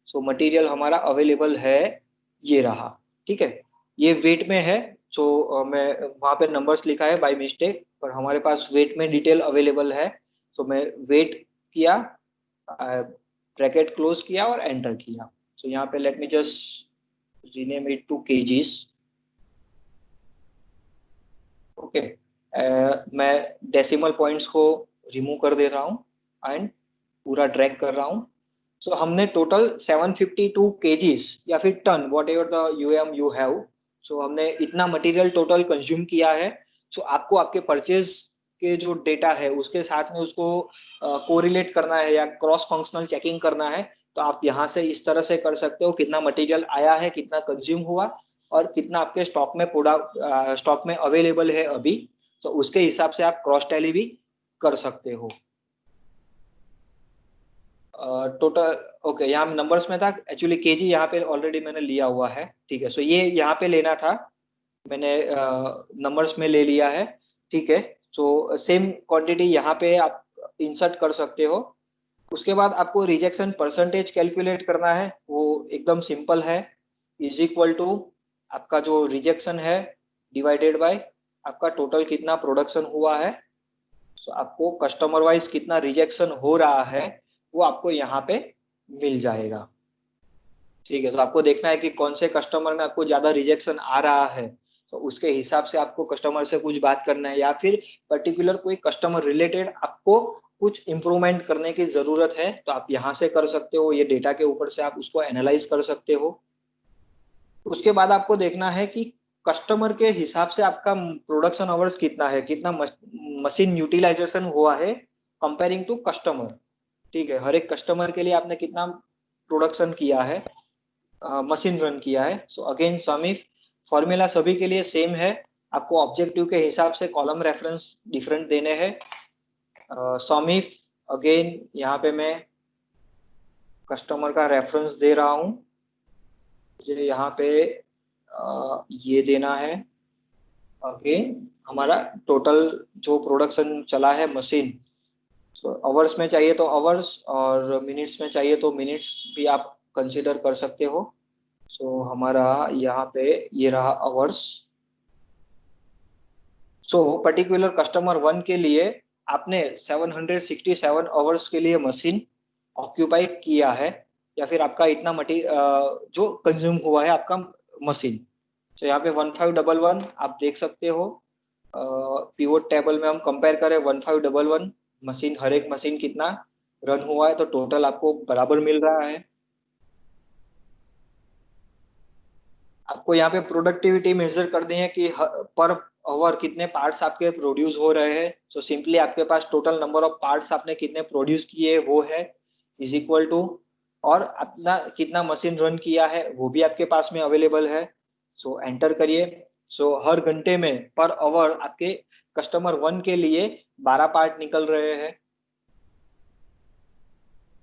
S2: सो मटेरियल हमारा अवेलेबल है, ये रहा, ठीक है? ये वेट में है, सो मैं वहां पे नंबर्स लिखा है बाय मिस्टेक, पर हमारे पास वेट में डिटेल अवेलेबल है। सो मैं वेट किया, ब्रैकेट क्लोज किया और एंटर किया। सो यहाँ पे let me just rename it to kgs, okay? मैं डेसिमल पॉइंट्स को रिमूव कर दे रहा हूँ एंड पूरा ड्रैग कर रहा हूँ। सो हमने टोटल 752 केजीस या फिर ton, whatever the UoM you have, so हमने इतना मटेरियल टोटल कंज्यूम किया है। सो आपको आपके परचेज के जो डेटा है उसके साथ में उसको कोरिलेट करना है या क्रॉस फंक्शनल चेकिंग करना है, तो आप यहाँ से इस तरह से कर सकते हो, कितना मटेरियल आया है, कितना कंज्यूम हुआ और कितना आपके स्टॉक में स्टॉक में अवेलेबल है अभी। तो उसके हिसाब से आप क्रॉस टैली भी कर सकते हो। टोटल ओके, यहाँ नंबर्स में था, एक्चुअली केजी यहाँ पे ऑलरेडी मैंने लिया हुआ है, ठीक है? सो ये यहाँ पे लेना था, मैंने नंबर्स में ले लिया है, ठीक है? सो सेम क्वांटिटी यहाँ पे आप इंसर्ट कर सकते हो। उसके बाद आपको रिजेक्शन परसेंटेज कैलकुलेट करना है, वो एकदम सिंपल है, इज इक्वल टू आपका जो रिजेक्शन है डिवाइडेड बाय आपका टोटल कितना प्रोडक्शन हुआ है। सो आपको कस्टमर वाइज कितना रिजेक्शन हो रहा है वो आपको यहाँ पे मिल जाएगा, ठीक है? तो आपको देखना है कि कौन से कस्टमर में आपको ज्यादा रिजेक्शन आ रहा है, तो उसके हिसाब से आपको कस्टमर से कुछ बात करना है, या फिर पर्टिकुलर कोई कस्टमर रिलेटेड आपको कुछ इंप्रूवमेंट करने की जरूरत है, तो आप यहाँ से कर सकते हो। ये डेटा के ऊपर से आप उसको एनालाइज कर सकते हो। उसके बाद आपको देखना है कि कस्टमर के हिसाब से आपका प्रोडक्शन आवर्स कितना है, कितना मशीन यूटिलाइजेशन हुआ है कंपेयरिंग टू कस्टमर, ठीक है? हर एक कस्टमर के लिए आपने कितना प्रोडक्शन किया है, मशीन रन किया है। So again sum if, formula सभी के लिए सेम है, आपको ऑब्जेक्टिव के हिसाब से कॉलम रेफरेंस डिफरेंट देने हैं। सम इफ, अगेन यहाँ पे मैं कस्टमर का रेफरेंस दे रहा हूँ, मुझे यहाँ पे ये देना है, अगेन हमारा टोटल जो प्रोडक्शन चला है मशीन। सो आवर्स में चाहिए तो आवर्स और मिनट्स में चाहिए तो मिनट्स भी आप कंसीडर कर सकते हो। सो हमारा यहाँ पे ये रहा आवर्स। सो पर्टिकुलर कस्टमर 1 के लिए आपने 767 आवर्स के लिए मशीन ऑक्यूपाई किया है, या फिर आपका इतना जो कंज्यूम हुआ है आपका मशीन। तो यहाँ पे 1511 आप देख सकते हो। पिवोट टेबल में हम कंपेयर करें 1511 मशीन, हर एक मशीन कितना रन हुआ है, तो टोटल आपको बराबर मिल रहा है। आपको यहाँ पे प्रोडक्टिविटी मेजर करनी है कि पर आवर कितने पार्ट्स आपके प्रोड्यूस हो रहे हैं। सो सिंपली आपके पास टोटल नंबर ऑफ पार्ट्स आपने कितने प्रोड्यूस किए वो है इज इक्वल टू, और अपना कितना मशीन रन किया है वो भी आपके पास में अवेलेबल है। सो एंटर करिए। सो हर घंटे में पर आवर आपके कस्टमर 1 के लिए 12 पार्ट निकल रहे हैं।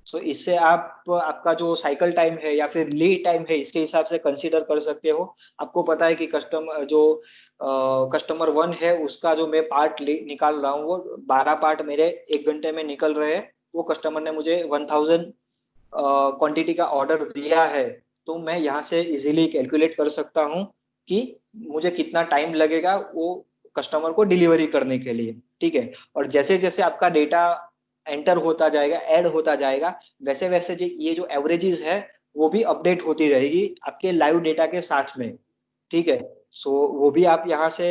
S2: सो इससे आप आपका जो साइकिल टाइम है या फिर लीड टाइम है इसके हिसाब से कंसीडर कर सकते हो। आपको पता है कि कस्टमर 1 है उसका जो मैं पार्ट निकाल रहा हूँ वो 12 पार्ट मेरे 1 घंटे में निकल रहे हैं। वो कस्टमर ने मुझे 1000 क्वांटिटी का ऑर्डर दिया है, तो मैं यहाँ से इजीली कैलकुलेट कर सकता हूँ कि मुझे कितना टाइम लगेगा वो कस्टमर को डिलीवरी करने के लिए। ठीक है, और जैसे जैसे आपका डेटा एंटर होता जाएगा, ऐड होता जाएगा, वैसे वैसे ये जो एवरेजेस है वो भी अपडेट होती रहेगी आपके लाइव डेटा के साथ में। ठीक है, सो वो भी आप यहाँ से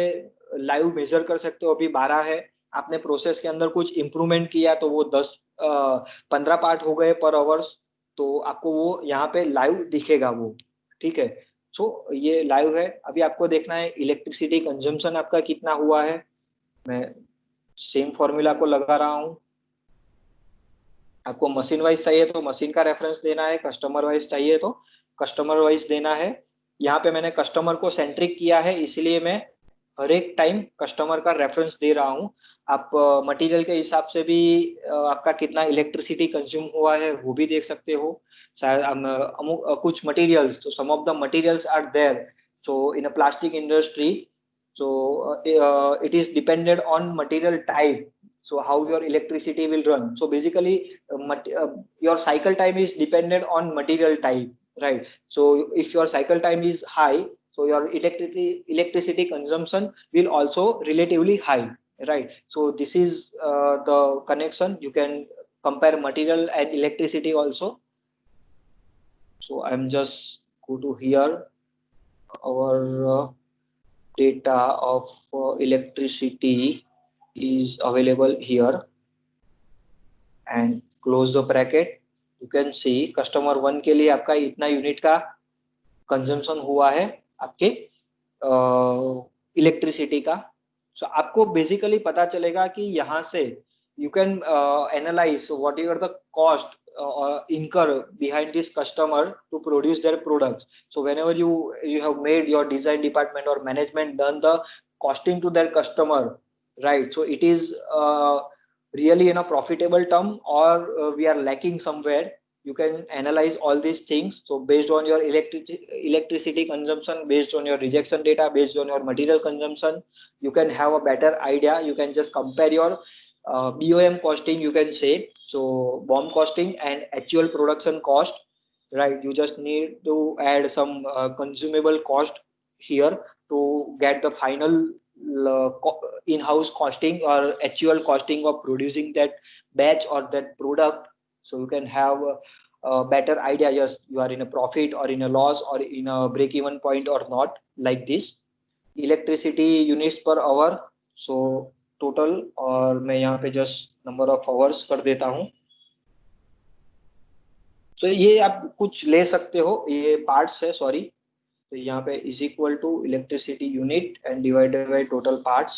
S2: लाइव मेजर कर सकते हो। अभी 12 है, आपने प्रोसेस के अंदर कुछ इंप्रूवमेंट किया तो वो 15 पार्ट हो गए पर आवर्स, तो आपको वो यहाँ पे लाइव दिखेगा वो। ठीक है, सो ये लाइव है। अभी आपको देखना है इलेक्ट्रिसिटी कंजम्पशन आपका कितना हुआ है। मैं सेम फॉर्मूला को लगा रहा हूँ। आपको मशीन वाइज चाहिए तो मशीन का रेफरेंस देना है, कस्टमर वाइज चाहिए तो कस्टमर वाइज देना है। यहाँ पे मैंने कस्टमर को सेंट्रिक किया है, इसलिए मैं हर एक टाइम कस्टमर का रेफरेंस दे रहा हूँ। आप मटेरियल के हिसाब से भी आपका कितना इलेक्ट्रिसिटी कंज्यूम हुआ है वो भी देख सकते हो। शायद कुछ मटेरियल्स, तो some of the materials are there, so in a plastic industry, so it is dependent on material type, so how your electricity will run. So basically your cycle time is dependent on material type, right? So if your cycle time is high, so your electricity consumption will also relatively high, right? So this is the connection. You can compare material and electricity also. So I'm just go to here, our data of electricity is available here, and close the bracket. You can see customer 1 के लिए आपका इतना unit का consumption हुआ है आपके electricity का। सो आपको बेसिकली पता चलेगा कि यहाँ से you can analyze whatever the cost incur behind this customer to produce their products. So whenever you have made your design department or management done the costing to their customer, right? So it is really in a profitable term, or we are lacking somewhere. You can analyze all these things. So based on your electricity consumption, based on your rejection data, based on your material consumption, you can have a better idea. You can just compare your BOM costing, you can say, so BOM costing and actual production cost, right? You just need to add some consumable cost here to get the final in-house costing or actual costing of producing that batch or that product. So you can have a better idea, yes, you are in a profit or in a loss or in a break-even point or not, like this. Electricity units per hour, so total, और मैं यहाँ पे just number of hours कर देता हूँ। तो ये आप कुछ ले सकते हो, ये पार्ट्स है, सॉरी। तो यहाँ पे is equal to electricity unit and divided by total parts.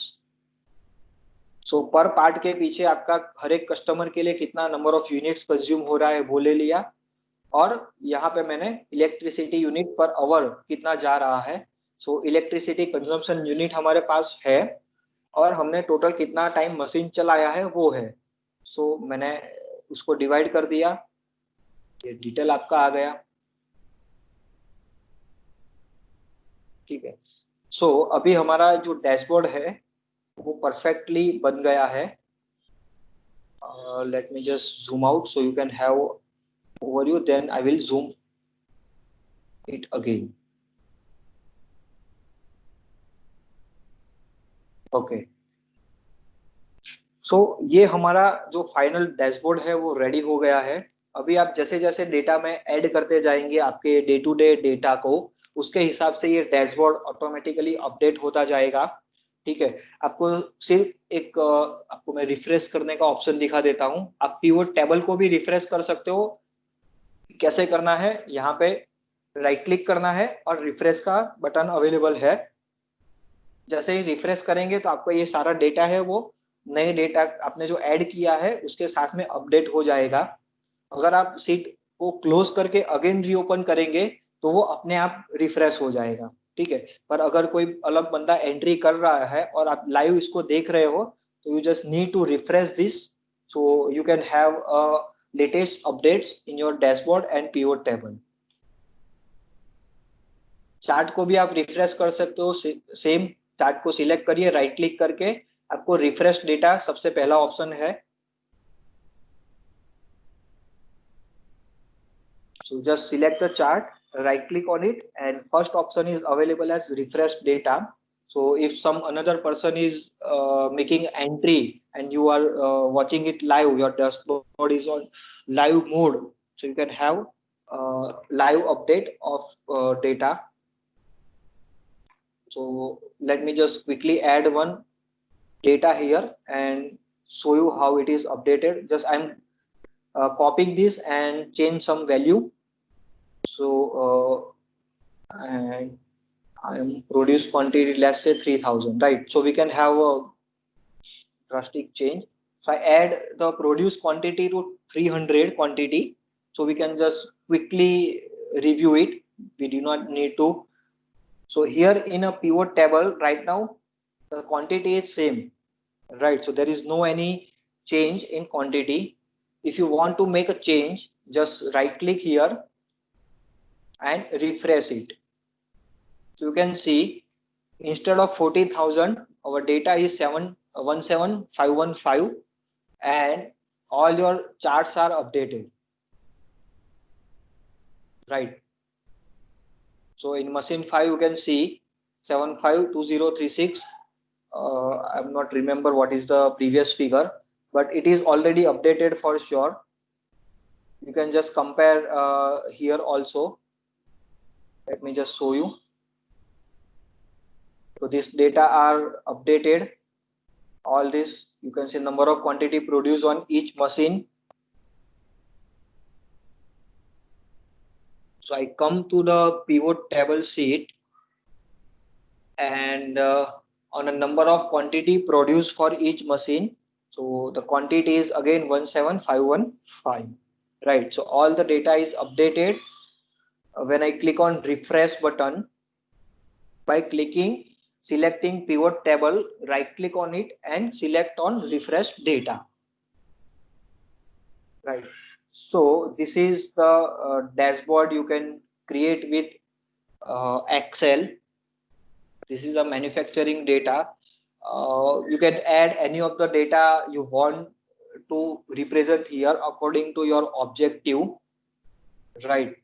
S2: So per part के पीछे आपका हर एक कस्टमर के लिए कितना नंबर ऑफ यूनिट्स कंज्यूम हो रहा है वो ले लिया, और यहाँ पे मैंने इलेक्ट्रिसिटी यूनिट पर आवर कितना जा रहा है। सो इलेक्ट्रिसिटी कंजम्पशन यूनिट हमारे पास है, और हमने टोटल कितना टाइम मशीन चलाया है वो है। सो मैंने उसको डिवाइड कर दिया, ये डिटेल आपका आ गया। ठीक है, सो अभी हमारा जो डैशबोर्ड है वो परफेक्टली बन गया है। Let me just zoom out so you can have overview, then I will zoom it again. Okay. सो ये हमारा जो फाइनल डैशबोर्ड है वो रेडी हो गया है। अभी आप जैसे जैसे डेटा में ऐड करते जाएंगे आपके डे टू डे डेटा को, उसके हिसाब से ये डैशबोर्ड ऑटोमेटिकली अपडेट होता जाएगा। ठीक है, आपको सिर्फ एक आपको मैं रिफ्रेश करने का ऑप्शन दिखा देता हूं। आप पिवट टेबल को भी रिफ्रेश कर सकते हो। कैसे करना है, यहाँ पे राइट क्लिक करना है और रिफ्रेश का बटन अवेलेबल है। जैसे ही रिफ्रेश करेंगे तो आपको ये सारा डेटा है वो नए डेटा आपने जो ऐड किया है उसके साथ में अपडेट हो जाएगा। अगर आप सीट को क्लोज करके अगेन रीओपन करेंगे तो वो अपने आप रिफ्रेश हो जाएगा। ठीक है, पर अगर कोई अलग बंदा एंट्री कर रहा है और आप लाइव इसको देख रहे हो तो you just need to refresh this, so you can have latest updates in your dashboard and pivot table. Chart को भी आप रिफ्रेश कर सकते हो। सेम चार्ट को सिलेक्ट करिए, राइट क्लिक करके आपको रिफ्रेश डेटा सबसे पहला ऑप्शन है। So just select the chart, right click on it, and first option is available as refresh data. So if some another person is making entry and you are watching it live, your dashboard is on live mode, so you can have live update of data. So let me just quickly add one data here and show you how it is updated. Just I'm copying this and change some value. So and I am produce quantity, let's say 3000, right? So we can have a drastic change. So I add the produce quantity to 300 quantity. So we can just quickly review it. We do not need to. So here in a pivot table right now, the quantity is same, right? So there is no any change in quantity. If you want to make a change, just right click here and refresh it. So you can see instead of 40,000, our data is 717,515 and all your charts are updated, right? So in machine 5 you can see 752036. I'm not remember what is the previous figure, but it is already updated for sure. You can just compare here also. Let me just show you. So this data are updated. All this you can see number of quantity produced on each machine. So I come to the pivot table sheet and on a number of quantity produced for each machine. So the quantity is again 17515, right? So all the data is updated. When I click on refresh button, by selecting pivot table, right click on it and select on refresh data, right? So this is the dashboard you can create with Excel. This is a manufacturing data. You can add any of the data you want to represent here according to your objective, right?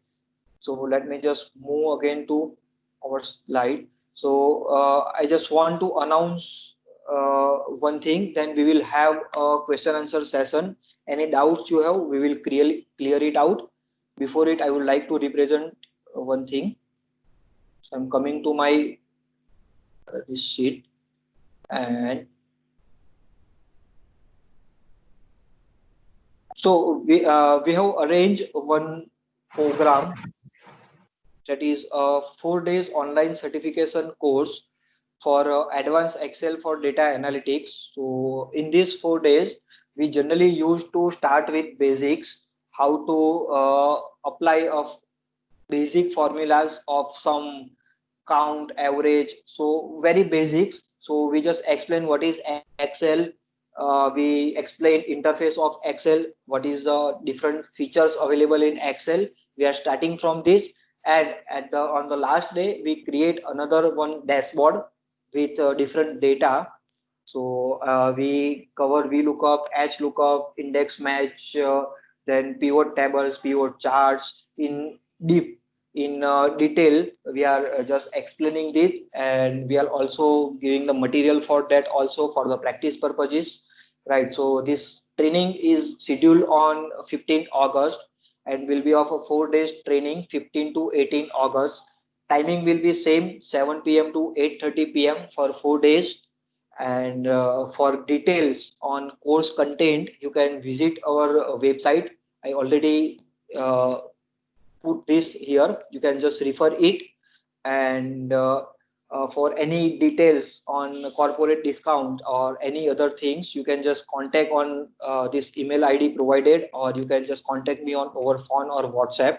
S2: So let me just move again to our slide. So I just want to announce one thing, then we will have a question answer session. Any doubts you have, we will clear it out. Before it, I would like to represent one thing. So I'm coming to my this sheet and so we have arranged one program that is a 4 days online certification course for advanced Excel for data analytics. So in these 4 days, we generally used to start with basics, how to apply of basic formulas of some count, average, so very basics. So we just explain what is Excel. We explain interface of Excel, what is the different features available in Excel. We are starting from this, and on the last day we create another one dashboard with different data. So we cover VLOOKUP, HLOOKUP, index match, then pivot tables, pivot charts in deep. in detail. We are just explaining it, and we are also giving the material for that also for the practice purposes, right? So this training is scheduled on 15 August and will be of a 4 days training, 15 to 18 August. Timing will be same, 7 p.m. to 8:30 p.m. for 4 days. And for details on course content, you can visit our website. I already uh, put this here. You can just refer it. And for any details on corporate discount or any other things, you can just contact on this email ID provided, or you can just contact me on over phone or WhatsApp.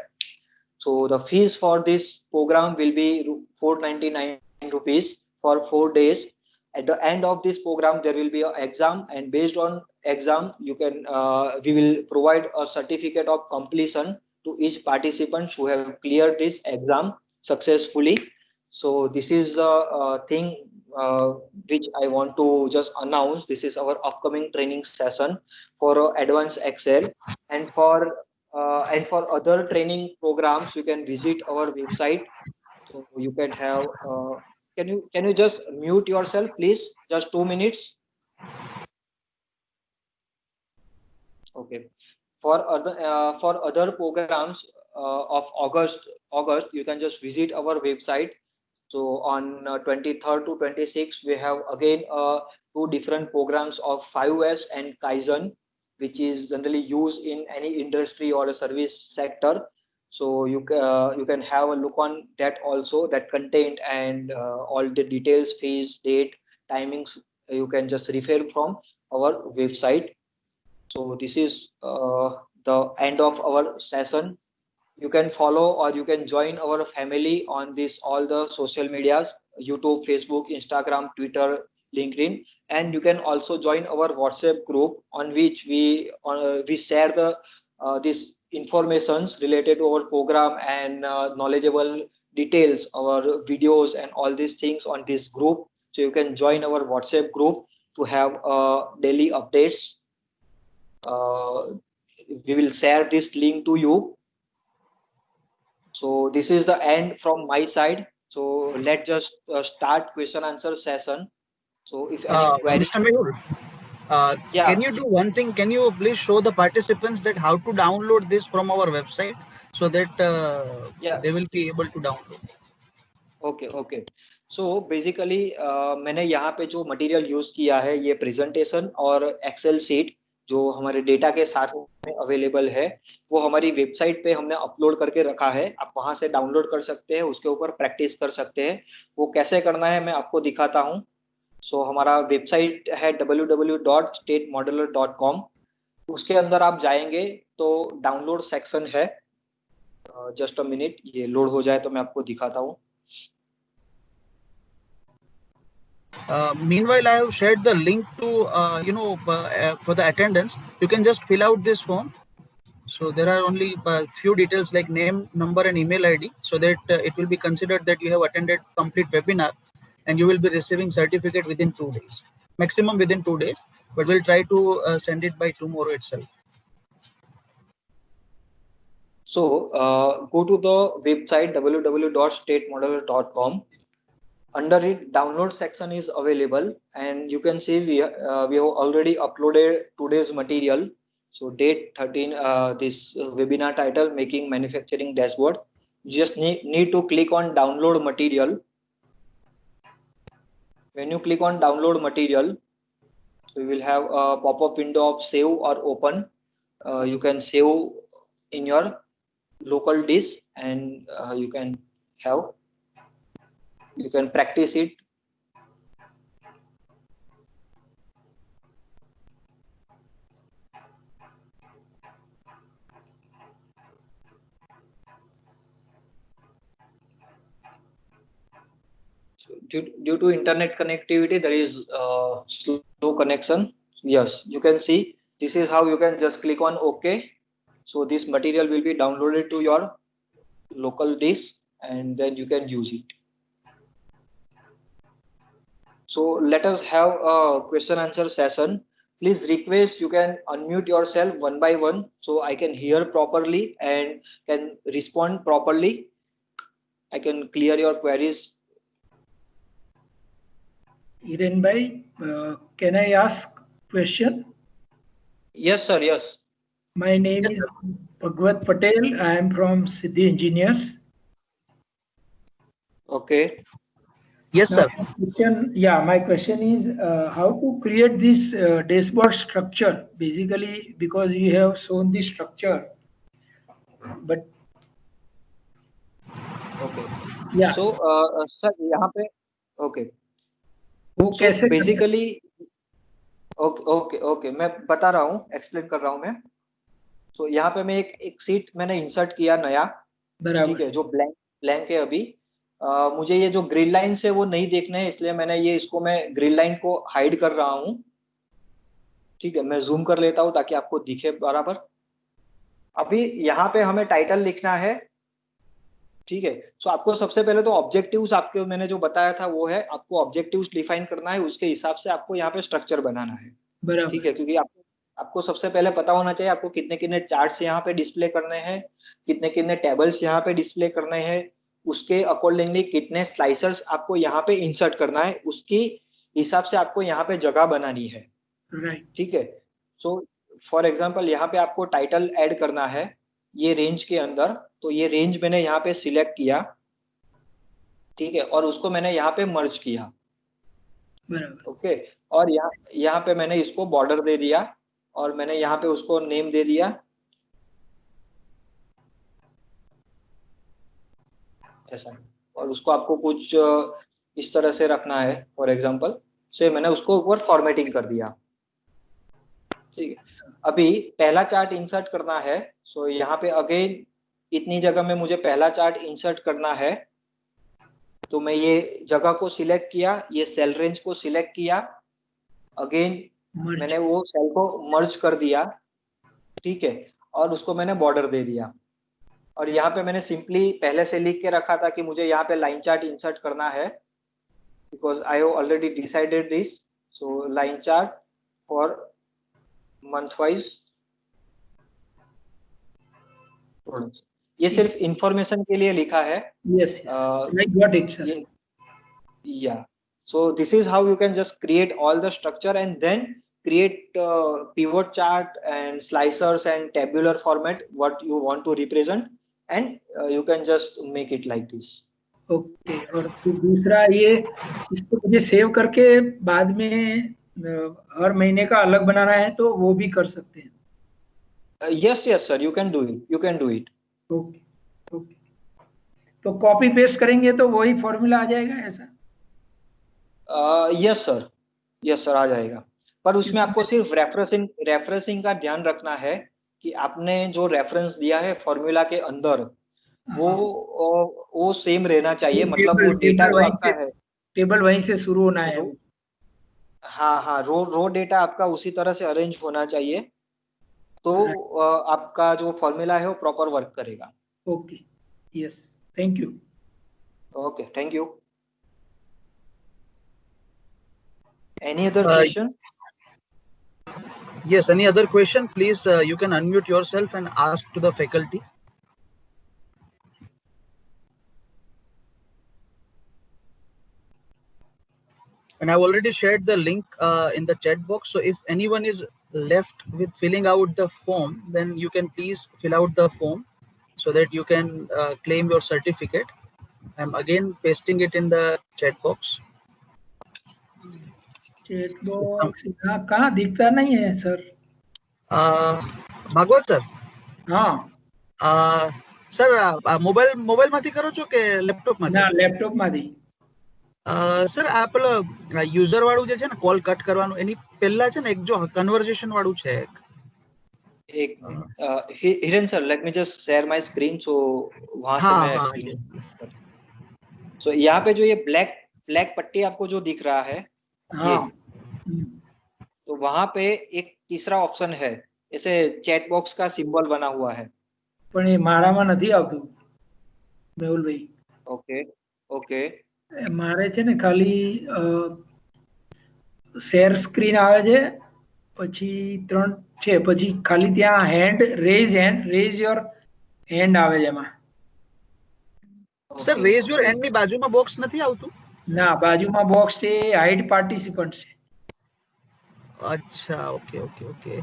S2: So the fees for this program will be 499 rupees for 4 days. At the end of this program, there will be an exam, and based on exam, you can we will provide a certificate of completion to each participant who have cleared this exam successfully. So this is the thing which I want to just announce. This is our upcoming training session for advanced Excel, and for other training programs, you can visit our website. So you can have. Can you just mute yourself, please? Just 2 minutes. Okay. For other programs of August, you can just visit our website. So on 23rd to 26th, we have again two different programs of 5S and Kaizen, which is generally used in any industry or a service sector. So you can have a look on that also, that content and all the details, fees, date, timings. You can just refer from our website. So this is the end of our session. You can follow or you can join our family on this all the social medias: YouTube, Facebook, Instagram, Twitter, LinkedIn. And you can also join our WhatsApp group, on which we share the this informations related to our program and knowledgeable details, our videos and all these things on this group. So you can join our WhatsApp group to have daily updates. uh, we will share this link to you. So this is the end from my side. So let's just start question answer session. So if any queries,
S1: Mr. Mehul,
S2: yeah,
S1: can you do one thing? Can you please show the participants that how to download this from our website so that
S2: yeah,
S1: they will be able to download?
S2: Okay okay. So basically मैंने यहाँ पे जो material use किया है, ये presentation और Excel sheet जो हमारे डेटा के साथ में अवेलेबल है, वो हमारी वेबसाइट पे हमने अपलोड करके रखा है. आप वहां से डाउनलोड कर सकते हैं, उसके ऊपर प्रैक्टिस कर सकते हैं. वो कैसे करना है मैं आपको दिखाता हूँ. सो हमारा वेबसाइट है www.statemodeler.com. उसके अंदर आप जाएंगे तो डाउनलोड सेक्शन है. जस्ट अ मिनट, ये लोड हो जाए तो मैं आपको दिखाता हूँ.
S1: Meanwhile, I have shared the link to for the attendance. You can just fill out this form. So there are only few details like name, number, and email ID, so that it will be considered that you have attended complete webinar, and you will be receiving certificate within 2 days, maximum within 2 days. But we'll try to send it by tomorrow itself.
S2: So go to the website www.statemodeler.com. Under it, download section is available, and you can see we have already uploaded today's material. So date 13, this webinar title, making manufacturing dashboard. You just need to click on download material. When you click on download material, so you will have a pop-up window of save or open. You can save in your local disk, and you can practice it. So due to internet connectivity, there is slow connection. Yes, you can see this is how you can just click on OK. So this material will be downloaded to your local disk, and then you can use it. So let us have a question answer session. Please request you can unmute yourself one by one, so I can hear properly and can respond properly. I can clear your queries.
S3: Hiren bhai, can I ask question?
S2: Yes, sir. Yes.
S3: My name
S1: Yes,
S3: is
S1: sir.
S3: Bhagwat Patel. I am from Siddhi Engineers.
S2: Okay.
S1: Yes,
S3: Now,
S1: sir.
S3: my question is how to create this dashboard structure. Basically, because you have shown the structure, but
S2: Okay.
S3: yeah,
S2: So, sir, यहाँ पे okay.
S3: वो
S2: So
S3: कैसे कर सकते?
S2: basically, okay, मैं बता रहा हूँ, explain कर रहा हूँ मैं. So यहाँ पे मैं एक सीट मैंने insert किया नया, ठीक
S3: बराबर
S2: है, जो blank है अभी. मुझे ये जो ग्रिल लाइन से वो नहीं देखना है, इसलिए मैंने ये इसको मैं ग्रिल लाइन को हाइड कर रहा हूँ. ठीक है, मैं जूम कर लेता हूँ ताकि आपको दिखे बराबर. अभी यहाँ पे हमें टाइटल लिखना है. ठीक है, सो आपको सबसे पहले तो ऑब्जेक्टिव्स आपके मैंने जो बताया था वो है, आपको ऑब्जेक्टिव्स डिफाइन करना है, उसके हिसाब से आपको यहाँ पे स्ट्रक्चर बनाना है.
S3: बराबर.
S2: ठीक है, क्योंकि आपको सबसे पहले पता होना चाहिए आपको कितने कितने चार्ट्स यहाँ पे डिस्प्ले करने हैं, कितने कितने टेबल्स यहाँ पे डिस्प्ले करने हैं, उसके अकॉर्डिंगली कितने स्लाइसर्स आपको यहाँ पे इंसर्ट करना है, उसकी हिसाब से आपको यहाँ पे जगह बनानी है.
S3: राइट.
S2: ठीक है, सो फॉर एग्जांपल यहाँ पे आपको टाइटल ऐड करना है ये रेंज के अंदर, तो ये रेंज मैंने यहाँ पे सिलेक्ट किया. ठीक है, और उसको मैंने यहाँ पे मर्ज किया.
S3: बराबर.
S2: ओके, और यहाँ पे मैंने इसको बॉर्डर दे दिया और मैंने यहाँ पे उसको नेम दे दिया ऐसा, और उसको आपको कुछ इस तरह से रखना है फॉर एग्जांपल. सो मैंने उसको ऊपर फॉर्मेटिंग कर दिया. ठीक है, अभी पहला चार्ट इंसर्ट करना है. सो यहाँ पे अगेन इतनी जगह में मुझे पहला चार्ट इंसर्ट करना है, तो मैं ये जगह को सिलेक्ट किया, ये सेल रेंज को सिलेक्ट किया, अगेन मैंने वो सेल को मर्ज कर दिया. ठीक है, और उसको मैंने बॉर्डर दे दिया. और यहाँ पे मैंने सिंपली पहले से लिख के रखा था कि मुझे यहाँ पे लाइन चार्ट इंसर्ट करना है, because I have already decided this. So line chart for month wise. ये सिर्फ इंफॉर्मेशन के लिए लिखा है.
S3: Yes, yes. I got it, sir.
S2: Yeah. So this is how you can just create all the structure and then create pivot chart and slicers and tabular format what you want to represent, and you can just make it like this.
S3: Okay. और फिर दूसरा ये इसको मुझे save करके बाद में हर महीने का अलग बनाना है तो वो भी कर सकते हैं.
S2: Yes, sir, you can do it.
S3: Okay. Okay. तो कॉपी पेस्ट करेंगे तो वही फॉर्मूला आ जाएगा ऐसा?
S2: यस सर, आ जाएगा. पर उसमें आपको सिर्फ रेफरेंसिंग का ध्यान रखना है कि आपने जो रेफरेंस दिया है फॉर्मूला के अंदर वो सेम रहना चाहिए. मतलब वो डेटा जो आपका है,
S3: टेबल वहीं से शुरू होना है.
S2: हाँ, रो डेटा आपका उसी तरह से अरेंज होना चाहिए, तो आपका जो फॉर्मूला है वो प्रॉपर वर्क करेगा.
S3: Okay. Yes, thank you.
S2: Okay, thank you. Any other question?
S1: Yes, any other question? Please, you can unmute yourself and ask to the faculty. And I've already shared the link in the chat box. So if anyone is left with filling out the form, then you can please fill out the form so that you can claim your certificate. I'm again pasting it in the chat box.
S3: Chat box यहाँ कहाँ दिखता नहीं है sir.
S1: Bhagavat sir.
S3: हाँ
S1: sir mobile માંથી કરો છો કે લેપટોપ માંથી?
S3: ના, લેપટોપ માંથી.
S1: સર આ પેલો યુઝર વાળું જે છે ને કોલ કટ કરવાનું, એની પહેલા છે ને એક જો કન્વર્ઝેશન વાળું છે
S2: एक Hiren sir, let me just share my screen. So वहां से मैं स्क्रीन. सो यहाँ पे जो ये ब्लैक पट्टी आपको जो दिख रहा है,
S3: हाँ,
S2: तो वहां पे एक तीसरा ऑप्शन है, ऐसे चैट बॉक्स का सिंबल बना हुआ है.
S3: પણ એ મારામાં નથી આવતું મેહુલભાઈ.
S2: ઓકે.
S3: મારે છે ને ખાલી શેર સ્ક્રીન આવે છે, પછી 3 છે, પછી ખાલી ત્યાં રેઝ યોર હેન્ડ આવે છે એમાં.
S1: સર રેઝ યોર હેન્ડ ની બાજુમાં બોક્સ નથી આવતું?
S3: ના, બાજુમાં બોક્સ છે, હાઈડ પાર્ટિસિપન્ટ છે.
S1: અચ્છા, ઓકે ઓકે ઓકે.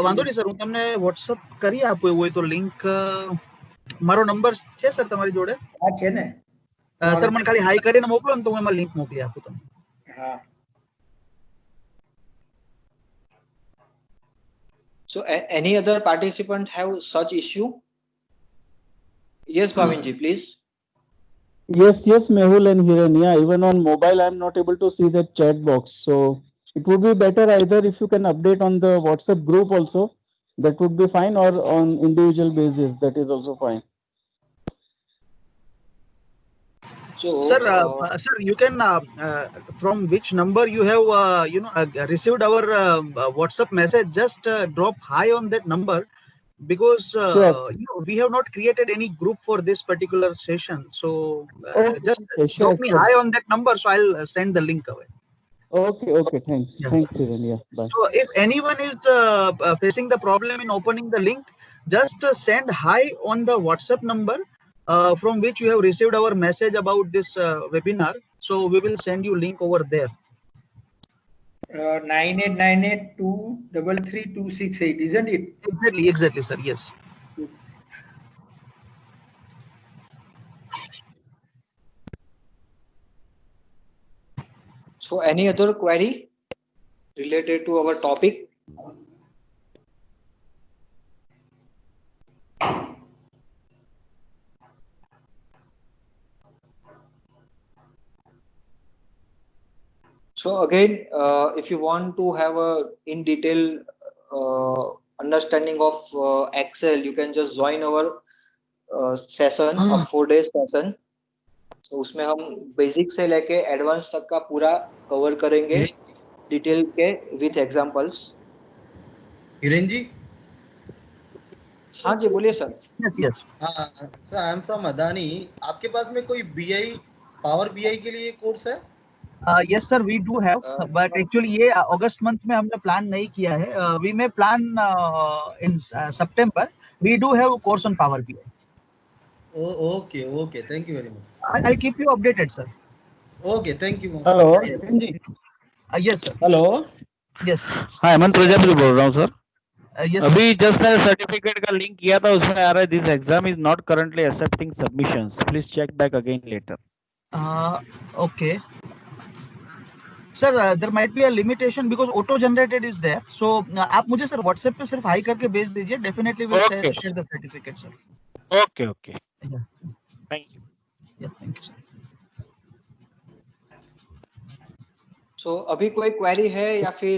S1: વાંધો નહીં સર, હું તમને વોટ્સઅપ કરી આપું એવું હોય તો લિંક. મારો નંબર છે સર તમારી જોડે?
S3: હા છે ને.
S1: સર મને ખાલી હાઈ કરીને મોકલો ને તો હું એમાં લિંક મોકલી આપું તમને.
S3: હા.
S2: So any other participant have such issue? Yes, Bhavinji, please.
S9: Yes, Mehul and Hiren. Yeah, even on mobile, I'm not able to see that chat box. So it would be better either if you can update on the WhatsApp group also. That would be fine, or on individual basis. That is also fine.
S2: So
S1: Sir, sir, you can from which number you have received our WhatsApp message, just drop hi on that number, because
S9: Sure.
S1: we have not created any group for this particular session. So just
S9: Okay, sure,
S1: drop me
S9: sure.
S1: hi on that number, so I'll send the link away.
S9: Okay, thanks.
S1: Yes.
S9: Thanks, Hiren. Yeah, bye.
S1: So if anyone is facing the problem in opening the link, just send hi on the WhatsApp number from which you have received our message about this webinar. So we will send you link over there.
S3: 9898233268, isn't it?
S1: Exactly, sir. Yes.
S2: So any other query related to our topic? So again, if you want to have a in detail understanding of Excel, you can just join our session, a 4-day session. तो उसमें हम basic से लेके advance तक का पूरा cover करेंगे detail के विथ एग्जांपल्स.
S10: हिरेन जी.
S2: हाँ जी बोलिए सर.
S1: Yes.
S10: हाँ sir, I am from Adani. आपके पास में कोई बीआई पावर बीआई के लिए कोर्स है?
S1: Yes sir, we do have, but actually ये अगस्त मंथ में हमने प्लान नहीं किया है. We may plan in September. We do have a course on Power BI.
S10: Okay. Thank you very much.
S1: I'll keep you updated, sir.
S10: Okay, thank you.
S9: Hello.
S1: Yes sir.
S9: Hello.
S1: Yes.
S11: हाँ, हेमंत प्रजापति बोल रहा हूँ sir.
S1: Yes.
S11: अभी just मैंने certificate का link किया था, उसमें आ रहा है this exam is not currently accepting submissions, please check back again later.
S1: Okay. Sir, there might be a limitation because auto generated is there. So आप मुझे सर WhatsApp पे सिर्फ हाई करके भेज दीजिए. Definitely will share the certificate, sir.
S11: Okay.
S1: Yeah.
S11: Thank you.
S1: Yeah, thank you, sir.
S2: So अभी कोई query है या फिर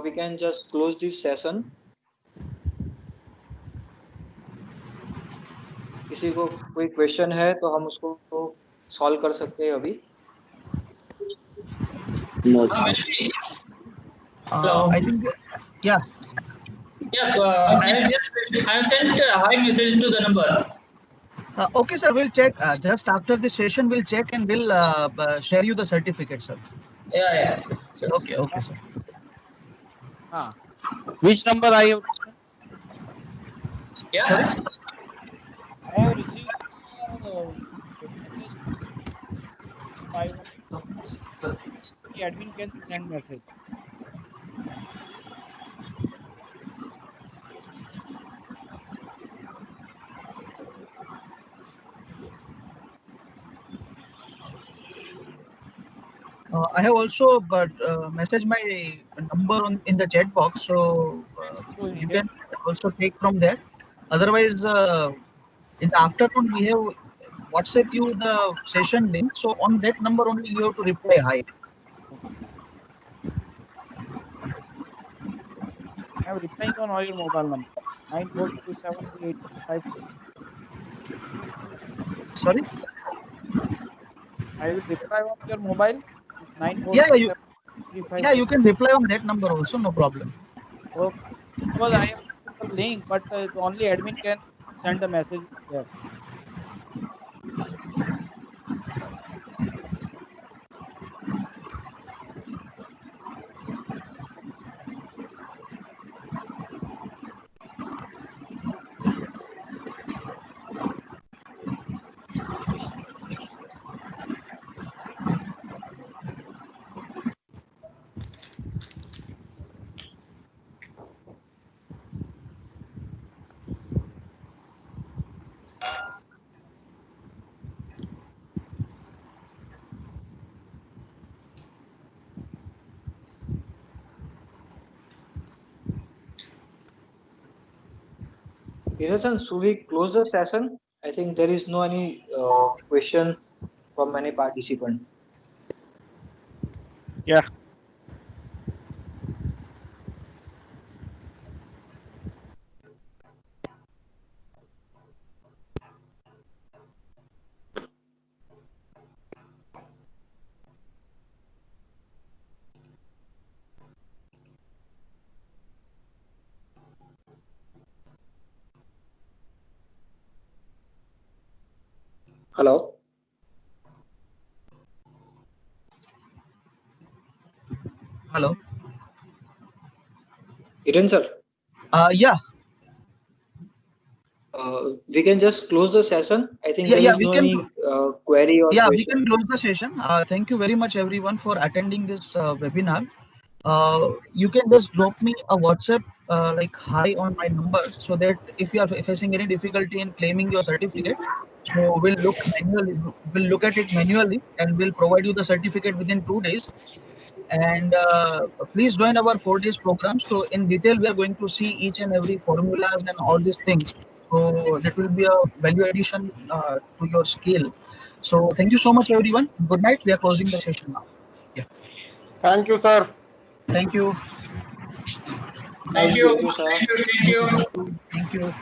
S2: we can just close this session. किसी को कोई क्वेश्चन है तो हम उसको सॉल्व कर सकते हैं अभी.
S9: No,
S6: I
S1: think yeah.
S6: I have sent a hi message to the number.
S1: Okay, sir. We'll check just after the session. We'll check and we'll share you the certificate, sir.
S6: Yeah. Sure.
S1: Okay, sir.
S11: Which number I have?
S6: Yeah.
S1: Sorry?
S11: I have received message. The admin can send message.
S1: I have also messaged my number in the chat box, so you can also take from there. Otherwise, in the afternoon we have WhatsApp you the session link. So on that number only you have to reply hi.
S11: I am replying on all your mobile number 94273856.
S1: Sorry?
S11: I will reply on your mobile. It's 94273856.
S1: Yeah, you can reply on that number also, no problem.
S11: Okay. Because I have the link, but only admin can send the message there.
S2: Innocent, should we close the session? I think there is no any question from any participant.
S11: Yeah.
S2: Hello.
S1: Hello.
S2: Hiren sir.
S1: Yeah.
S2: We can just close the session. I think
S1: Yeah,
S2: there
S1: yeah,
S2: is
S1: we
S2: no
S1: can.
S2: any query or
S1: Yeah, we
S2: question.
S1: can close the session. Thank you very much, everyone, for attending this webinar. You can just drop me a WhatsApp like hi on my number, so that if you are facing any difficulty in claiming your certificate, so we'll look at it manually, and we'll provide you the certificate within 2 days. And please join our 4 days program. So in detail, we are going to see each and every formulas and all these things. So that will be a value addition to your skill. So thank you so much, everyone. Good night. We are closing the session now. Yeah.
S12: Thank you, sir.
S1: Thank you.
S3: Thank you.
S2: Thank you, sir.
S3: Thank you.
S1: Thank you.